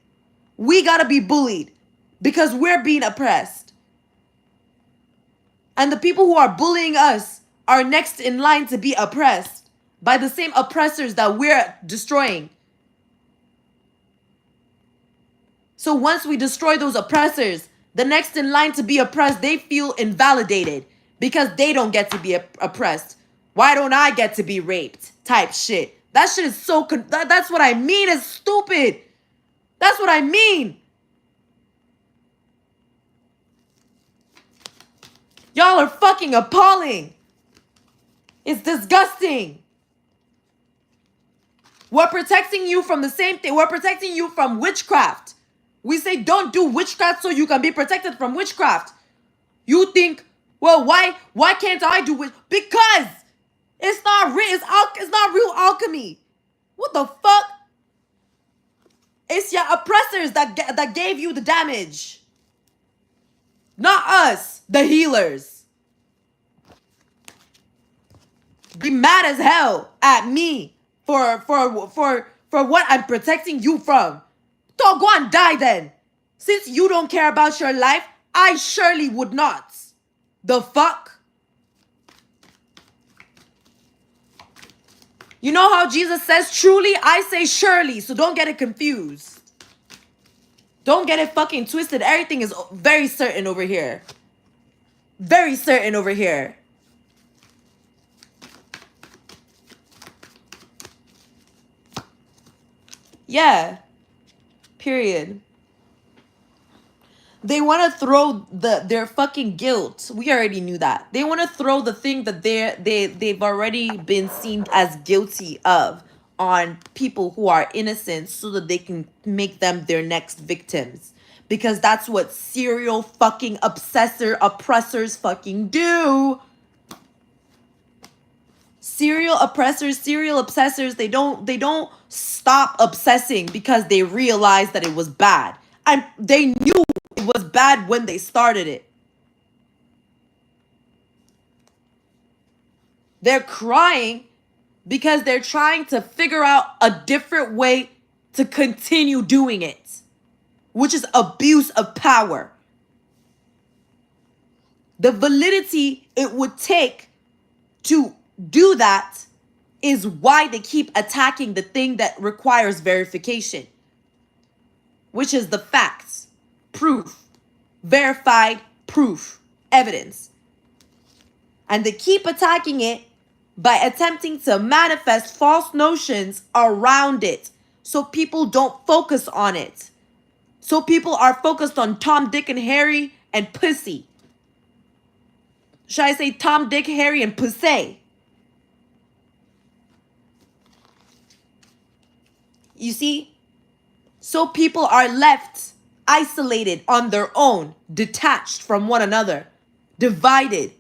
We gotta be bullied because we're being oppressed. And the people who are bullying us are next in line to be oppressed by the same oppressors that we're destroying. So once we destroy those oppressors, the next in line to be oppressed, they feel invalidated because they don't get to be oppressed. Why don't I get to be raped? Type shit. That shit is so... that's what I mean. It's stupid. That's what I mean. Y'all are fucking appalling. It's disgusting. We're protecting you from the same thing. We're protecting you from witchcraft. We say don't do witchcraft so you can be protected from witchcraft. You think, well, why can't I do it? Because it's not real. It's not real alchemy. What the fuck? It's your oppressors that gave you the damage. Not us, the healers. Be mad as hell at me for what I'm protecting you from. Don't go and die then. Since you don't care about your life, I surely would not. The fuck? You know how Jesus says truly? I say surely, so don't get it confused. Don't get it fucking twisted. Everything is very certain over here. Very certain over here. Yeah. Period. They want to throw their fucking guilt. We already knew that. They want to throw the thing that they've already been seen as guilty of on people who are innocent so that they can make them their next victims. Because that's what serial fucking oppressors fucking do. Serial obsessors, they don't stop obsessing because they realize that it was bad. And they knew it was bad when they started it. They're crying because they're trying to figure out a different way to continue doing it, which is abuse of power. The validity it would take to do that is why they keep attacking the thing that requires verification, which is the facts, proof, verified proof, evidence. And they keep attacking it by attempting to manifest false notions around it so people don't focus on it. So people are focused on Tom, Dick, and Harry and pussy. Should I say Tom, Dick, Harry, and pussy? You see? So people are left isolated on their own, detached from one another, divided.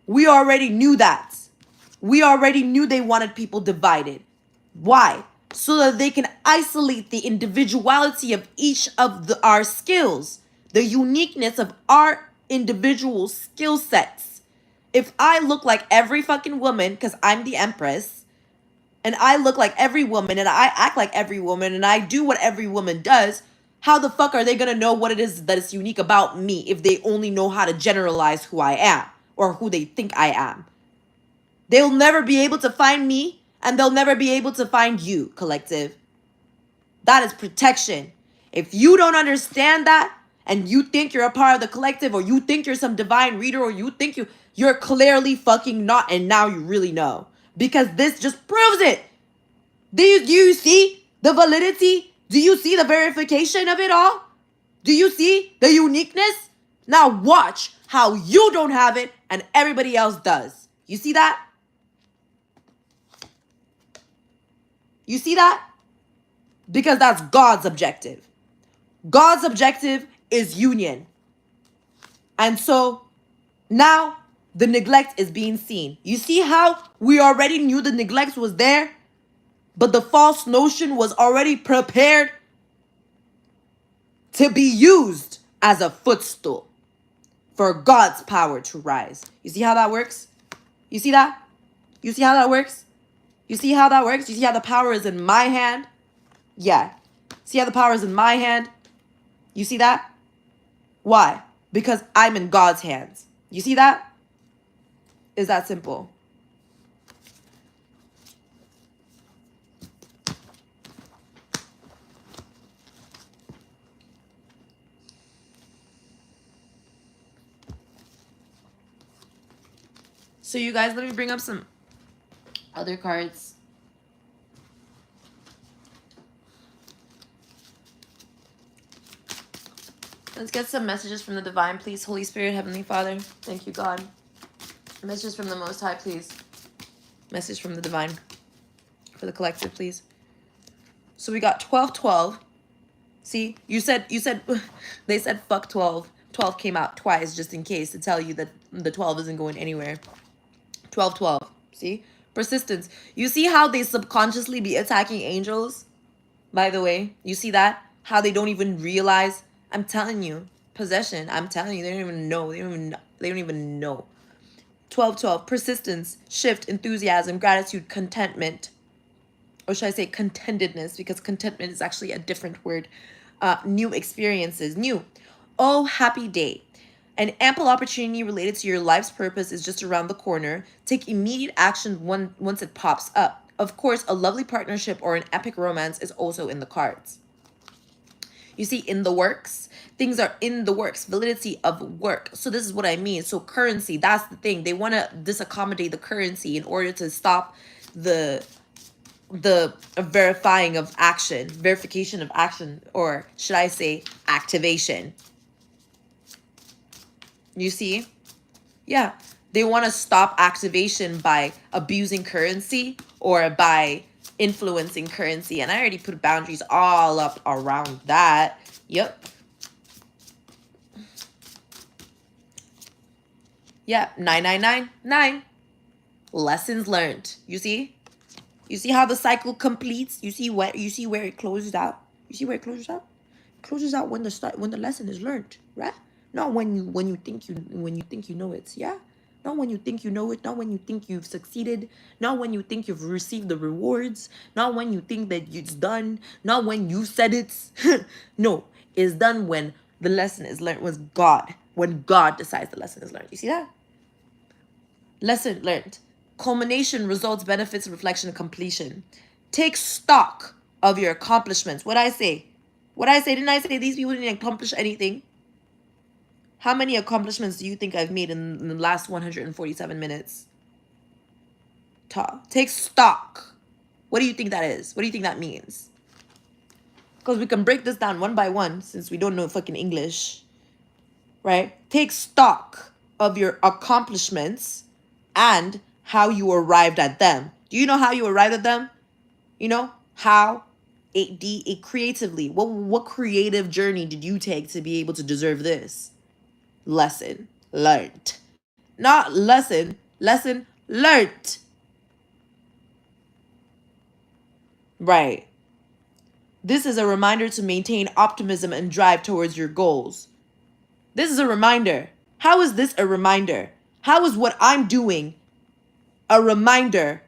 We already knew that. We already knew they wanted people divided. Why? So that they can isolate the individuality of each of our skills, the uniqueness of our individual skill sets. If I look like every fucking woman, because I'm the empress, and I look like every woman, and I act like every woman, and I do what every woman does, how the fuck are they gonna know what it is that is unique about me if they only know how to generalize who I am or who they think I am? They'll never be able to find me, and they'll never be able to find you, collective. That is protection. If you don't understand that, and you think you're a part of the collective, or you think you're some divine reader, or you think you're clearly fucking not, and now you really know. Because this just proves it. Do you see the validity? Do you see the verification of it all? Do you see the uniqueness? Now watch how you don't have it and everybody else does. You see that? You see that? Because that's God's objective. God's objective is union. And so Now, the neglect is being seen. You see how we already knew the neglect was there, but the false notion was already prepared to be used as a footstool for God's power to rise. You see how that works? You see that? You see how that works? You see how that works? You see how the power is in my hand? Yeah. See how the power is in my hand? You see that? Why? Because I'm in God's hands. You see that? Is that simple? So you guys, let me bring up some other cards. Let's get some messages from the divine, please. Holy Spirit, Heavenly Father. Thank you, God. Messages from the Most High, please. Message from the divine for the collective, please. So we got 12-12. See, you said, they said fuck 12. 12 came out twice just in case to tell you that the 12 isn't going anywhere. 12-12. See? Persistence. You see how they subconsciously be attacking angels? By the way, you see that? How they don't even realize? I'm telling you. Possession. I'm telling you. They don't even know. They don't even know. 12-12. Persistence. Shift. Enthusiasm. Gratitude. Contentment. Or should I say contentedness? Because contentment is actually a different word. New experiences. New. Oh, happy day. An ample opportunity related to your life's purpose is just around the corner. Take immediate action once it pops up. Of course, a lovely partnership or an epic romance is also in the cards. You see, in the works, things are in the works, validity of work. So this is what I mean. So currency, that's the thing. They want to disaccommodate the currency in order to stop the verification of action, or should I say activation. You see? Yeah. They want to stop activation by abusing currency or by influencing currency. And I already put boundaries all up around that. Yep. Yeah. 999. Lessons learned. You see? You see how the cycle completes? You see where it closes out? You see where it closes out? It closes out when the lesson is learned, right? Not when you think you know it, yeah? Not when you think you know it, not when you think you've succeeded, not when you think you've received the rewards, not when you think that it's done, not when you said it. No, it's done when the lesson is learned, when God decides the lesson is learned. You see that? Lesson learned. Culmination, results, benefits, reflection, completion. Take stock of your accomplishments. What I say? Didn't I say these people didn't accomplish anything? How many accomplishments do you think I've made in the last 147 minutes? Take stock. What do you think that is? What do you think that means? Because we can break this down one by one since we don't know fucking English. Right? Take stock of your accomplishments and how you arrived at them. Do you know how you arrived at them? You know? How? Creatively. What creative journey did you take to be able to deserve this? Lesson learned. Not lesson learned. Right. This is a reminder to maintain optimism and drive towards your goals. This is a reminder. How is this a reminder? How is what I'm doing a reminder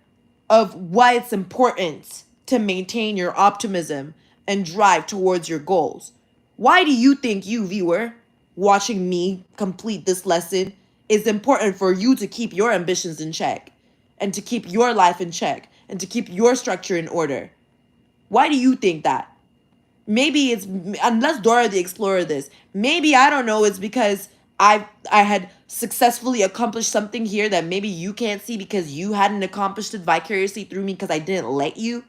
of why it's important to maintain your optimism and drive towards your goals? Why do you think, you viewer, watching me complete this lesson, is important for you to keep your ambitions in check and to keep your life in check and to keep your structure in order? Why do you think that? Maybe it's, unless Dora the Explorer this, maybe, I don't know, it's because I had successfully accomplished something here that maybe you can't see because you hadn't accomplished it vicariously through me because I didn't let you.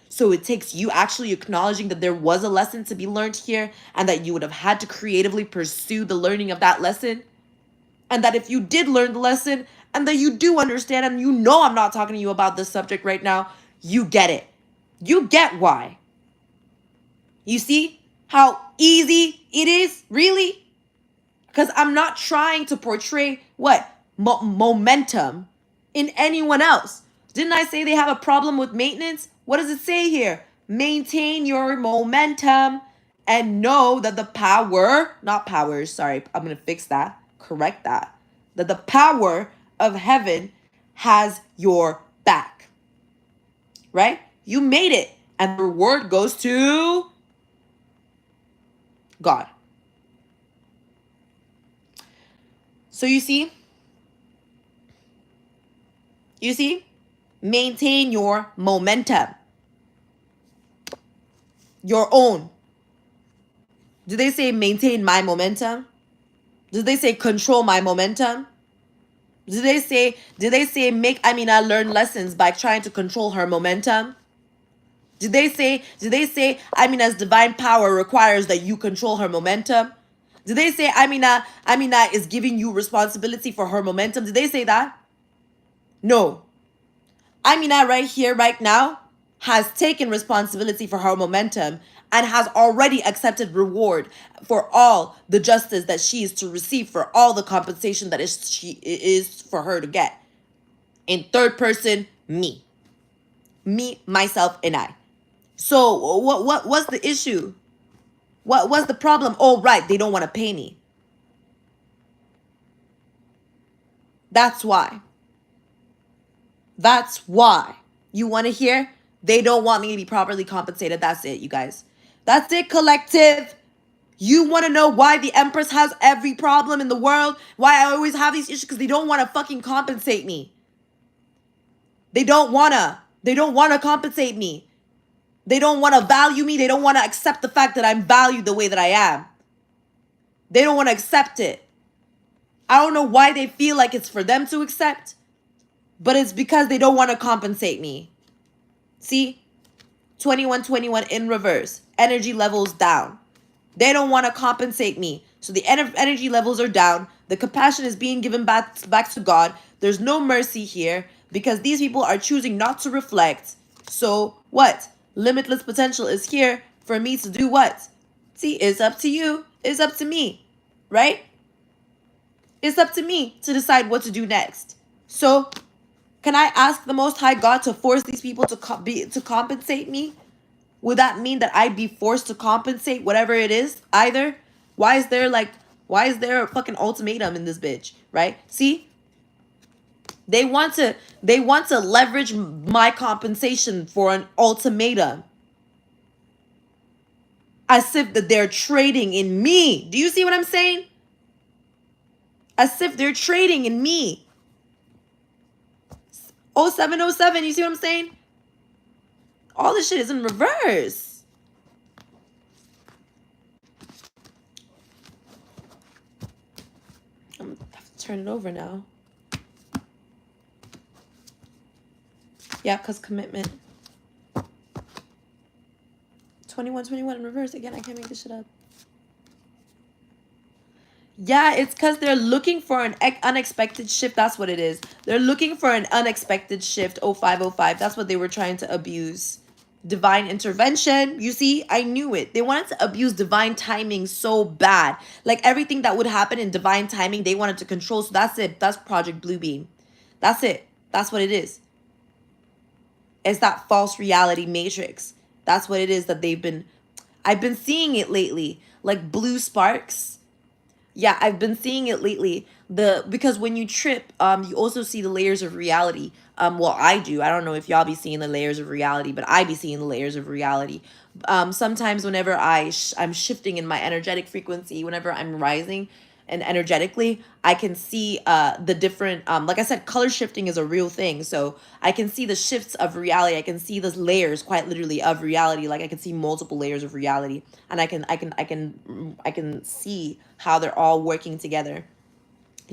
So it takes you actually acknowledging that there was a lesson to be learned here and that you would have had to creatively pursue the learning of that lesson. And that if you did learn the lesson and that you do understand, and you know I'm not talking to you about this subject right now, you get it. You get why. You see how easy it is, really? Because I'm not trying to portray what? Momentum in anyone else. Didn't I say they have a problem with maintenance? What does it say here? Maintain your momentum and know that the power, not powers, sorry, I'm going to fix that, correct that, that the power of heaven has your back. Right? You made it. And the reward goes to God. So you see, maintain your momentum. Your own. Do they say maintain my momentum? Do they say control my momentum? Do they say make Amina learn lessons by trying to control her momentum? Did they say Amina's divine power requires that you control her momentum? Did they say Amina is giving you responsibility for her momentum? Did they say that? No. Amina right here, right now, has taken responsibility for her momentum and has already accepted reward for all the justice that she is to receive, for all the compensation that she is for her to get. In third person, me, myself, and I. So what was the issue? What was the problem? Oh, right, they don't want to pay me. That's why. That's why. You want to hear? They don't want me to be properly compensated. That's it, you guys. That's it, collective. You want to know why the Empress has every problem in the world? Why I always have these issues? Because they don't want to fucking compensate me. They don't want to. They don't want to compensate me. They don't want to value me. They don't want to accept the fact that I'm valued the way that I am. They don't want to accept it. I don't know why they feel like it's for them to accept, but it's because they don't want to compensate me. See? 2121 in reverse. Energy levels down. They don't want to compensate me. So the energy levels are down. The compassion is being given back to God. There's no mercy here because these people are choosing not to reflect. So what? Limitless potential is here for me to do what? See, it's up to you. It's up to me, right? It's up to me to decide what to do next. So can I ask the Most High God to force these people to compensate me? Would that mean that I'd be forced to compensate whatever it is either? Why is there a fucking ultimatum in this bitch, right? See? They want to leverage my compensation for an ultimatum. As if that they're trading in me. Do you see what I'm saying? As if they're trading in me. 0707, you see what I'm saying? All this shit is in reverse. I'm gonna have to turn it over now. Yeah, because commitment. 2121 in reverse. Again, I can't make this shit up. Yeah, it's because they're looking for an unexpected shift. That's what it is. They're looking for an unexpected shift. 0505. That's what they were trying to abuse. Divine intervention. You see, I knew it. They wanted to abuse divine timing so bad. Like everything that would happen in divine timing, they wanted to control. So that's it. That's Project Bluebeam. That's it. That's what it is. It's that false reality matrix. That's what it is that I've been seeing it lately. Like blue sparks. Yeah, I've been seeing it lately. Because when you trip, you also see the layers of reality. Well, I do. I don't know if y'all be seeing the layers of reality, but I be seeing the layers of reality. Sometimes whenever I'm shifting in my energetic frequency, whenever I'm rising and energetically, I can see the different, like I said, color shifting is a real thing. So I can see the shifts of reality. I can see the layers, quite literally, of reality. Like I can see multiple layers of reality, and I can see how they're all working together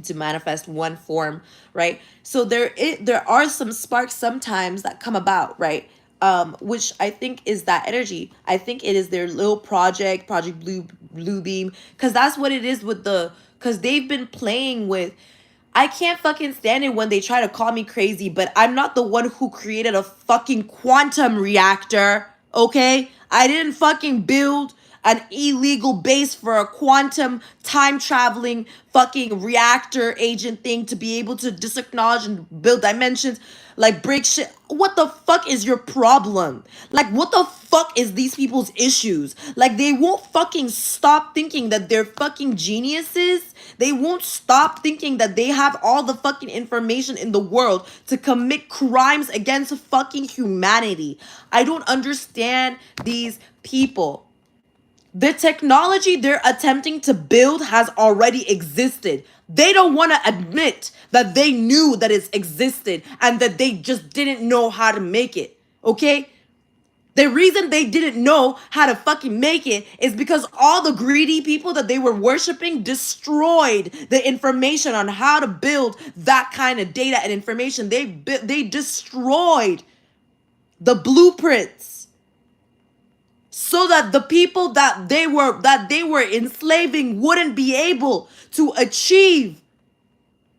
to manifest one form, right? So there are some sparks sometimes that come about, right? Which I think is that energy. I think it is their little Project Bluebeam, because that's what it is because they've been playing with. I can't fucking stand it when they try to call me crazy, but I'm not the one who created a fucking quantum reactor, okay? I didn't fucking build an illegal base for a quantum time traveling fucking reactor agent thing to be able to disacknowledge and build dimensions, like break shit. What the fuck is your problem? Like, what the fuck is these people's issues? Like, they won't fucking stop thinking that they're fucking geniuses. They won't stop thinking that they have all the fucking information in the world to commit crimes against fucking humanity. I don't understand these people. The technology they're attempting to build has already existed. They don't want to admit that they knew that it's existed and that they just didn't know how to make it. Okay? The reason they didn't know how to fucking make it is because all the greedy people that they were worshiping destroyed the information on how to build that kind of data and information. They destroyed the blueprints so that the people that they were enslaving wouldn't be able to achieve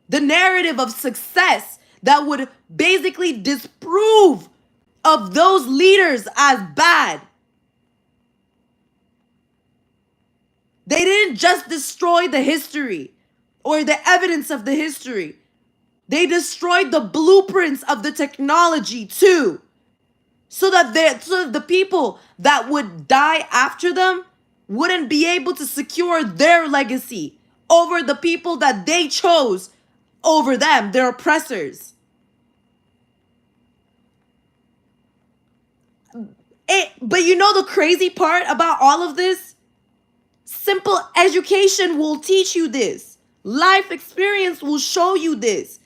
the narrative of success that would basically disprove of those leaders as bad. They didn't just destroy the history or the evidence of the history. They destroyed the blueprints of the technology too. So that the people that would die after them wouldn't be able to secure their legacy over the people that they chose over them, their oppressors. But you know the crazy part about all of this? Simple education will teach you this. Life experience will show you this.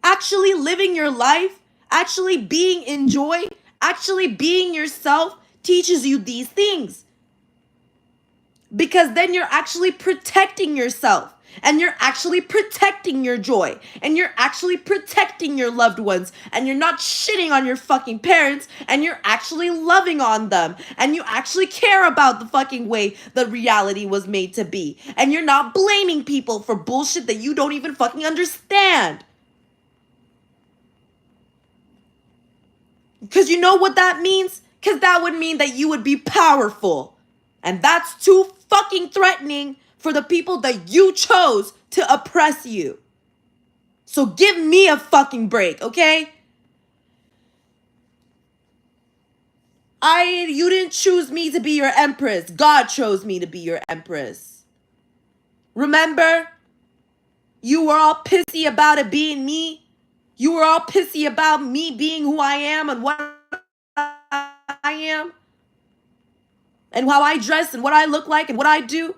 Actually living your life, actually being in joy, actually being yourself teaches you these things. Because then you're actually protecting yourself. And you're actually protecting your joy. And you're actually protecting your loved ones. And you're not shitting on your fucking parents. And you're actually loving on them. And you actually care about the fucking way the reality was made to be. And you're not blaming people for bullshit that you don't even fucking understand. Because you know what that means? Because that would mean that you would be powerful. And that's too fucking threatening for the people that you chose to oppress you. So give me a fucking break, okay? You didn't choose me to be your empress. God chose me to be your empress. Remember? You were all pissy about it being me. You were all pissy about me being who I am and what I am. And how I dress and what I look like and what I do.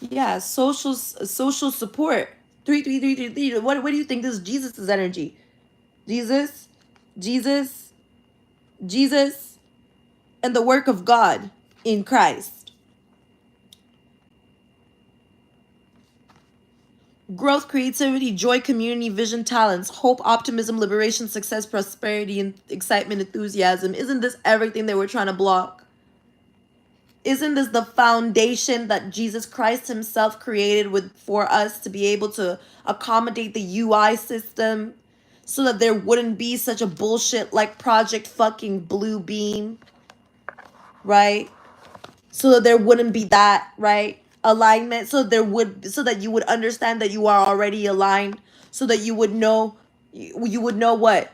Yeah, social support. 3333. What do you think this is Jesus' energy? Jesus, Jesus, Jesus, and the work of God in Christ. Growth, creativity, joy, community, vision, talents, hope, optimism, liberation, success, prosperity, and excitement, enthusiasm. Isn't this everything that we're trying to block? Isn't this the foundation that Jesus Christ himself created for us to be able to accommodate the UI system so that there wouldn't be such a bullshit like Project fucking Blue Beam, right? So that there wouldn't be that, right? Alignment, so that you would understand that you are already aligned, so that you would know what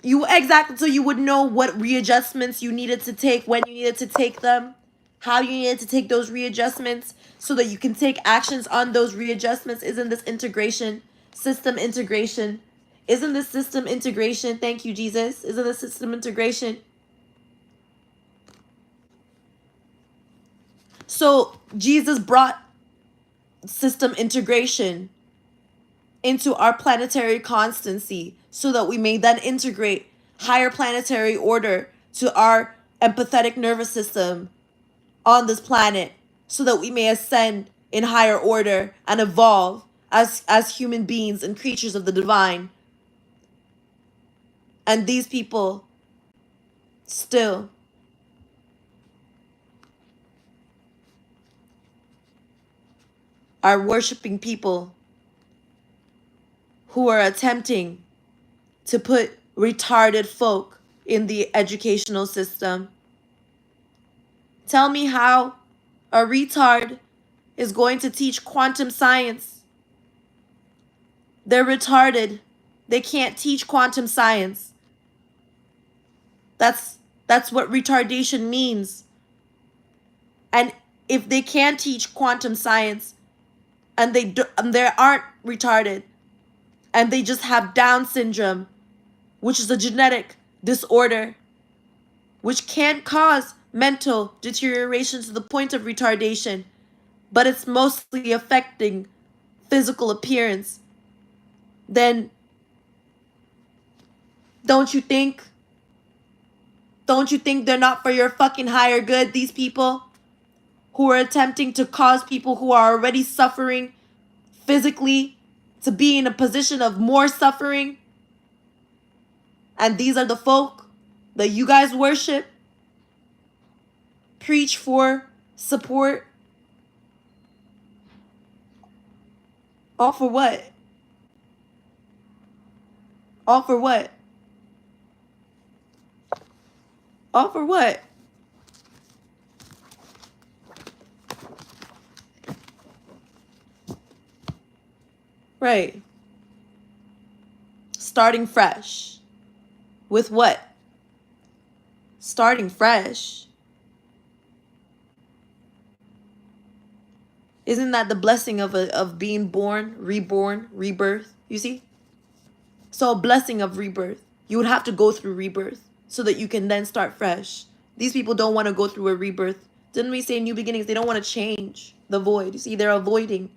so you would know what readjustments you needed to take, when you needed to take them, how you needed to take those readjustments, so that you can take actions on those readjustments. Isn't this integration? System integration. Isn't this system integration? Thank you, Jesus. Isn't this system integration? So Jesus brought system integration into our planetary constancy so that we may then integrate higher planetary order to our empathetic nervous system on this planet so that we may ascend in higher order and evolve as human beings and creatures of the divine. And these people still are worshiping people who are attempting to put retarded folk in the educational system. Tell me how a retard is going to teach quantum science. They're retarded. They can't teach quantum science. That's what retardation means. And if they can teach quantum science and they aren't retarded and they just have Down syndrome, which is a genetic disorder which can cause mental deterioration to the point of retardation, but it's mostly affecting physical appearance, then don't you think they're not for your fucking higher good, these people who are attempting to cause people who are already suffering physically to be in a position of more suffering? And these are the folk that you guys worship, preach for, support. All for what? All for what? All for what? Right. Starting fresh. With what? Starting fresh. Isn't that the blessing of being born, reborn, rebirth? You see? So a blessing of rebirth. You would have to go through rebirth so that you can then start fresh. These people don't want to go through a rebirth. Didn't we say new beginnings? They don't want to change the void. You see, they're avoiding.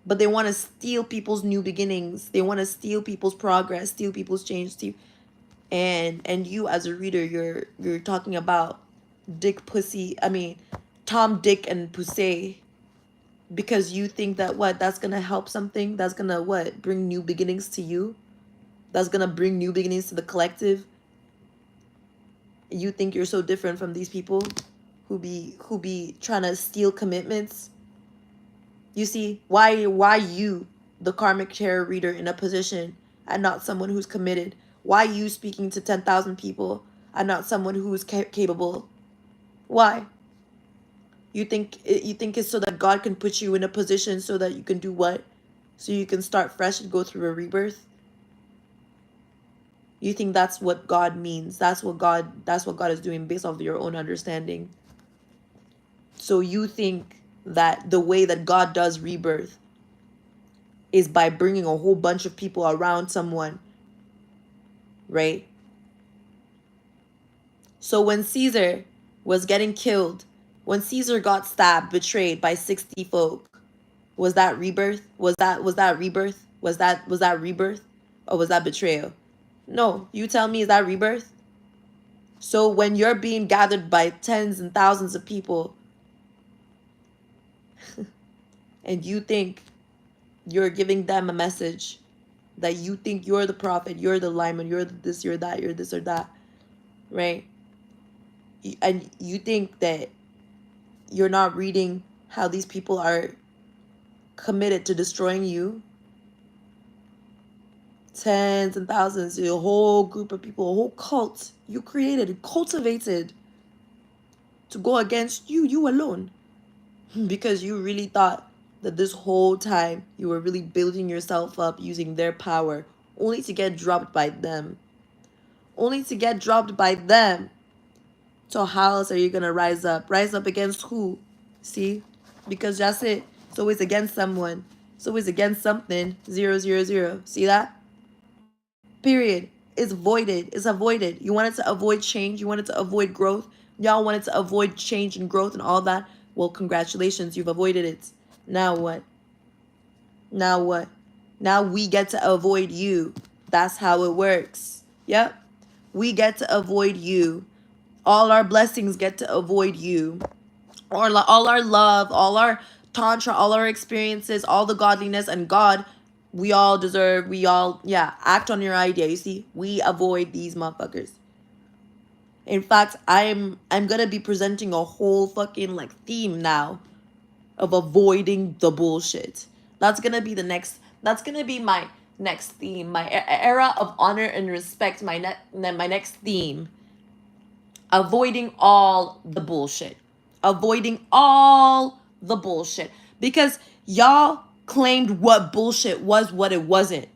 But they want to steal people's new beginnings. They want to steal people's progress, steal people's change. And you as a reader, you're talking about Tom, Dick, and Pussy. Because you think that that's gonna help something, that's gonna bring new beginnings to you, that's gonna bring new beginnings to the collective. You think you're so different from these people who be trying to steal commitments. You see, why you, the karmic tarot reader, in a position and not someone who's committed? Why you speaking to 10,000 people and not someone who's capable? Why? You think it's so that God can put you in a position so that you can do what? So you can start fresh and go through a rebirth? You think that's what God means? That's what God is doing based off of your own understanding. So you think that the way that God does rebirth is by bringing a whole bunch of people around someone, right? So when Caesar was getting killed, when Caesar got stabbed, betrayed by 60 folk, was that rebirth? Was that rebirth? Was that rebirth? Or was that betrayal? No, you tell me, is that rebirth? So when you're being gathered by tens and thousands of people and you think you're giving them a message, that you think you're the prophet, you're the lineman, you're this, you're that, you're this or that, right? And you think that you're not reading how these people are committed to destroying you. Tens and thousands, a whole group of people, a whole cult you created and cultivated to go against you alone. Because you really thought that this whole time you were really building yourself up using their power, only to get dropped by them. Only to get dropped by them. So how else are you going to rise up? Rise up against who? See? Because that's it. It's always against someone. It's always against something. 0, 0, 0. See that? Period. It's voided. It's avoided. You wanted to avoid change. You wanted to avoid growth. Y'all wanted to avoid change and growth and all that. Well, congratulations. You've avoided it. Now what? Now what? Now we get to avoid you. That's how it works. Yep. We get to avoid you. All our blessings get to avoid you. Or all our love, all our tantra, all our experiences, all the godliness and God, we all deserve, act on your idea. You see, we avoid these motherfuckers. In fact, I'm gonna be presenting a whole fucking theme now of avoiding the bullshit. That's gonna be my next theme, my era of honor and respect, my next theme. Avoiding all the bullshit. Avoiding all the bullshit. Because y'all claimed what bullshit was what it wasn't.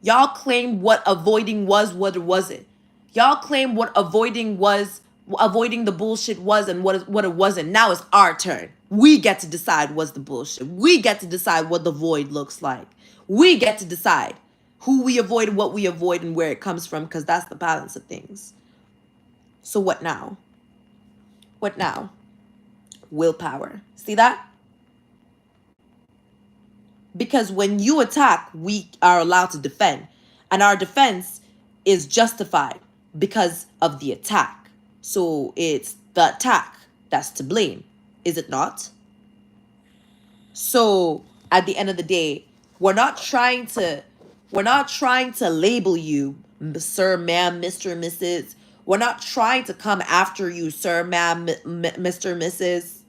Y'all claimed what avoiding was what it wasn't. Y'all claimed what avoiding the bullshit was and what it wasn't. Now it's our turn. We get to decide what's the bullshit. We get to decide what the void looks like. We get to decide who we avoid, what we avoid, and where it comes from, because that's the balance of things. So what now? What now? Willpower. See that? Because when you attack, we are allowed to defend. And our defense is justified because of the attack. So it's the attack that's to blame, is it not? So at the end of the day, we're not trying to label you, sir, ma'am, Mr., Mrs. We're not trying to come after you, sir, ma'am, Mr., Mrs.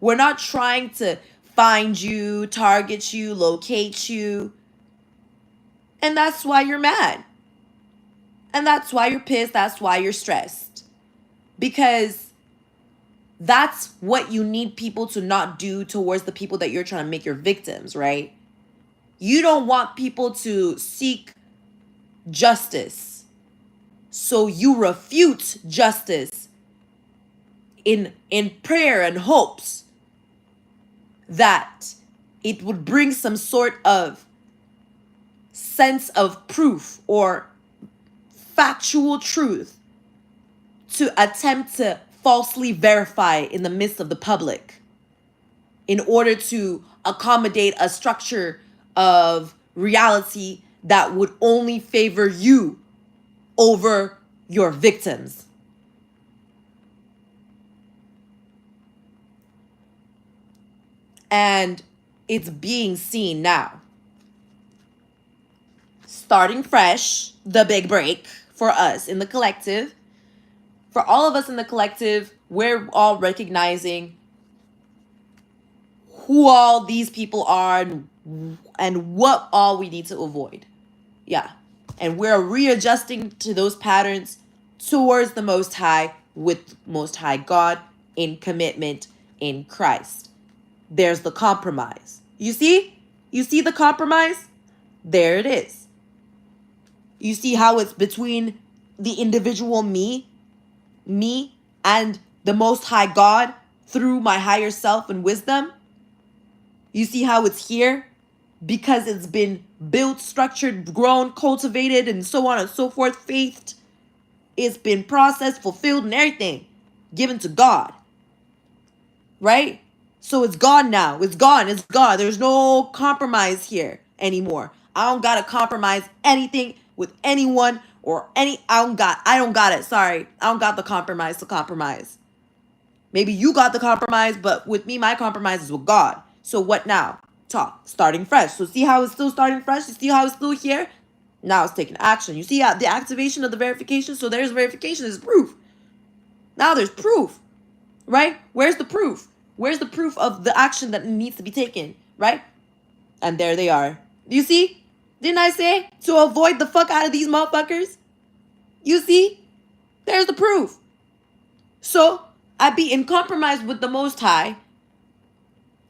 We're not trying to find you, target you, locate you. And that's why you're mad. And that's why you're pissed. That's why you're stressed. Because that's what you need people to not do towards the people that you're trying to make your victims, right? You don't want people to seek justice. So you refute justice in prayer and hopes that it would bring some sort of sense of proof or factual truth to attempt to falsely verify in the midst of the public in order to accommodate a structure of reality that would only favor you over your victims. And it's being seen now. Starting fresh, the big break for us in the collective. For all of us in the collective, we're all recognizing who all these people are and what all we need to avoid. Yeah. And we're readjusting to those patterns towards the Most High with Most High God in commitment in Christ. There's the compromise. You see? You see the compromise? There it is. You see how it's between the individual me, and the Most High God through my higher self and wisdom? You see how it's here? Because it's been built, structured, grown, cultivated, and so on and so forth, faithed. It's been processed, fulfilled, and everything given to God. Right? So it's gone now. It's gone. It's gone. There's no compromise here anymore. I don't gotta compromise anything with anyone or I don't got it. Sorry. I don't got the compromise to compromise. Maybe you got the compromise, but with me, my compromise is with God. So what now? Talk. Starting fresh. So see how it's still starting fresh? You see how it's still here? Now it's taking action. You see how the activation of the verification? So there's verification. There's proof. Now there's proof. Right? Where's the proof? Where's the proof of the action that needs to be taken? Right? And there they are. You see? Didn't I say to avoid the fuck out of these motherfuckers? You see? There's the proof. So I be in compromise with the Most High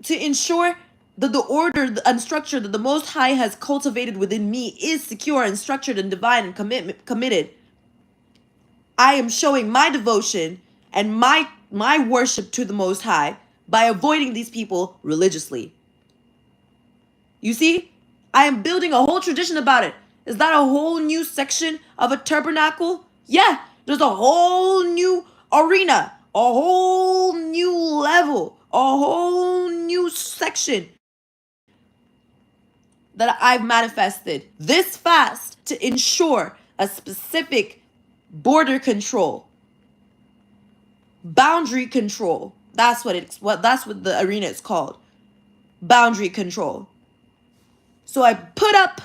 to ensure that the order and structure that the Most High has cultivated within me is secure and structured and divine and committed. I am showing my devotion and my worship to the Most High by avoiding these people religiously. You see? I am building a whole tradition about it. Is that a whole new section of a tabernacle? Yeah, there's a whole new arena, a whole new level, a whole new section that I've manifested this fast to ensure a specific border control, boundary control. That's what the arena is called. Boundary control. So I put up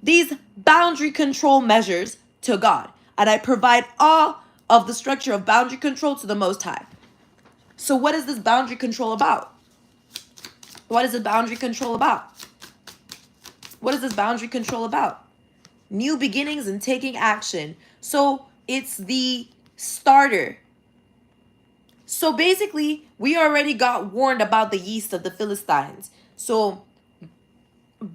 these boundary control measures to God, and I provide all of the structure of boundary control to the Most High. So what is this boundary control about? What is this boundary control about? What is this boundary control about? New beginnings and taking action. So it's the starter. So basically, we already got warned about the yeast of the Philistines. So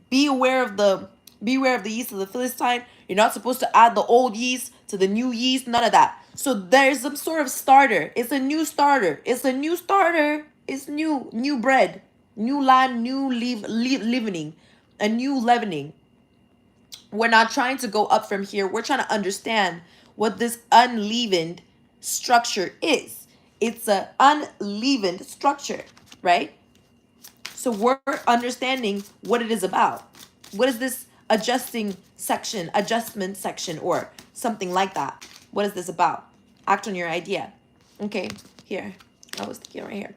beware of the yeast of the Philistine. You're not supposed to add the old yeast to the new yeast, none of that. So there's some sort of starter. It's a new starter. It's a new starter. It's new bread, new land, new leavening, a new leavening. We're not trying to go up from here. We're trying to understand what this unleavened structure is. It's an unleavened structure, right? So we're understanding what it is about. What is this adjustment section, or something like that? What is this about? Act on your idea. Okay, here. I was thinking right here.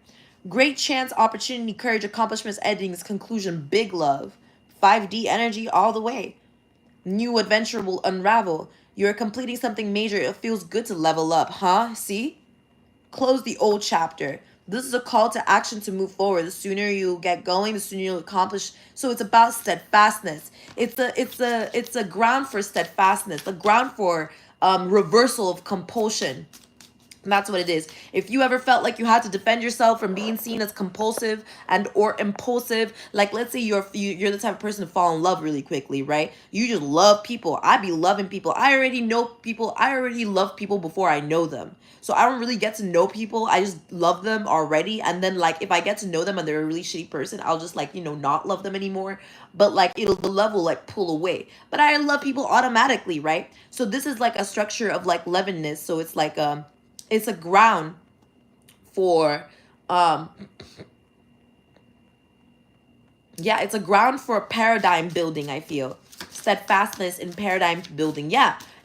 Great chance, opportunity, courage, accomplishments, endings, conclusion, big love. 5D energy all the way. New adventure will unravel. You're completing something major. It feels good to level up, huh? See? Close the old chapter. This is a call to action to move forward. The sooner you get going, the sooner you'll accomplish. So it's about steadfastness. It's a ground for steadfastness, a ground for reversal of compulsion. And that's what it is. If you ever felt like you had to defend yourself from being seen as compulsive and or impulsive, like let's say you're the type of person to fall in love really quickly, right? You just love people. I be loving people. I already know people. I already love people before I know them. So I don't really get to know people. I just love them already. And then like if I get to know them and they're a really shitty person, I'll just like, not love them anymore. But like the love will like pull away. But I love people automatically, right? So this is like a structure of like levenness. So it's like it's a ground for it's a ground for paradigm building. I feel steadfastness in paradigm building.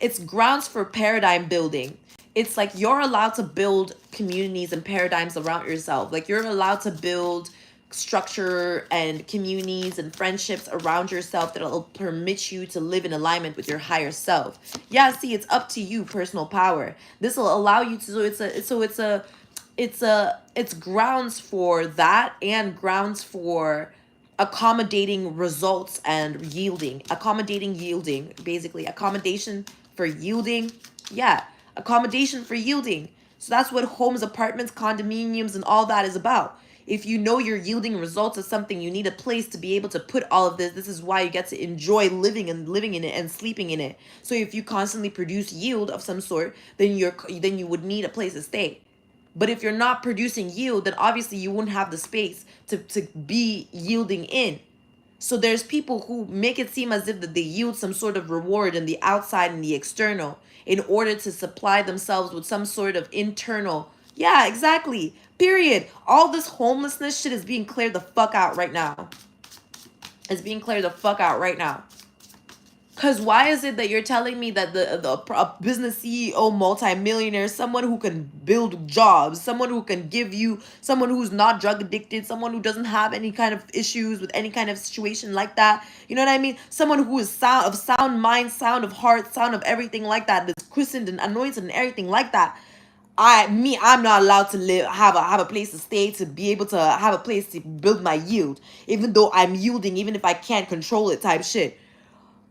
It's grounds for paradigm building. It's like you're allowed to build communities and paradigms around yourself. Like you're allowed to build structure and communities and friendships around yourself that'll permit you to live in alignment with your higher self. See, it's up to you, personal power. This will allow you to it's grounds for that, and grounds for accommodating results and yielding, basically accommodation for yielding. Accommodation for yielding. So that's what homes, apartments, condominiums, and all that is about. If you know you're yielding results of something, you need a place to be able to put all of this. This is why you get to enjoy living in it and sleeping in it. So if you constantly produce yield of some sort, then you would need a place to stay. But if you're not producing yield, then obviously you wouldn't have the space to be yielding in. So there's people who make it seem as if that they yield some sort of reward in the outside and the external in order to supply themselves with some sort of internal. Exactly. Period. All this homelessness shit is being cleared the fuck out right now. It's being cleared the fuck out right now. Because why is it that you're telling me that the business CEO, multimillionaire, someone who can build jobs, someone who can give you, someone who's not drug addicted, someone who doesn't have any kind of issues with any kind of situation like that, you know what I mean? Someone who is sound mind, sound of heart, sound of everything like that, that's christened and anointed and everything like that. I'm not allowed to have a place to stay, to be able to have a place to build my yield, even though I'm yielding, even if I can't control it type shit.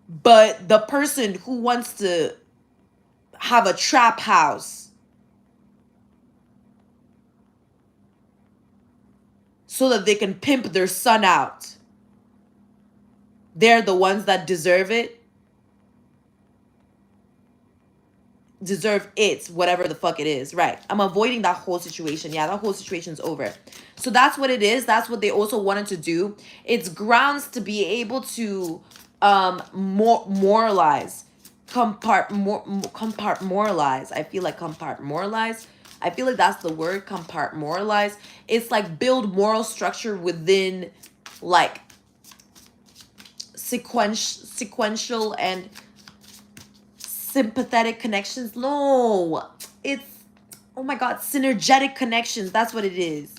But the person who wants to have a trap house so that they can pimp their son out, they're the ones that deserve it. Whatever the fuck it is, right? I'm avoiding that whole situation. That whole situation's over. So that's what it is. That's what they also wanted to do. It's grounds to be able to moralize, compartmentalize. I feel like compartmentalize. I feel like that's the word, compartmentalize. It's like build moral structure within like sequential and sympathetic connections. No, it's, oh my god, synergetic connections. That's what it is.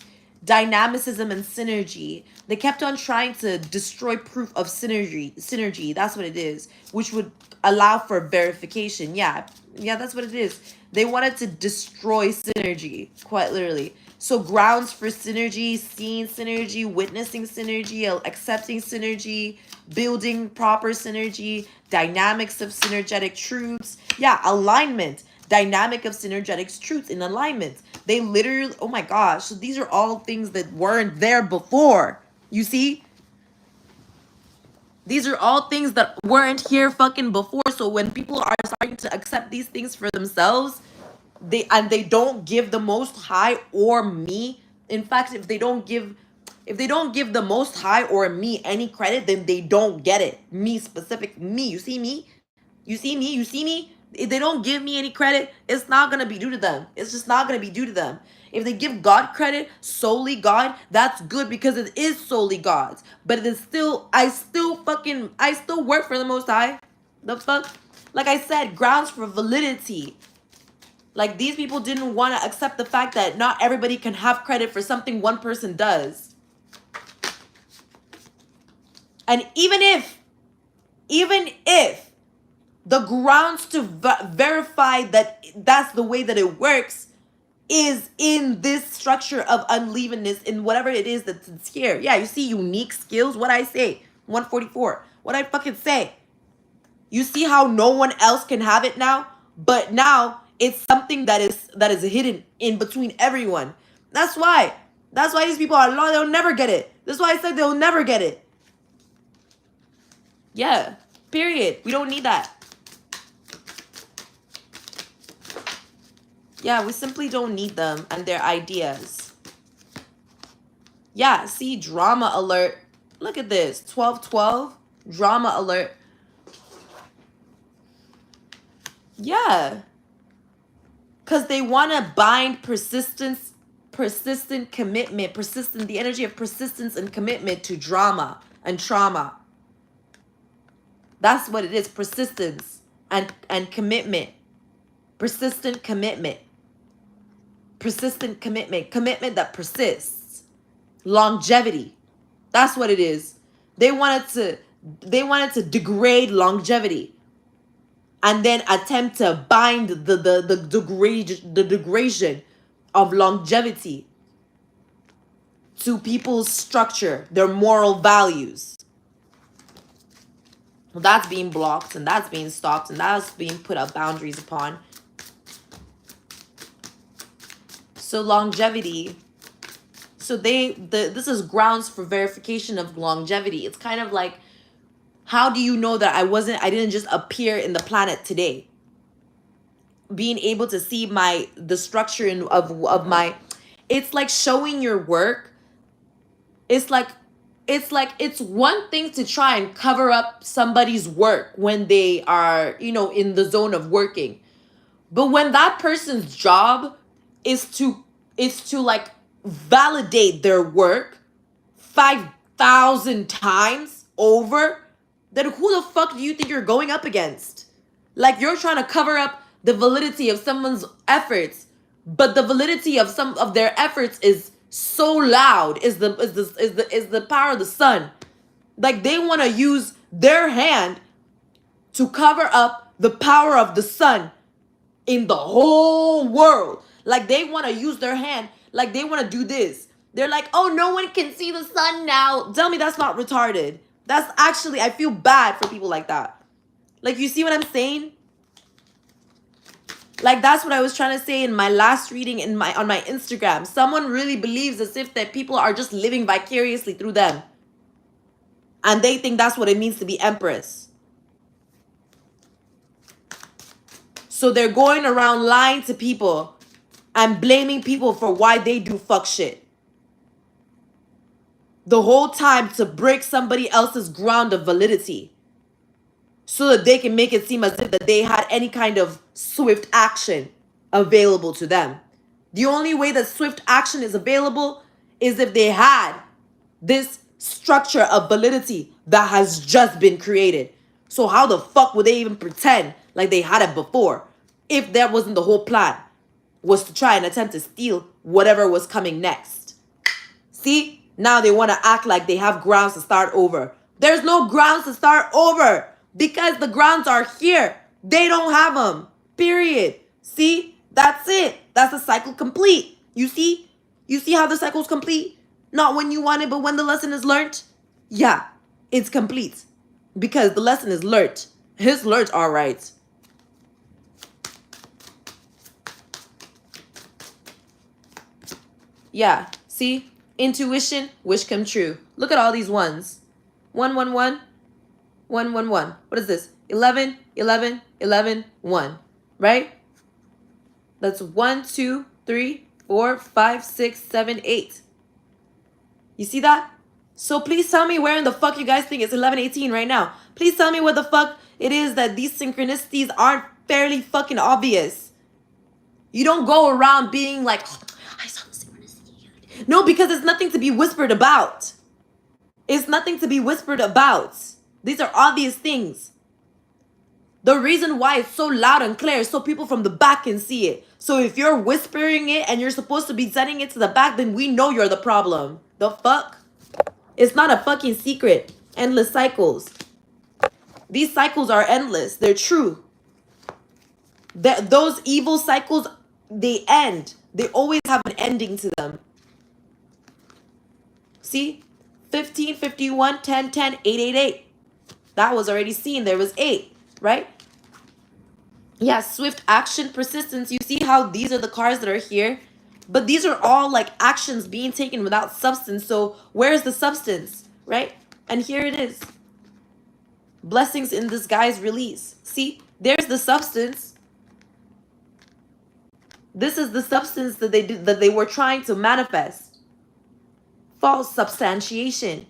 dynamicism and synergy. They kept on trying to destroy proof of synergy, that's what it is, which would allow for verification. Yeah, that's what it is. They wanted to destroy synergy, quite literally. So grounds for synergy, seeing synergy, witnessing synergy, accepting synergy, building proper synergy, dynamics of synergetic truths. Yeah, alignment, dynamic of synergetic truths in alignment. They literally, oh my gosh, so these are all things that weren't there before. You see? These are all things that weren't here fucking before. So when people are starting to accept these things for themselves, they don't give the Most High or me. In fact, if they don't give the Most High or me any credit, then they don't get it. Me specific, me. You see me? You see me? You see me? If they don't give me any credit, it's not gonna be due to them. It's just not gonna be due to them. If they give God credit, solely God, that's good because it is solely God's. But it is still, I still work for the Most High. The fuck? Like I said, grounds for validity. Like, these people didn't want to accept the fact that not everybody can have credit for something one person does. And even if the grounds to verify that that's the way that it works is in this structure of unevenness in whatever it is that's here. Yeah, you see unique skills. What I say, 144. What I fucking say. You see how no one else can have it now? But now it's something that is hidden in between everyone. That's why these people are lost. They'll never get it. That's why I said they'll never get it. Yeah, period. We don't need that. Yeah, we simply don't need them and their ideas. Yeah, see, drama alert. Look at this. 1212, drama alert. Yeah. Because they want to bind persistent commitment, the energy of persistence and commitment to drama and trauma. That's what it is, persistence and commitment. Persistent commitment. Persistent commitment. Commitment that persists. Longevity. That's what it is. They wanted to degrade longevity. And then attempt to bind the degradation of longevity to people's structure, their moral values. Well, that's being blocked and that's being stopped and that's being put up boundaries upon. So longevity. So this is grounds for verification of longevity. It's kind of like, how do you know that I didn't just appear in the planet today? Being able to see the structure of my, it's like showing your work. It's one thing to try and cover up somebody's work when they are, in the zone of working. But when that person's job is to like validate their work 5,000 times over, then who the fuck do you think you're going up against? Like, you're trying to cover up the validity of someone's efforts, but the validity of some of their efforts is so loud, is the power of the sun. Like, they want to use their hand to cover up the power of the sun in the whole world. Like, they want to use their hand, like they want to do this. They're like, oh, no one can see the sun now. Tell me that's not retarded. That's actually, I feel bad for people like that. Like, you see what I'm saying? Like, that's what I was trying to say in my last reading on my Instagram. Someone really believes as if that people are just living vicariously through them. And they think that's what it means to be empress. So they're going around lying to people and blaming people for why they do fuck shit. The whole time to break somebody else's ground of validity, so that they can make it seem as if that they had any kind of swift action available to them. The only way that swift action is available is if they had this structure of validity that has just been created. So how the fuck would they even pretend like they had it before if that wasn't the whole plan, was to try and attempt to steal whatever was coming next? See? Now they want to act like they have grounds to start over. There's no grounds to start over because the grounds are here. They don't have them. Period. See? That's it. That's the cycle complete. You see? You see how the cycle's complete? Not when you want it, but when the lesson is learned? Yeah, it's complete. Because the lesson is learned. It's learned all right. Yeah, see? Intuition, wish come true. Look at all these ones. 1, 1, 1. 1, 1, 1. What is this? 11, 11, 11, 1. Right? That's 1, 2, 3, 4, 5, 6, 7, 8. You see that? So please tell me where in the fuck you guys think it's 11:18 right now. Please tell me what the fuck it is that these synchronicities aren't fairly fucking obvious. You don't go around being like, oh, I saw the synchronicity. No, because it's nothing to be whispered about. It's nothing to be whispered about. These are obvious things. The reason why it's so loud and clear is so people from the back can see it. So if you're whispering it and you're supposed to be sending it to the back, then we know you're the problem. The fuck? It's not a fucking secret. Endless cycles. These cycles are endless. They're true. Those evil cycles, they end. They always have an ending to them. See? 15, 51, 10, 10, 8, 8, 8. That was already seen. There was 8, right? Yeah, swift action, persistence. You see how these are the cards that are here? But these are all like actions being taken without substance. So where's the substance, right? And here it is. Blessings in disguise release. See, there's the substance. This is the substance that they were trying to manifest. False substantiation.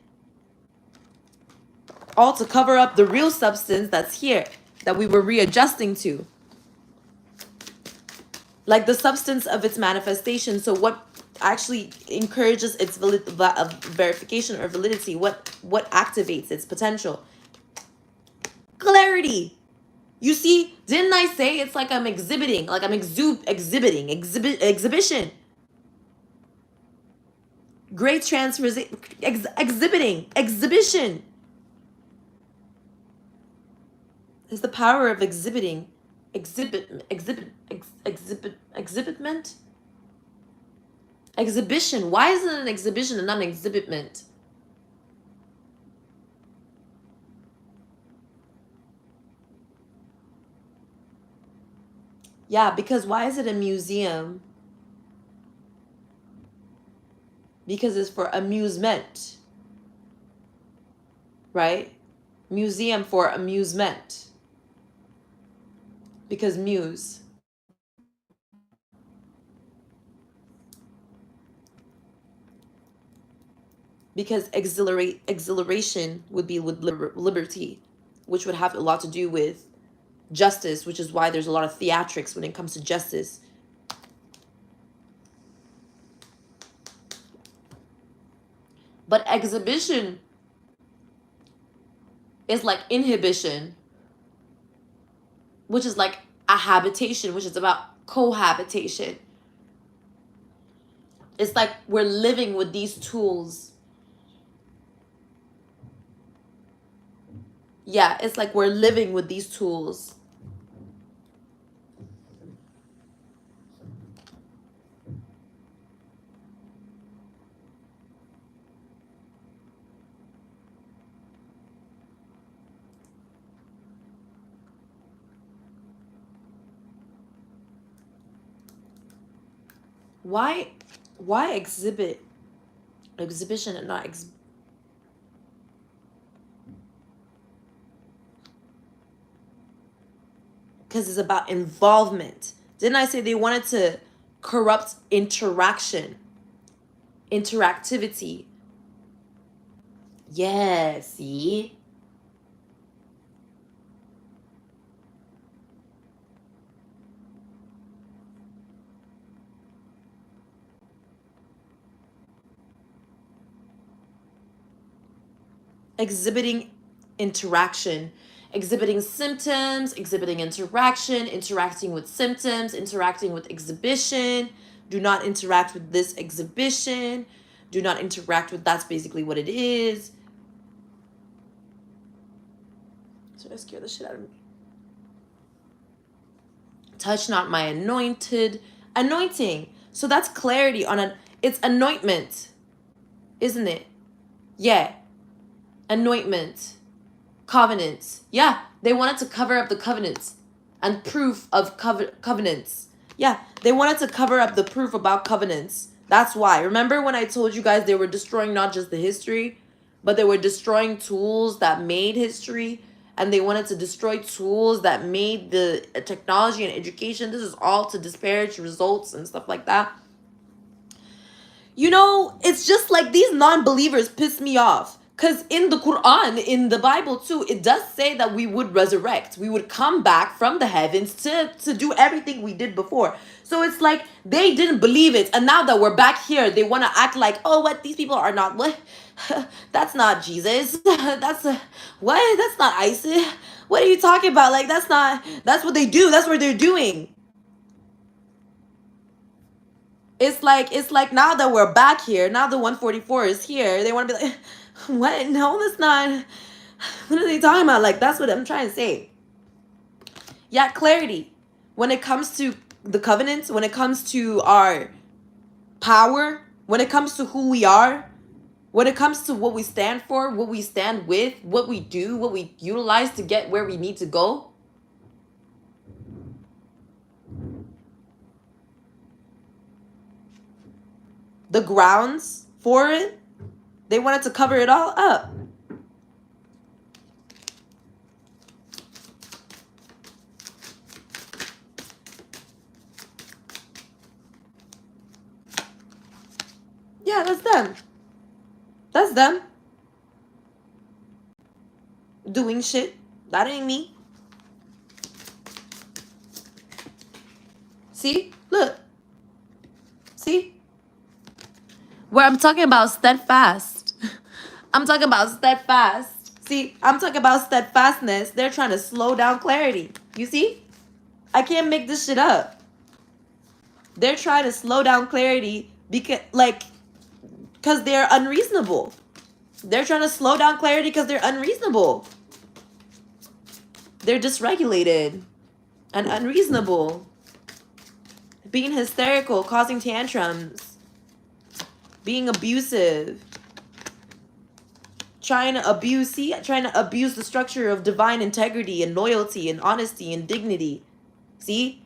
All to cover up the real substance that's here, that we were readjusting to. Like the substance of its manifestation. So what actually encourages its verification or validity? What activates its potential? Clarity. You see, didn't I say it's like I'm exhibiting, like I'm exhibiting, exhibition. Great transformation, exhibiting, exhibition. Is the power of exhibiting. Exhibitment? Exhibition. Why is it an exhibition and not an exhibitment? Yeah, because why is it a museum? Because it's for amusement. Right? Museum for amusement. Because muse. Because exhilaration would be with liberty, which would have a lot to do with justice, which is why there's a lot of theatrics when it comes to justice. But exhibition is like inhibition, which is like a habitation, which is about cohabitation. It's like we're living with these tools. Yeah, it's like we're living with these tools. Why exhibition and not because it's about involvement. Didn't I say they wanted to corrupt interaction, interactivity? Yeah, see? Exhibiting interaction, exhibiting symptoms, exhibiting interaction, interacting with symptoms, interacting with exhibition. Do not interact with this exhibition. Do not interact with. That's basically what it is. So that scared the shit out of me. Touch not my anointing. So that's clarity on it's anointment, isn't it? Yeah. Anointment. Covenants. Yeah, they wanted to cover up the covenants and proof of covenants. Yeah, they wanted to cover up the proof about covenants. That's why. Remember when I told you guys they were destroying not just the history, but they were destroying tools that made history, and they wanted to destroy tools that made the technology and education. This is all to disparage results and stuff like that. You know, it's just like these non-believers piss me off. Because in the Quran, in the Bible too, it does say that we would resurrect. We would come back from the heavens to do everything we did before. So it's like they didn't believe it. And now that we're back here, they want to act like, oh, what? These people are not, what? That's not Jesus. That's, what? That's not ISIS. What are you talking about? Like, that's what they do. That's what they're doing. It's like now that we're back here, now the 144 is here, they want to be like, what? No, that's not. What are they talking about? Like, that's what I'm trying to say. Yeah, clarity. When it comes to the covenants, when it comes to our power, when it comes to who we are, when it comes to what we stand for, what we stand with, what we do, what we utilize to get where we need to go. The grounds for it, they wanted to cover it all up. Yeah, that's them. That's them. Doing shit. That ain't me. See? Look. See? Where I'm talking about steadfast. I'm talking about steadfast. See? I'm talking about steadfastness. They're trying to slow down clarity. You see? I can't make this shit up. They're trying to slow down clarity because they're unreasonable. They're trying to slow down clarity because they're unreasonable. They're dysregulated and unreasonable. Being hysterical, causing tantrums, being abusive, trying to abuse the structure of divine integrity and loyalty and honesty and dignity. See?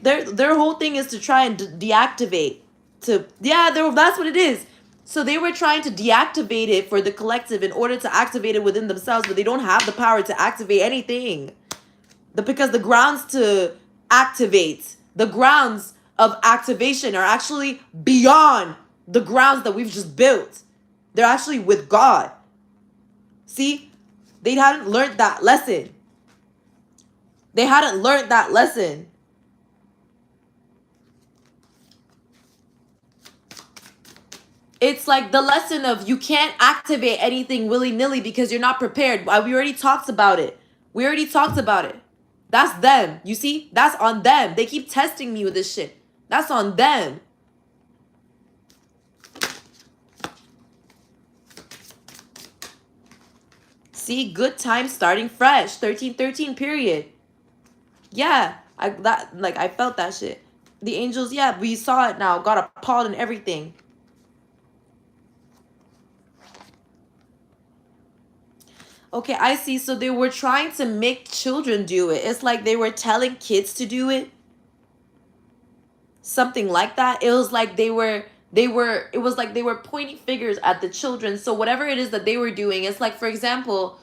Their whole thing is to try and deactivate. That's what it is. So they were trying to deactivate it for the collective in order to activate it within themselves, but they don't have the power to activate anything. Because the grounds to activate, the grounds of activation are actually beyond the grounds that we've just built. They're actually with God. See? They hadn't learned that lesson. They hadn't learned that lesson. It's like the lesson of you can't activate anything willy-nilly because you're not prepared. We already talked about it. That's them. You see? That's on them. They keep testing me with this shit. That's on them. See? Good time starting fresh. 1313 period. Yeah. I felt that shit. The angels, yeah, we saw it now. Got appalled and everything. Okay, I see. So they were trying to make children do it. It's like they were telling kids to do it. Something like that. It was like they were pointing fingers at the children. So whatever it is that they were doing, it's like, for example,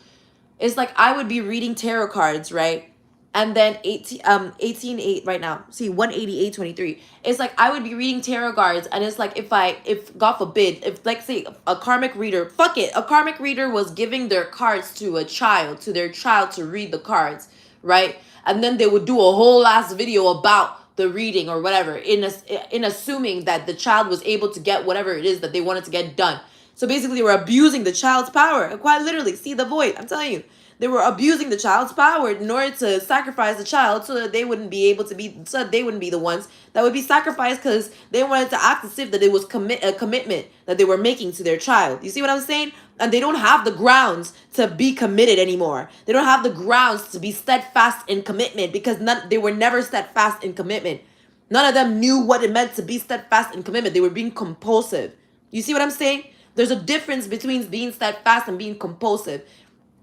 it's like I would be reading tarot cards, right? And then 18:8 right now. See, 188:23. It's like I would be reading tarot cards, and it's like if God forbid, if like say a karmic reader, a karmic reader was giving their cards to their child to read the cards, right? And then they would do a whole last video about the reading or whatever, in assuming that the child was able to get whatever it is that they wanted to get done. So basically, we're abusing the child's power. Quite literally, see the void. I'm telling you. They were abusing the child's power in order to sacrifice the child so that they wouldn't be able to be, so that they wouldn't be the ones that would be sacrificed, because they wanted to act as if that it was a commitment that they were making to their child. You see what I'm saying? And they don't have the grounds to be committed anymore. They don't have the grounds to be steadfast in commitment, because they were never steadfast in commitment. None of them knew what it meant to be steadfast in commitment. They were being compulsive. You see what I'm saying? There's a difference between being steadfast and being compulsive.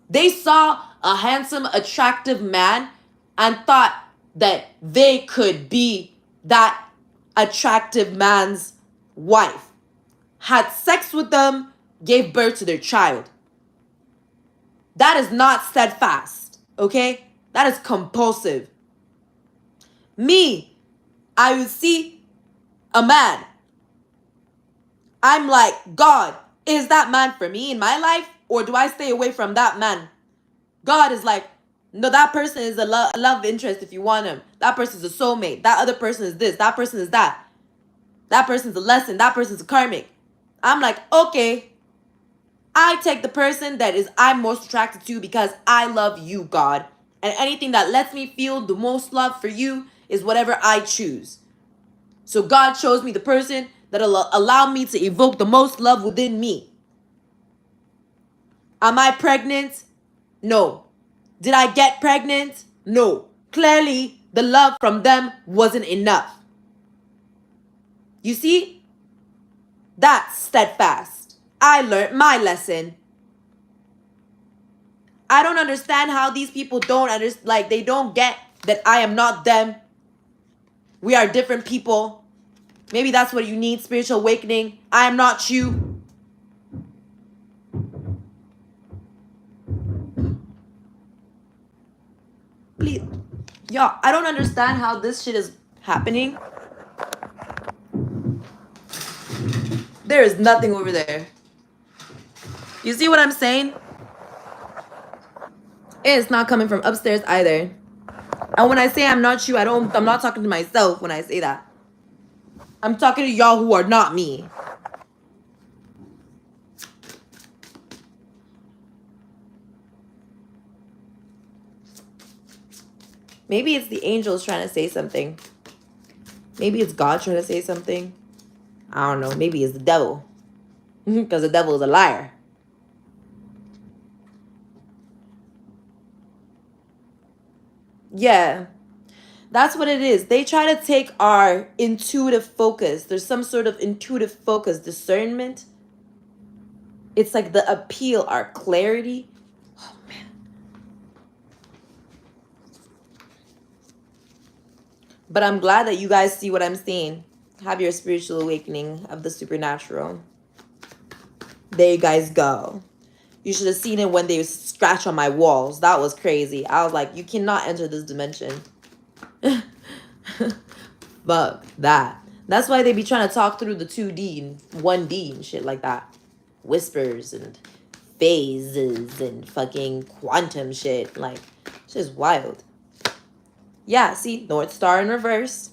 They saw a handsome, attractive man and thought that they could be that attractive man's wife, had sex with them, gave birth to their child. That is not steadfast, okay? That is compulsive. Me, I would see a man. I'm like, God, is that man for me in my life, or do I stay away from that man? God is like, no, that person is a love interest if you want him. That person is a soulmate. That other person is this. That person is that. That person's a lesson. That person's a karmic. I'm like, okay, I take the person that is I'm most attracted to because I love you, God. And anything that lets me feel the most love for you is whatever I choose. So God shows me the person that'll allow me to evoke the most love within me. Am I pregnant? No. Did I get pregnant? No. Clearly, the love from them wasn't enough. You see? That's steadfast. I learned my lesson. I don't understand how these people don't understand, like they don't get that I am not them. We are different people. Maybe that's what you need, spiritual awakening. I am not you. Please. Y'all, I don't understand how this shit is happening. There is nothing over there. You see what I'm saying? It's not coming from upstairs either. And when I say I'm not you, I'm not talking to myself when I say that. I'm talking to y'all who are not me. Maybe it's the angels trying to say something. Maybe it's God trying to say something. I don't know. Maybe it's the devil. Because the devil is a liar. Yeah. That's what it is. They try to take our intuitive focus. There's some sort of intuitive focus, discernment. It's like the appeal, our clarity. Oh, man. But I'm glad that you guys see what I'm seeing. Have your spiritual awakening of the supernatural. There you guys go. You should have seen it when they scratch on my walls. That was crazy. I was like, you cannot enter this dimension. Fuck that. That's why they be trying to talk through the 2D and 1D and shit like that. Whispers and phases and fucking quantum shit. Like, it's just wild. Yeah, see? North Star in reverse.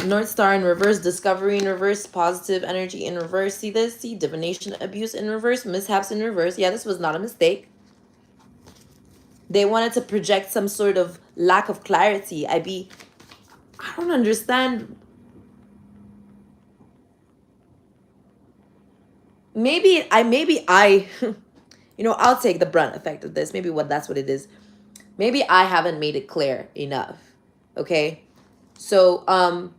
North Star in reverse. Discovery in reverse. Positive energy in reverse. See this? See? Divination abuse in reverse. Mishaps in reverse. Yeah, this was not a mistake. They wanted to project some sort of lack of clarity. I don't understand. Maybe I, you know, I'll take the brunt effect of this. Maybe that's what it is. Maybe I haven't made it clear enough. Okay. So, you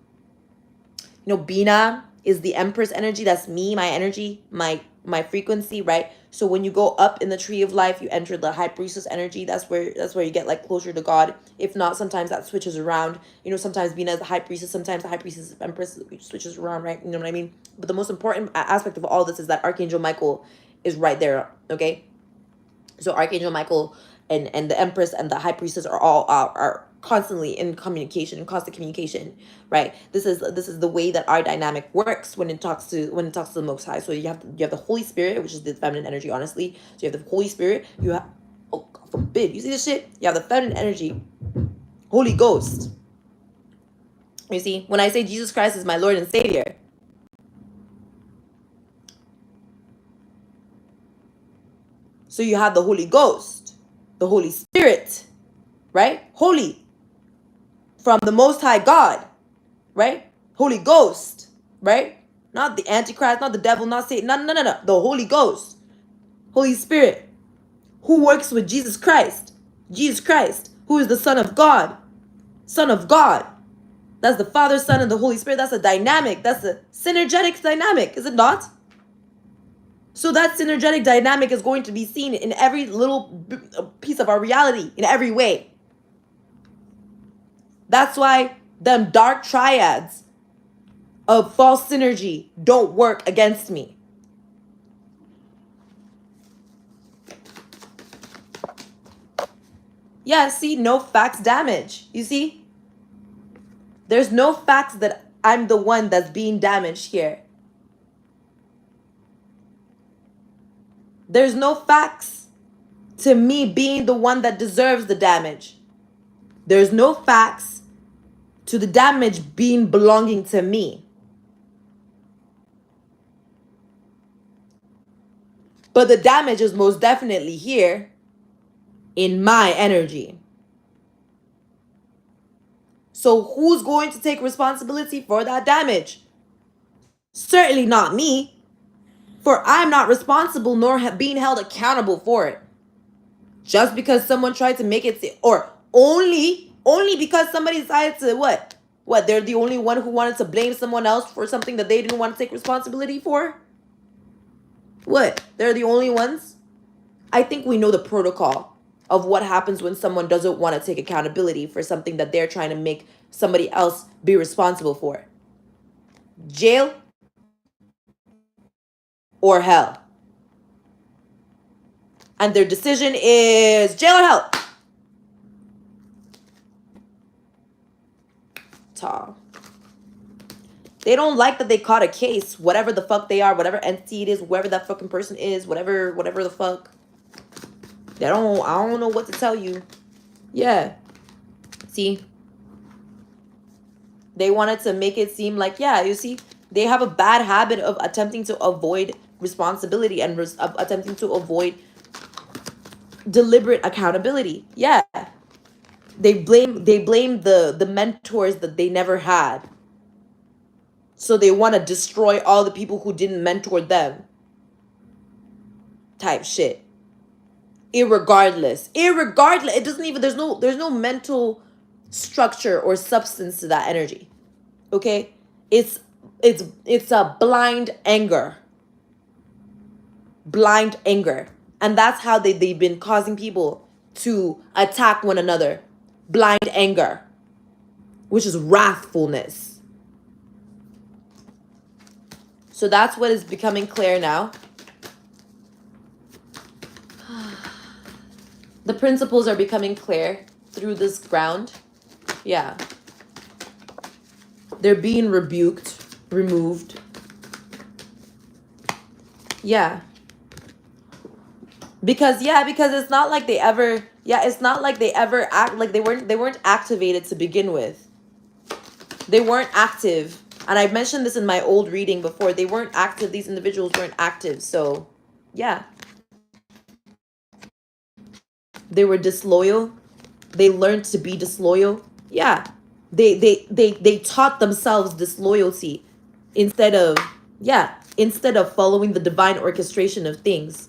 know, Bina is the Empress energy. That's me, my energy, my frequency, right? So when you go up in the tree of life, you enter the High Priestess energy. That's where you get like closer to God. If not, sometimes that switches around. You know, sometimes Bina is the High Priestess, sometimes the High Priestess is Empress, switches around, right? You know what I mean? But the most important aspect of all this is that Archangel Michael is right there, okay? So Archangel Michael and the Empress and the High Priestess are all are constantly in communication, constant communication, right? This is the way that our dynamic works when it talks to the Most High. So you have the Holy Spirit, which is the feminine energy, honestly. So you have the Holy Spirit. You have, oh God forbid, you see this shit? You have the feminine energy, Holy Ghost. You see, when I say Jesus Christ is my Lord and Savior, So you have the Holy Ghost, the Holy Spirit, right? Holy, from the Most High God, right? Holy Ghost, right? Not the Antichrist, not the devil, not Satan. No. The Holy Ghost, Holy Spirit, who works with Jesus Christ. Jesus Christ, who is the Son of God. Son of God. That's the Father, Son, and the Holy Spirit. That's a dynamic. That's a synergetic dynamic, is it not? So that synergetic dynamic is going to be seen in every little piece of our reality, in every way. That's why them dark triads of false synergy don't work against me. Yeah, see, no facts damage. You see? There's no facts that I'm the one that's being damaged here. There's no facts to me being the one that deserves the damage. There's no facts to the damage being belonging to me. But the damage is most definitely here in my energy. So who's going to take responsibility for that damage? Certainly not me, for I'm not responsible nor being held accountable for it. Just because someone tried to make it, or only because somebody decided to what? They're the only one who wanted to blame someone else for something that they didn't want to take responsibility for? What? They're the only ones? I think we know the protocol of what happens when someone doesn't want to take accountability for something that they're trying to make somebody else be responsible for. Jail or hell. And their decision is jail or hell. They don't like that they caught a case, whatever the fuck they are, whatever entity it is, whoever that fucking person is, whatever the fuck. I don't know what to tell you. Yeah. See? They wanted to make it seem like, yeah, you see, they have a bad habit of attempting to avoid responsibility and attempting to avoid deliberate accountability. Yeah. They blame the mentors that they never had. So they want to destroy all the people who didn't mentor them. Type shit. Irregardless, it doesn't even, there's no mental structure or substance to that energy. Okay? It's a blind anger. Blind anger. And that's how they've been causing people to attack one another. Blind anger, which is wrathfulness. So that's what is becoming clear now. The principles are becoming clear through this ground. Yeah. They're being rebuked, removed. Yeah. Because it's not like they ever, act like they weren't activated to begin with. They weren't active. And I mentioned this in my old reading before. They weren't active. These individuals weren't active. So, yeah. They were disloyal. They learned to be disloyal. Yeah. They taught themselves disloyalty instead of following the divine orchestration of things.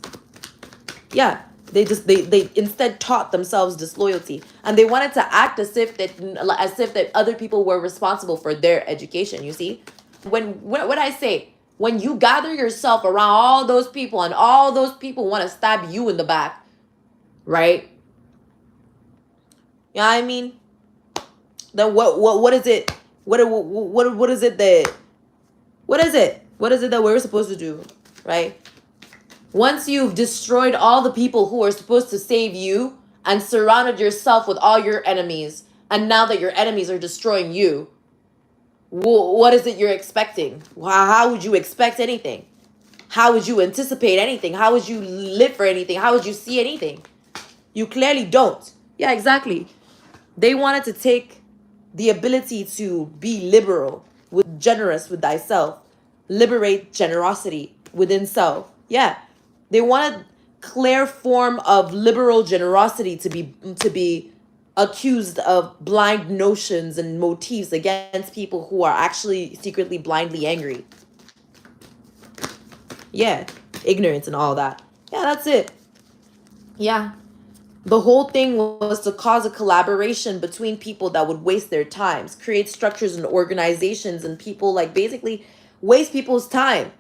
Yeah. They instead taught themselves disloyalty, and they wanted to act as if that other people were responsible for their education. You see, when I say, when you gather yourself around all those people and all those people want to stab you in the back, right? You know what I mean? Then what is it? What is it that we're supposed to do, right? Once you've destroyed all the people who are supposed to save you and surrounded yourself with all your enemies, and now that your enemies are destroying you, what is it you're expecting? How would you expect anything? How would you anticipate anything? How would you live for anything? How would you see anything? You clearly don't. Yeah, exactly. They wanted to take the ability to be liberal, generous with thyself, liberate generosity within self. Yeah. They wanted clear form of liberal generosity to be accused of blind notions and motifs against people who are actually secretly blindly angry. Yeah, ignorance and all that. Yeah, that's it. Yeah. The whole thing was to cause a collaboration between people that would waste their times, create structures and organizations, and people like basically waste people's time.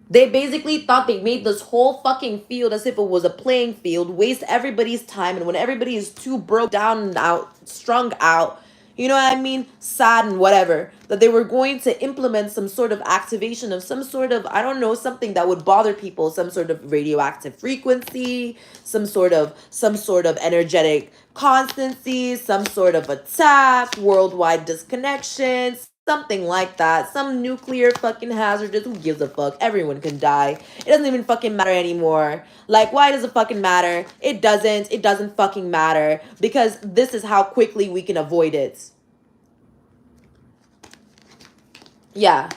They basically thought they made this whole fucking field as if it was a playing field, waste everybody's time, and when everybody is too broke down and out, strung out, you know what I mean, sad and whatever, that they were going to implement some sort of activation of some sort of, I don't know, something that would bother people, some sort of radioactive frequency, some sort of energetic constancy, some sort of attack, worldwide disconnections, something like that. Some nuclear fucking hazardous. Who gives a fuck? Everyone can die. It doesn't even fucking matter anymore. Like, why does it fucking matter? It doesn't. It doesn't fucking matter. Because this is how quickly we can avoid it. Yeah.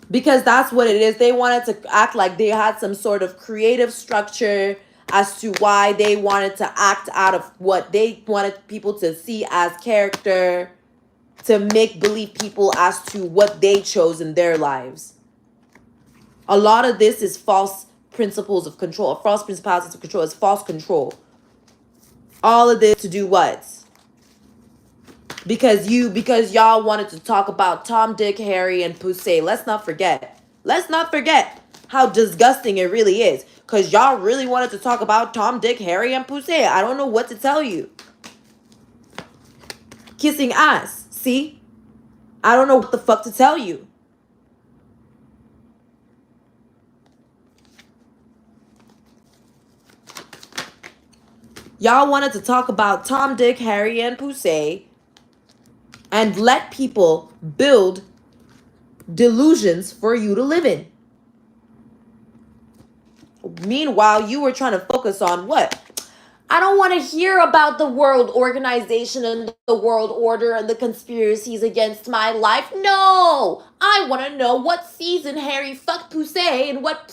Because that's what it is. They wanted to act like they had some sort of creative structure as to why they wanted to act out of what they wanted people to see as character, to make believe people as to what they chose in their lives. A lot of this is false principles of control, false principalities of control. It's false control. All of this to do what? Because y'all wanted to talk about Tom, Dick, Harry, and Pussy. Let's not forget how disgusting it really is. Because y'all really wanted to talk about Tom, Dick, Harry, and Pussy. I don't know what to tell you. Kissing ass. See? I don't know what the fuck to tell you. Y'all wanted to talk about Tom, Dick, Harry, and Pussy and let people build delusions for you to live in. Meanwhile, you were trying to focus on what? I don't want to hear about the world organization and the world order and the conspiracies against my life. No, I want to know what season Harry fucked Pussy and what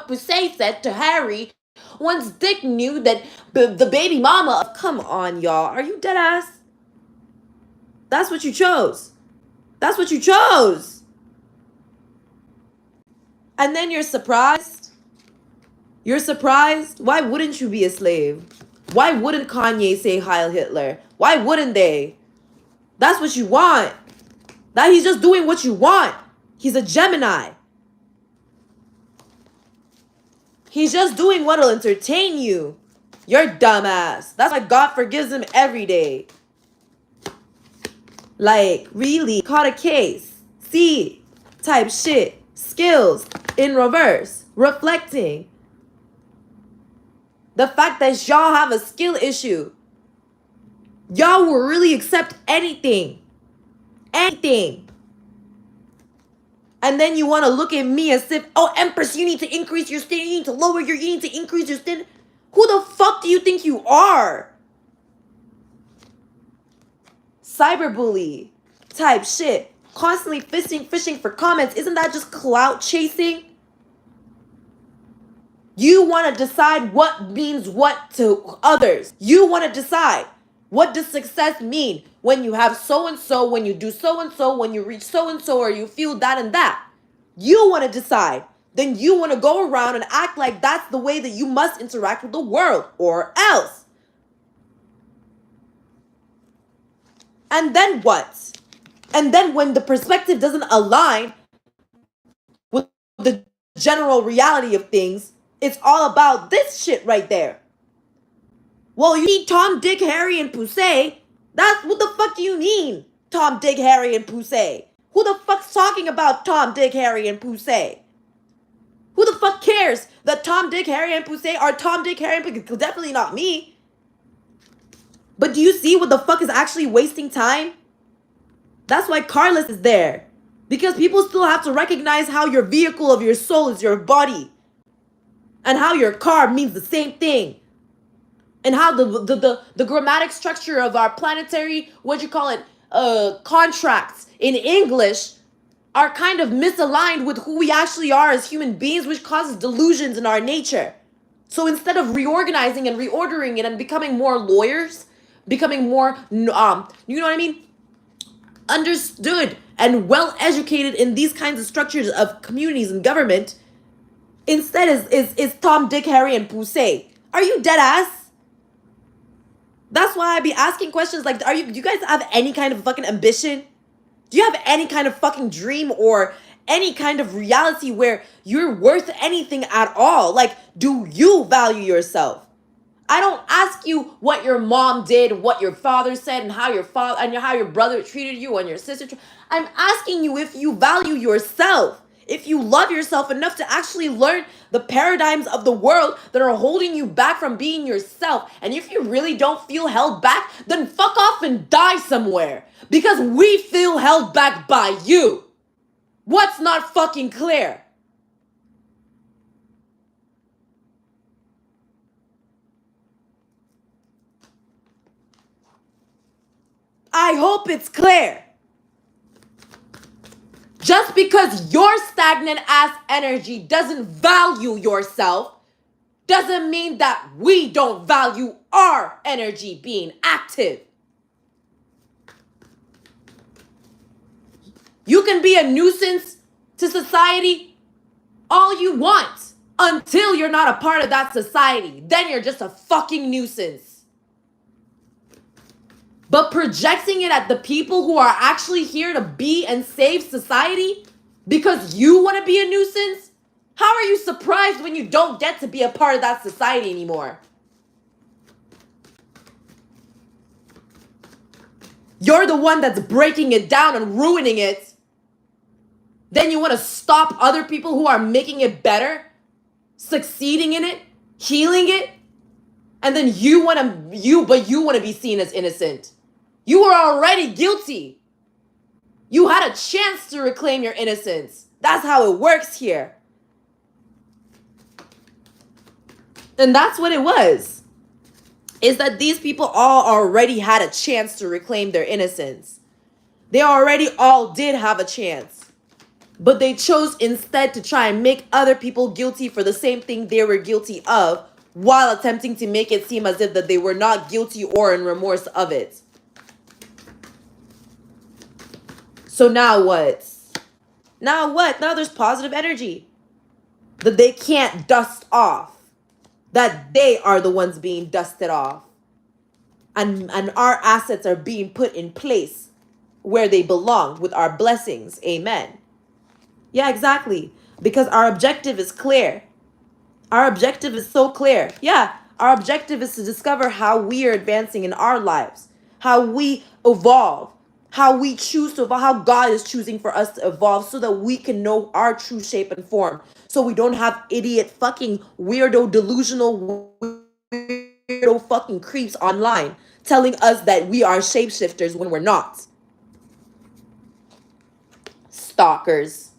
Pussy said to Harry once Dick knew that the baby mama. Come on, y'all. Are you dead ass? That's what you chose. That's what you chose. And then you're surprised. You're surprised? Why wouldn't you be a slave? Why wouldn't Kanye say Heil Hitler? Why wouldn't they? That's what you want. That he's just doing what you want. He's a Gemini. He's just doing what'll entertain you. You're dumbass. That's why God forgives him every day. Like, really? Caught a case. See? Type shit. Skills. In reverse. Reflecting. The fact that y'all have a skill issue. Y'all will really accept anything. Anything. And then you want to look at me as if, oh, Empress, you need to increase your standard. You need to lower your, you need to increase your standard. Who the fuck do you think you are? Cyberbully type shit. Constantly fishing for comments. Isn't that just clout chasing? You want to decide what means what to others. You want to decide. What does success mean when you have so-and-so, when you do so-and-so, when you reach so-and-so, or you feel that and that? You want to decide. Then you want to go around and act like that's the way that you must interact with the world, or else. And then what? And then when the perspective doesn't align with the general reality of things, it's all about this shit right there. Well, you need Tom, Dick, Harry, and Pussy. That's what the fuck do you mean? Tom, Dick, Harry, and Pussy. Who the fuck's talking about Tom, Dick, Harry, and Pussy? Who the fuck cares that Tom, Dick, Harry, and Pussy are Tom, Dick, Harry, and Pussy? Definitely not me. But do you see what the fuck is actually wasting time? That's why Carlos is there. Because people still have to recognize how your vehicle of your soul is your body. And how your car means the same thing. And how the grammatic structure of our planetary, contracts in English are kind of misaligned with who we actually are as human beings, which causes delusions in our nature. So instead of reorganizing and reordering it and becoming more lawyers, becoming more, you know what I mean? Understood and well educated in these kinds of structures of communities and government, instead is Tom, Dick, Harry, and Poussey. Are you dead ass? That's why I be asking questions like, do you guys have any kind of fucking ambition? Do you have any kind of fucking dream or any kind of reality where you're worth anything at all? Like, do you value yourself? I don't ask you what your mom did, what your father said, and how your brother treated you and your sister. I'm asking you if you value yourself. If you love yourself enough to actually learn the paradigms of the world that are holding you back from being yourself. And if you really don't feel held back, then fuck off and die somewhere. Because we feel held back by you. What's not fucking clear? I hope it's clear. Just because your stagnant ass energy doesn't value yourself doesn't mean that we don't value our energy being active. You can be a nuisance to society all you want until you're not a part of that society. Then you're just a fucking nuisance. But projecting it at the people who are actually here to be and save society because you want to be a nuisance? How are you surprised when you don't get to be a part of that society anymore? You're the one that's breaking it down and ruining it. Then you want to stop other people who are making it better, succeeding in it, healing it, and then you want to be seen as innocent. You were already guilty. You had a chance to reclaim your innocence. That's how it works here. And that's what it was. Is that these people all already had a chance to reclaim their innocence. They already all did have a chance. But they chose instead to try and make other people guilty for the same thing they were guilty of, while attempting to make it seem as if that they were not guilty or in remorse of it. So now what? Now what? Now there's positive energy that they can't dust off. That they are the ones being dusted off. And our assets are being put in place where they belong with our blessings. Amen. Yeah, exactly. Because our objective is clear. Our objective is so clear. Yeah, our objective is to discover how we are advancing in our lives. How we evolve. How we choose to evolve. How God is choosing for us to evolve so that we can know our true shape and form. So we don't have idiot fucking weirdo delusional weirdo fucking creeps online telling us that we are shapeshifters when we're not. Stalkers.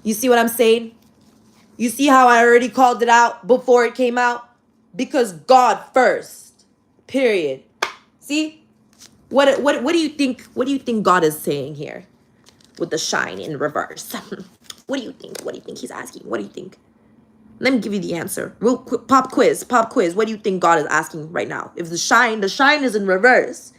You see what I'm saying? You see how I already called it out before it came out? Because God first. Period. See? What do you think? What do you think God is saying here with the shine in reverse? What do you think? What do you think he's asking? What do you think? Let me give you the answer. Real quick, pop quiz. What do you think God is asking right now? If the shine is in reverse.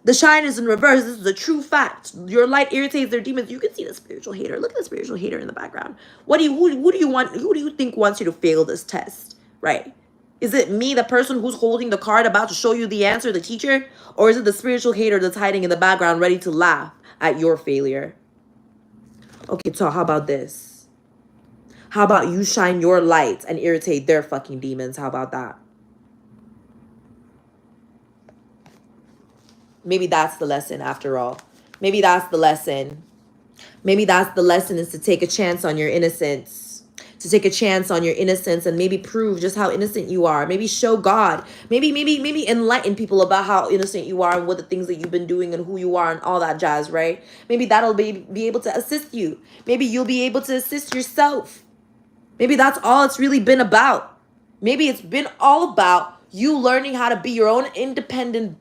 The shine is in reverse. This is a true fact. Your light irritates their demons. You can see the spiritual hater. Look at the spiritual hater in the background. Who do you think wants you to fail this test? Right? Is it me, the person who's holding the card about to show you the answer, the teacher? Or is it the spiritual hater that's hiding in the background ready to laugh at your failure? Okay, so how about this? How about you shine your light and irritate their fucking demons? How about that? Maybe that's the lesson after all. Maybe that's the lesson. Maybe that's the lesson, is to take a chance on your innocence. To take a chance on your innocence and maybe prove just how innocent you are. Maybe show God. Maybe enlighten people about how innocent you are and what the things that you've been doing and who you are and all that jazz, right? Maybe that'll be able to assist you. Maybe you'll be able to assist yourself. Maybe that's all it's really been about. Maybe it's been all about you learning how to be your own independent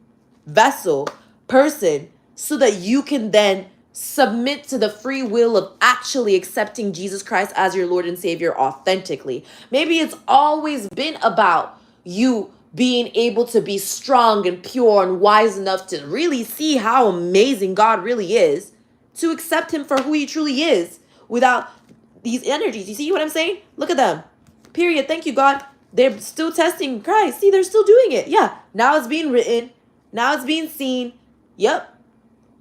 vessel, person, so that you can then submit to the free will of actually accepting Jesus Christ as your Lord and Savior authentically. Maybe it's always been about you being able to be strong and pure and wise enough to really see how amazing God really is, to accept him for who he truly is without these energies. You see what I'm saying? Look at them. Period. Thank you, God. They're still testing Christ. See, they're still doing it. Yeah. Now it's being written. Now it's being seen. Yep.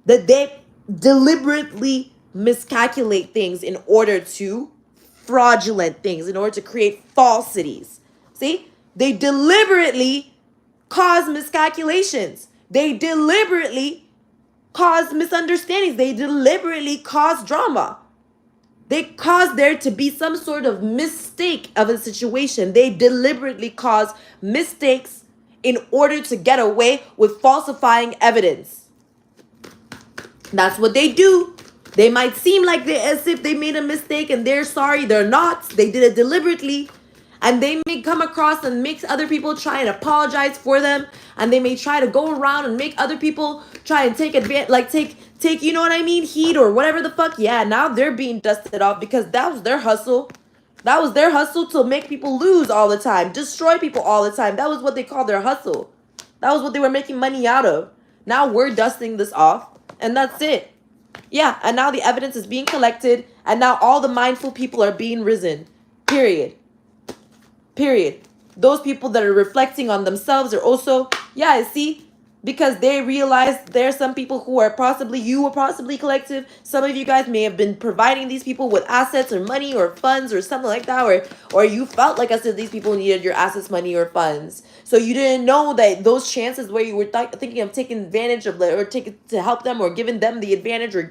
That they deliberately miscalculate things in order to fraudulent things, in order to create falsities. See? They deliberately cause miscalculations. They deliberately cause misunderstandings. They deliberately cause drama. They cause there to be some sort of mistake of a situation. They deliberately cause mistakes in order to get away with falsifying evidence. That's what they do. They might seem like they as if they made a mistake and they're sorry. They're not. They did it deliberately. And they may come across and make other people try and apologize for them. And they may try to go around and make other people try and take advantage, like take, you know what I mean, heat or whatever the fuck. Yeah, now they're being dusted off because that was their hustle. That was their hustle to make people lose all the time, destroy people all the time. That was what they called their hustle. That was what they were making money out of. Now we're dusting this off, and that's it. Yeah, and now the evidence is being collected, and now all the mindful people are being risen. Period. Period. Those people that are reflecting on themselves are also, yeah, see, because they realize there are some people who are possibly, you or possibly collective. Some of you guys may have been providing these people with assets or money or funds or something like that, or you felt like I said these people needed your assets, money, or funds. So you didn't know that those chances where you were thinking of taking advantage of or taking to help them or giving them the advantage, or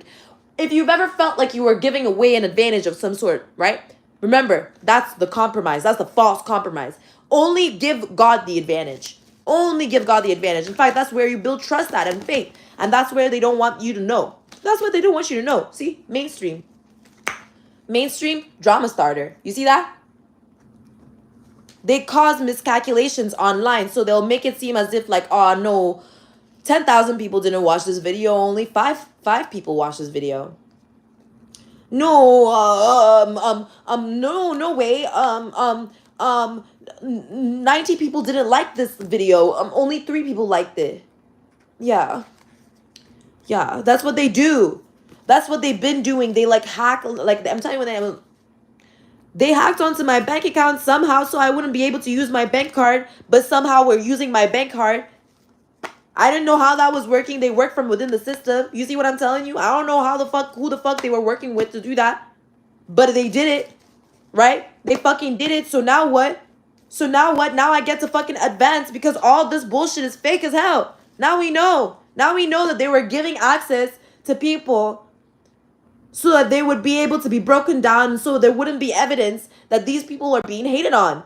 if you've ever felt like you were giving away an advantage of some sort, right? Remember, that's the compromise. That's the false compromise. Only give God the advantage. Only give God the advantage. In fact, that's where you build trust at and faith. And that's where they don't want you to know. That's what they don't want you to know. See? Mainstream. Mainstream drama starter. You see that? They cause miscalculations online. So they'll make it seem as if like, oh no, 10,000 people didn't watch this video. Only five people watched this video. No, no way. 90 people didn't like this video. Only 3 people liked it. Yeah. Yeah, that's what they do. That's what they've been doing. They like hack, like I'm telling you, they hacked onto my bank account somehow so I wouldn't be able to use my bank card, but somehow we're using my bank card. I didn't know how that was working. They work from within the system. You see what I'm telling you? I don't know who the fuck they were working with to do that. But they did it, right? They fucking did it. So now what? Now I get to fucking advance because all this bullshit is fake as hell. Now we know. Now we know that they were giving access to people so that they would be able to be broken down, so there wouldn't be evidence that these people are being hated on.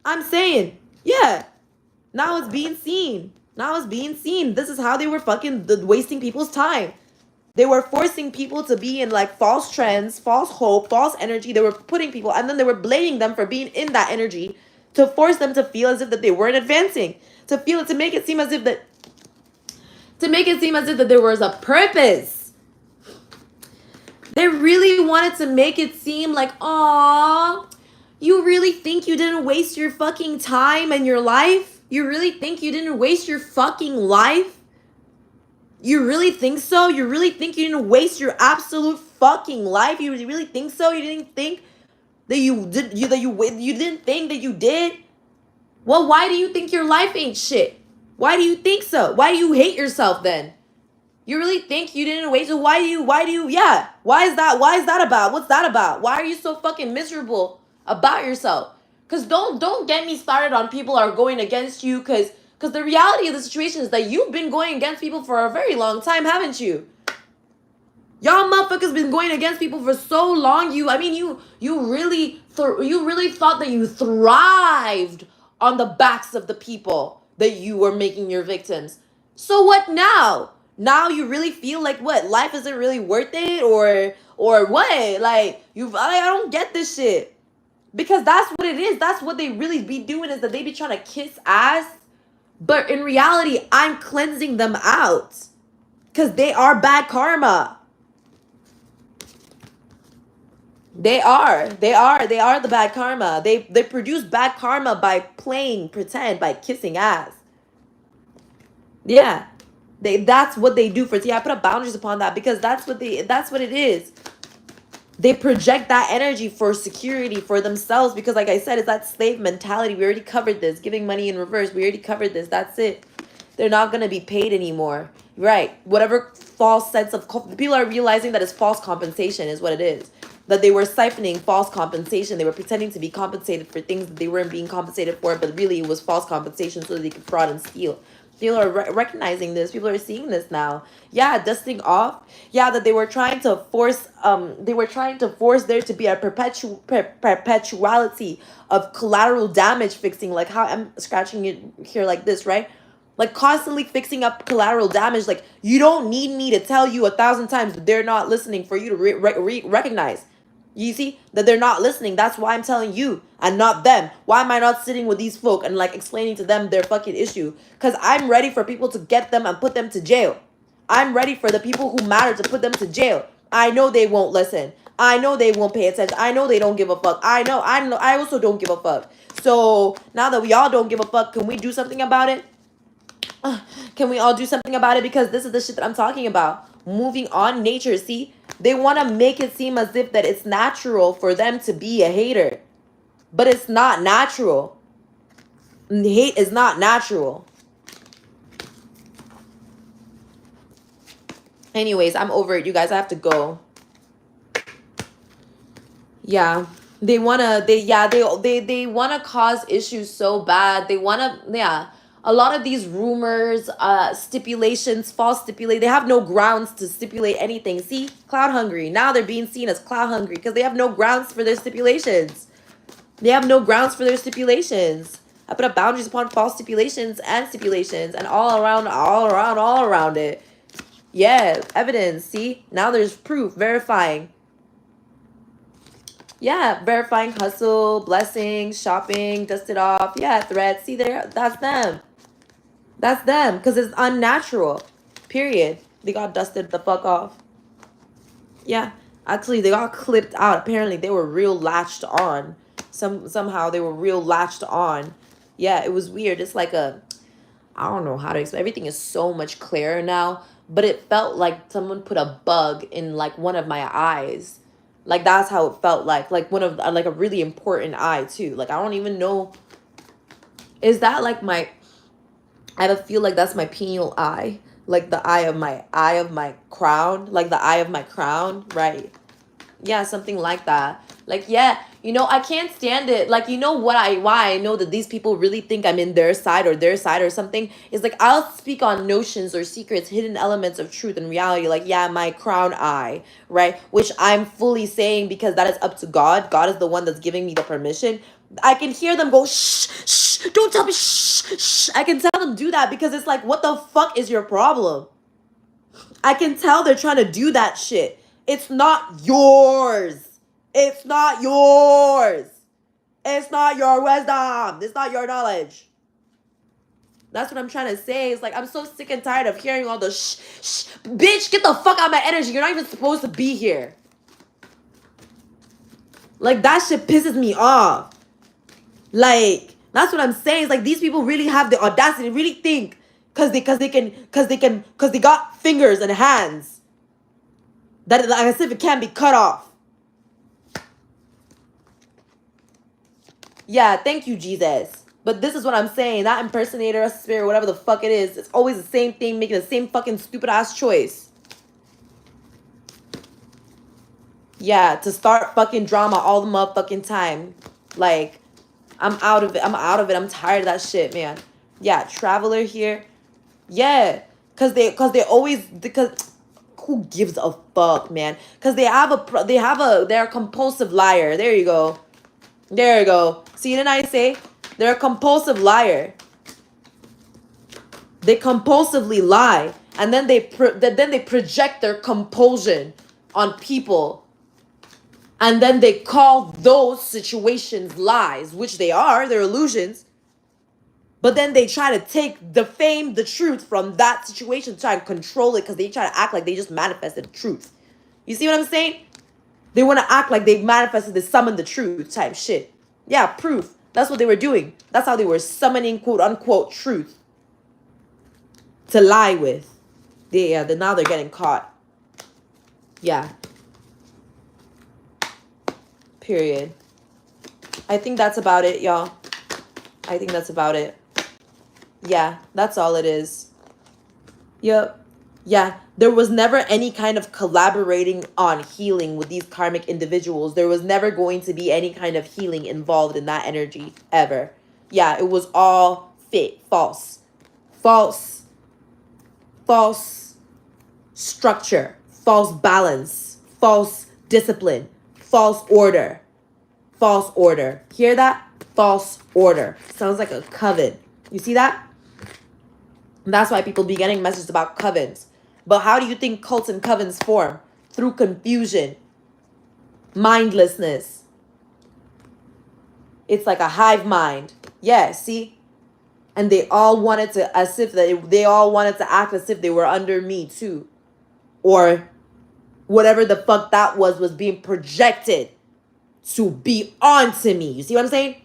I'm saying, yeah. Now it's being seen. Now it's being seen. This is how they were fucking wasting people's time. They were forcing people to be in like false trends, false hope, false energy. They were putting people, and then they were blaming them for being in that energy to force them to feel as if that they weren't advancing, to make it seem as if that there was a purpose. They really wanted to make it seem like, aw, you really think you didn't waste your fucking time and your life? You really think you didn't waste your fucking life? You really think so? You really think you didn't waste your absolute fucking life? You really think so? You didn't think that you didn't think that you did? Well, why do you think your life ain't shit? Why do you think so? Why do you hate yourself then? You really think you didn't waste it? Why is that about? What's that about? Why are you so fucking miserable about yourself? Because don't get me started on people are going against you, because the reality of the situation is that you've been going against people for a very long time, haven't you? Y'all motherfuckers been going against people for so long. You really thought that you thrived on the backs of the people that you were making your victims. So what now? Now you really feel like what? Life isn't really worth it, or what? Like I don't get this shit. Because that's what it is. That's what they really be doing, is that they be trying to kiss ass. But in reality, I'm cleansing them out. Because they are bad karma. They are the bad karma. They produce bad karma by playing pretend, by kissing ass. Yeah. That's what they do for tea. I put up boundaries upon that because that's what it is. They project that energy for security for themselves because, like I said, it's that slave mentality. We already covered this. Giving money in reverse. We already covered this. That's it. They're not going to be paid anymore. Right. Whatever false sense of... People are realizing that it's false compensation is what it is. That they were siphoning false compensation. They were pretending to be compensated for things that they weren't being compensated for, but really it was false compensation so that they could fraud and steal. People are recognizing this. People are seeing this now. Yeah, dusting off. Yeah, that they were trying to force there to be a perpetuality of collateral damage fixing, like how I'm scratching it here like this, right? Like constantly fixing up collateral damage. Like you don't need me to tell you 1,000 times that they're not listening for you to recognize. You see that they're not listening. That's why I'm telling you and not them. Why am I not sitting with these folk and like explaining to them their fucking issue? Because I'm ready for people to get them and put them to jail. I'm ready for the people who matter to put them to jail. I know they won't listen. I know they won't pay attention. I know they don't give a fuck. I know. I also don't give a fuck. So now that we all don't give a fuck, can we do something about it? Can we all do something about it? Because this is the shit that I'm talking about. Moving on, nature. See, they want to make it seem as if that it's natural for them to be a hater, but it's not natural. Hate is not natural. Anyways, I'm over it, you guys. I have to go. Yeah, they wanna cause issues so bad. They wanna a lot of these rumors, stipulations, false stipulate. They have no grounds to stipulate anything. See, cloud hungry. Now they're being seen as cloud hungry because they have no grounds for their stipulations. They have no grounds for their stipulations. I put up boundaries upon false stipulations and all around it. Yeah, evidence. See, now there's proof verifying. Yeah, verifying hustle, blessings, shopping, dusted off. Yeah, threats. See there, that's them. That's them because it's unnatural. Period. They got dusted the fuck off. Yeah, actually they got clipped out. Apparently they were real latched on. Somehow they were real latched on. Yeah, it was weird. It's like I don't know how to explain. Everything is so much clearer now, but it felt like someone put a bug in like one of my eyes. Like that's how it felt like one of like a really important eye too. Like I don't even know. Is that like my? I have a feel like that's my pineal eye, like the eye of my crown, like the eye of my crown, right? Yeah, something like that. Like, yeah, I can't stand it. Like, why I know that these people really think I'm in their side or something is like I'll speak on notions or secrets, hidden elements of truth and reality. Like, yeah, my crown eye, right? Which I'm fully saying because that is up to God. God is the one that's giving me the permission. I can hear them go, shh, shh, don't tell me, shh, shh. I can tell them do that because it's like, what the fuck is your problem? I can tell they're trying to do that shit. It's not yours. It's not yours. It's not your wisdom. It's not your knowledge. That's what I'm trying to say. It's like, I'm so sick and tired of hearing all the shh, shh. Bitch, get the fuck out of my energy. You're not even supposed to be here. Like, that shit pisses me off. Like, that's what I'm saying. It's like, these people really have the audacity to really think because they got fingers and hands that, like, as if it can't be cut off. Yeah, thank you, Jesus. But this is what I'm saying. That impersonator, spirit, whatever the fuck it is, it's always the same thing, making the same fucking stupid ass choice. Yeah, to start fucking drama all the motherfucking time. Like, I'm out of it. I'm tired of that shit, man. Yeah, traveler here. Yeah, because who gives a fuck, man? Because they're a compulsive liar. There you go. There you go. See, didn't I say? They're a compulsive liar. They compulsively lie. And then they project their compulsion on people. And then they call those situations lies, which they are. They're illusions. But then they try to take the fame, the truth from that situation, try and control it because they try to act like they just manifested truth. You see what I'm saying? They want to act like they manifested, they summoned the truth type shit. Yeah, proof. That's what they were doing. That's how they were summoning quote unquote truth to lie with. Now they're getting caught. Yeah. Period. I think that's about it, y'all. I think that's about it. Yeah, that's all it is. Yep. Yeah, there was never any kind of collaborating on healing with these karmic individuals. There was never going to be any kind of healing involved in that energy ever. Yeah, it was all fake, false. False structure, false balance, false discipline, false order. False order. Hear that? False order. Sounds like a coven. You see that? And that's why people be getting messages about covens. But how do you think cults and covens form? Through confusion, mindlessness. It's like a hive mind. Yeah, see? And they all wanted to, they all wanted to act as if they were under me too. Or whatever the fuck that was being projected to be onto me. You see what I'm saying?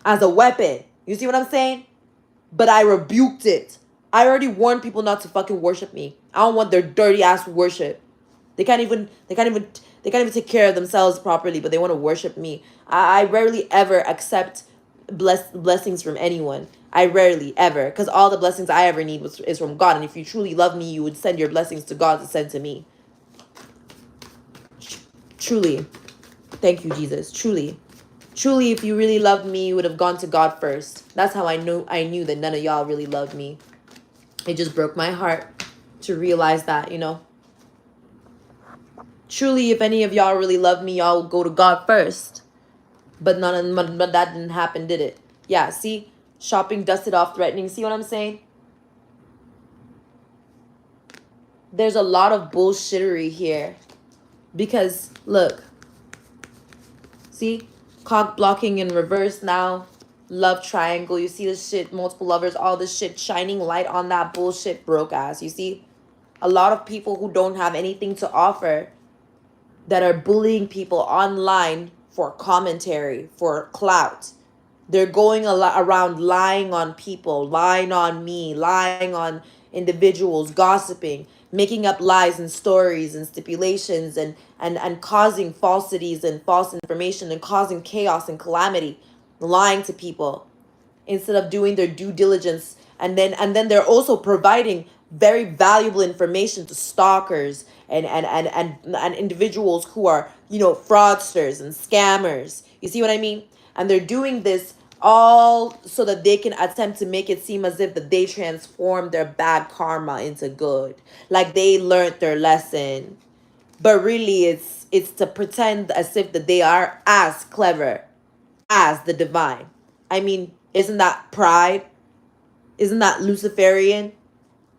As a weapon. You see what I'm saying? But I rebuked it. I already warned people not to fucking worship me. I don't want their dirty ass worship. They can't even take care of themselves properly, but they want to worship me. I rarely ever accept blessings from anyone. I rarely ever, because all the blessings I ever need is from God. And if you truly love me, you would send your blessings to God to send to me. Truly. Thank you, Jesus. Truly. Truly, if you really loved me, you would have gone to God first. That's how I knew that none of y'all really loved me. It just broke my heart to realize that, you know. Truly, if any of y'all really love me, y'all would go to God first. But but that didn't happen, did it? Yeah, see? Shopping dusted off threatening. See what I'm saying? There's a lot of bullshittery here. Because, look. See? Cock blocking in reverse now. Love triangle. You see this shit? Multiple lovers. All this shit shining light on that bullshit broke ass. You see? A lot of people who don't have anything to offer that are bullying people online for commentary, for clout. They're going around lying on people, lying on me, lying on individuals, gossiping, making up lies and stories and stipulations and causing falsities and false information and causing chaos and calamity, lying to people instead of doing their due diligence. And then they're also providing very valuable information to stalkers and individuals who are, you know, fraudsters and scammers. You see what I mean? And they're doing this all so that they can attempt to make it seem as if that they transformed their bad karma into good, like they learned their lesson. But really it's to pretend as if that they are as clever as the divine. I mean, isn't that pride? Isn't that Luciferian?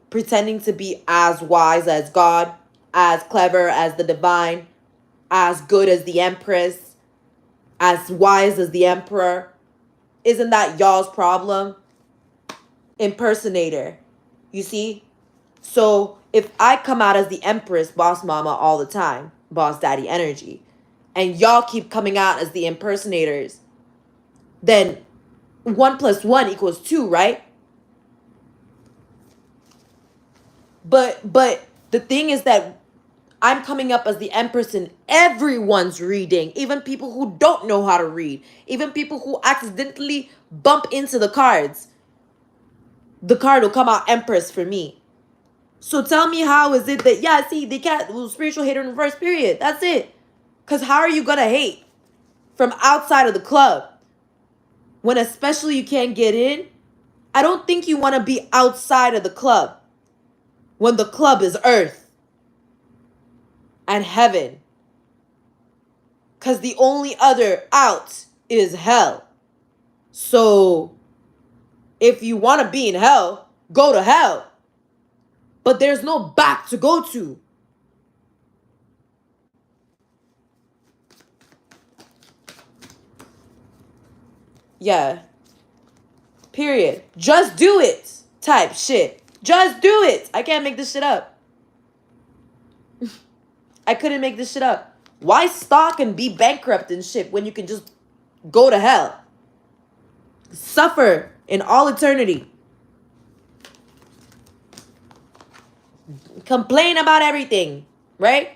Pretending to be as wise as God, as clever as the divine, as good as the empress, as wise as the emperor. Isn't that y'all's problem? Impersonator. You see? So if I come out as the empress, boss mama all the time, boss daddy energy, and y'all keep coming out as the impersonators, then 1 + 1 = 2, right? But the thing is that I'm coming up as the empress in everyone's reading, even people who don't know how to read, even people who accidentally bump into the cards. The card will come out empress for me. So tell me, how is it that, yeah, see, they can't, well, spiritual hater in reverse, period. That's it. Because how are you going to hate from outside of the club when especially you can't get in? I don't think you want to be outside of the club when the club is earth and heaven. Because the only other out is hell. So if you want to be in hell, go to hell. But there's no back to go to. Yeah. Period. Just do it. Type shit. Just do it. I can't make this shit up. I couldn't make this shit up. Why stalk and be bankrupt and shit when you can just go to hell? Suffer in all eternity. Complain about everything, right?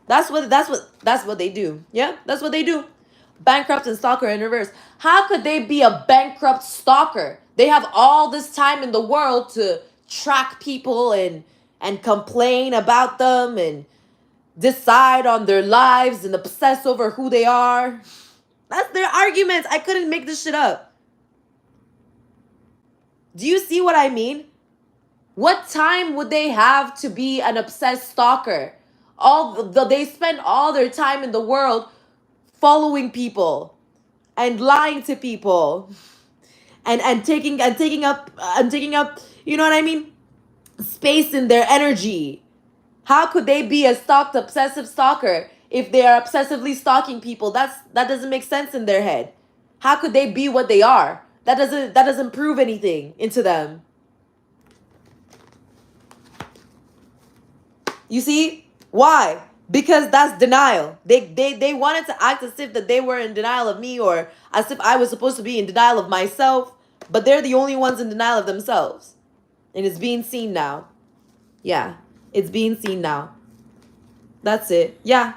That's what they do. Yeah, that's what they do. Bankrupt and stalker in reverse. How could they be a bankrupt stalker? They have all this time in the world to track people and complain about them and decide on their lives and obsess over who they are. That's their arguments. I couldn't make this shit up. Do you see what I mean? What time would they have to be an obsessed stalker? They spend all their time in the world following people and lying to people and taking up you know what I mean, space in their energy. How could they be a stalked obsessive stalker if they are obsessively stalking people? That doesn't make sense in their head. How could they be what they are? That doesn't prove anything into them. You see? Why? Because that's denial. They wanted to act as if that they were in denial of me, or as if I was supposed to be in denial of myself, but they're the only ones in denial of themselves. And it's being seen now. Yeah, it's being seen now. That's it. Yeah.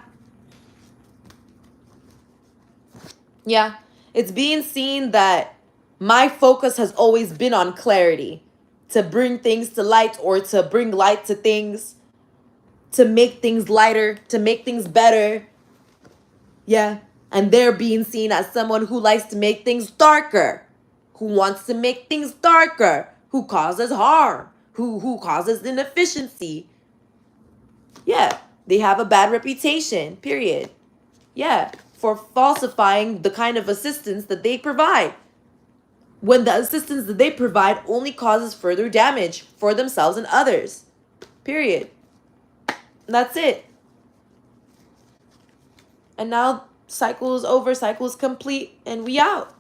Yeah, it's being seen that my focus has always been on clarity, to bring things to light, or to bring light to things, to make things lighter, to make things better. Yeah. And they're being seen as someone who likes to make things darker, who wants to make things darker, who causes harm, who causes inefficiency. Yeah. They have a bad reputation, period. Yeah. For falsifying the kind of assistance that they provide, when the assistance that they provide only causes further damage for themselves and others. Period. That's it. And now cycle is over, cycle is complete, and we out.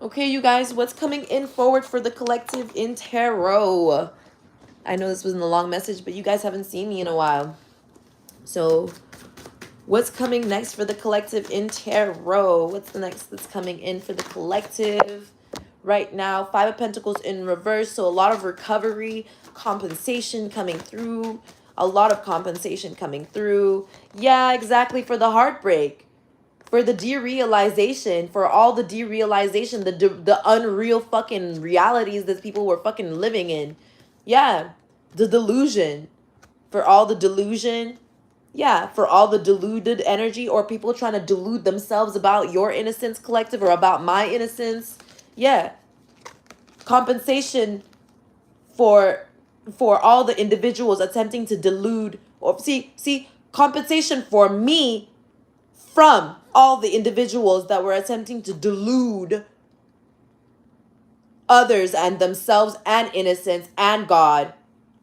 Okay, you guys, what's coming in forward for the collective in tarot? I know this wasn't a long message, but you guys haven't seen me in a while. So what's coming next for the collective in tarot? What's the next that's coming in for the collective right now? Five of Pentacles in reverse. So a lot of recovery, compensation coming through. A lot of compensation coming through. Yeah, exactly. For the heartbreak. For the derealization. For all the derealization. The unreal fucking realities that people were fucking living in. Yeah. The delusion. For all the delusion. Yeah, for all the deluded energy, or people trying to delude themselves about your innocence, collective, or about my innocence. Yeah. Compensation for all the individuals attempting to delude, or see compensation for me from all the individuals that were attempting to delude others and themselves and innocence and God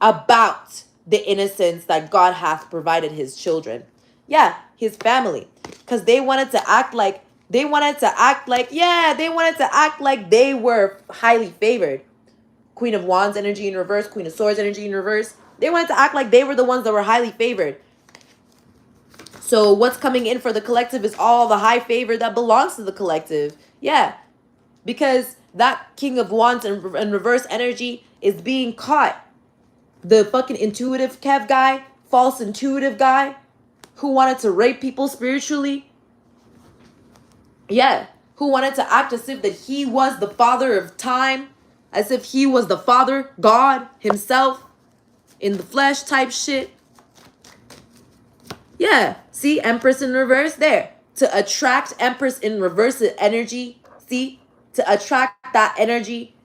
about the innocence that God hath provided his children. Yeah, his family. Because they wanted to act like they were highly favored. Queen of Wands energy in reverse, Queen of Swords energy in reverse. They wanted to act like they were the ones that were highly favored. So what's coming in for the collective is all the high favor that belongs to the collective. Yeah, because that King of Wands and reverse energy is being caught. The fucking intuitive Kev guy, false intuitive guy, who wanted to rape people spiritually. Yeah, who wanted to act as if that he was the father of time, as if he was the father, God himself, in the flesh type shit. Yeah, see, Empress in reverse there. To attract Empress in reverse energy, see? To attract that energy.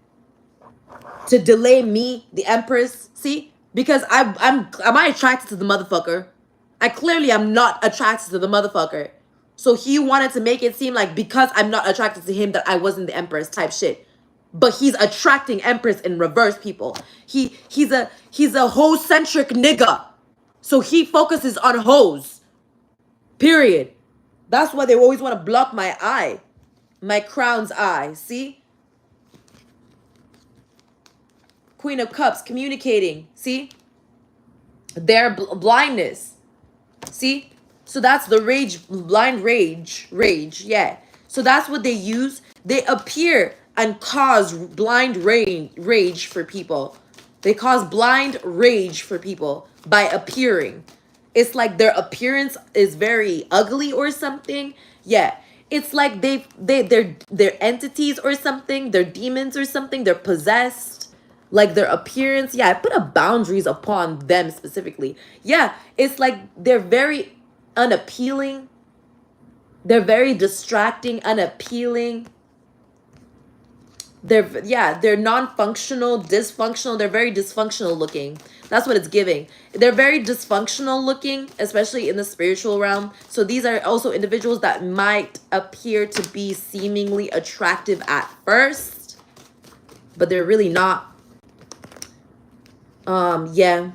To delay me, the Empress, see? Because am I attracted to the motherfucker? I clearly am not attracted to the motherfucker. So he wanted to make it seem like because I'm not attracted to him that I wasn't the Empress type shit. But he's attracting Empress in reverse, people. He's a hoe-centric nigga. So he focuses on hoes. Period. That's why they always want to block my eye. My crown's eye. See? Queen of Cups, communicating. See? Their blindness. See? So that's the rage, blind rage. Yeah. So that's what they use. They appear and cause blind rage for people. They cause blind rage for people by appearing. It's like their appearance is very ugly or something. Yeah. It's like they're entities or something. They're demons or something. They're possessed. Like their appearance. Yeah, I put a boundaries upon them specifically. Yeah, it's like they're very unappealing. They're very distracting, unappealing. They're non-functional, dysfunctional. They're very dysfunctional looking. That's what it's giving. They're very dysfunctional looking, especially in the spiritual realm. So these are also individuals that might appear to be seemingly attractive at first, but they're really not. Yeah.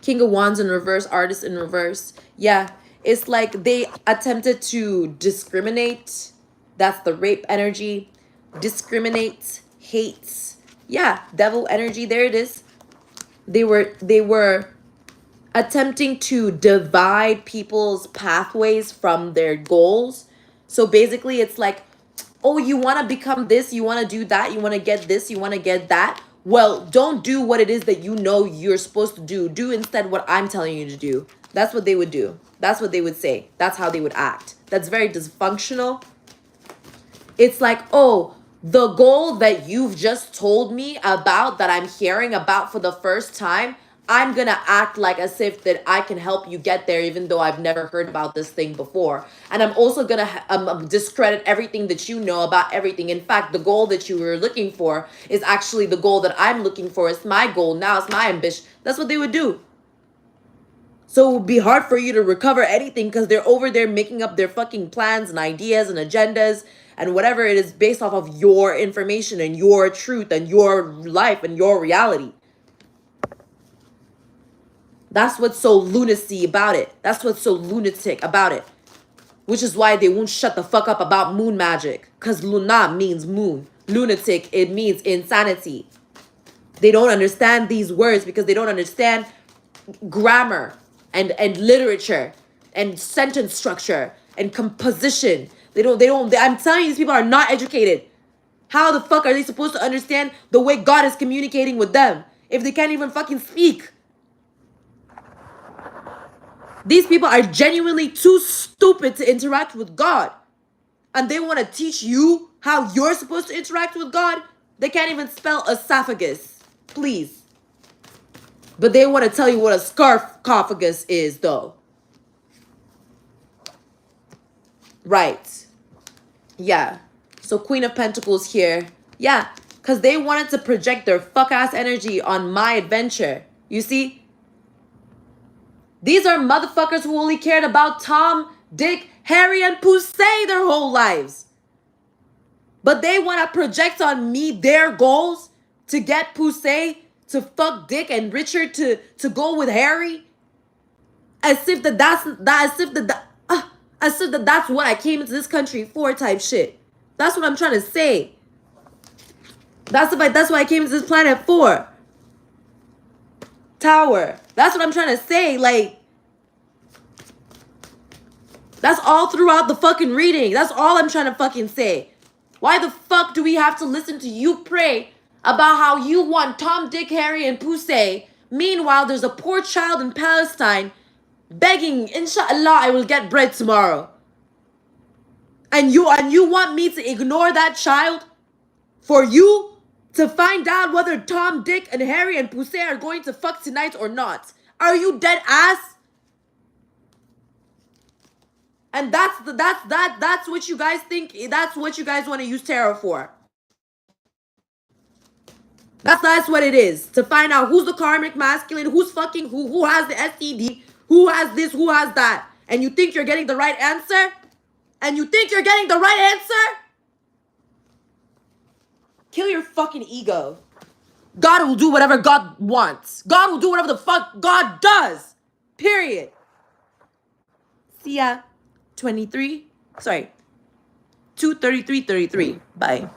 King of Wands in reverse, Artist in reverse. Yeah, it's like they attempted to discriminate. That's the rape energy. Discriminate, hates. Yeah, devil energy, there it is. They were attempting to divide people's pathways from their goals. So basically it's like, oh, you want to become this, you want to do that, you want to get this, you want to get that. Well, don't do what it is that you know you're supposed to do. Do instead what I'm telling you to do. That's what they would do. That's what they would say. That's how they would act. That's very dysfunctional. It's like, oh, the goal that you've just told me about, that I'm hearing about for the first time, I'm going to act like as if that I can help you get there, even though I've never heard about this thing before. And I'm also going to discredit everything that you know about everything. In fact, the goal that you were looking for is actually the goal that I'm looking for. It's my goal now. It's my ambition. That's what they would do. So it would be hard for you to recover anything because they're over there making up their fucking plans and ideas and agendas and whatever it is based off of your information and your truth and your life and your reality. That's what's so lunacy about it. That's what's so lunatic about it. Which is why they won't shut the fuck up about moon magic. Because luna means moon. Lunatic, it means insanity. They don't understand these words because they don't understand grammar and literature and sentence structure and composition. I'm telling you, these people are not educated. How the fuck are they supposed to understand the way God is communicating with them if they can't even fucking speak? These people are genuinely too stupid to interact with God. And they want to teach you how you're supposed to interact with God? They can't even spell esophagus. Please. But they want to tell you what a sarcophagus is, though. Right. Yeah. So Queen of Pentacles here. Yeah. Because they wanted to project their fuck-ass energy on my adventure. You see? These are motherfuckers who only cared about Tom, Dick, Harry, and Poussey their whole lives. But they want to project on me their goals to get Poussey to fuck Dick and Richard to go with Harry. As if that's what I came into this country for type shit. That's what I'm trying to say. That's what I came into this planet for. Tower. That's what I'm trying to say. Like, that's all throughout the fucking reading. That's all I'm trying to fucking say. Why the fuck do we have to listen to you pray about how you want Tom, Dick, Harry, and Poussey? Meanwhile, there's a poor child in Palestine begging, inshallah, I will get bread tomorrow. And you want me to ignore that child for you to find out whether Tom, Dick, and Harry and Poussey are going to fuck tonight or not? Are you dead ass? And that's what you guys think. That's what you guys want to use tarot for. That's what it is. To find out who's the karmic masculine, who's fucking who has the STD, who has this, who has that. And you think you're getting the right answer? And you think you're getting the right answer? Kill your fucking ego. God will do whatever God wants. God will do whatever the fuck God does. Period. See ya. 2:33. Bye.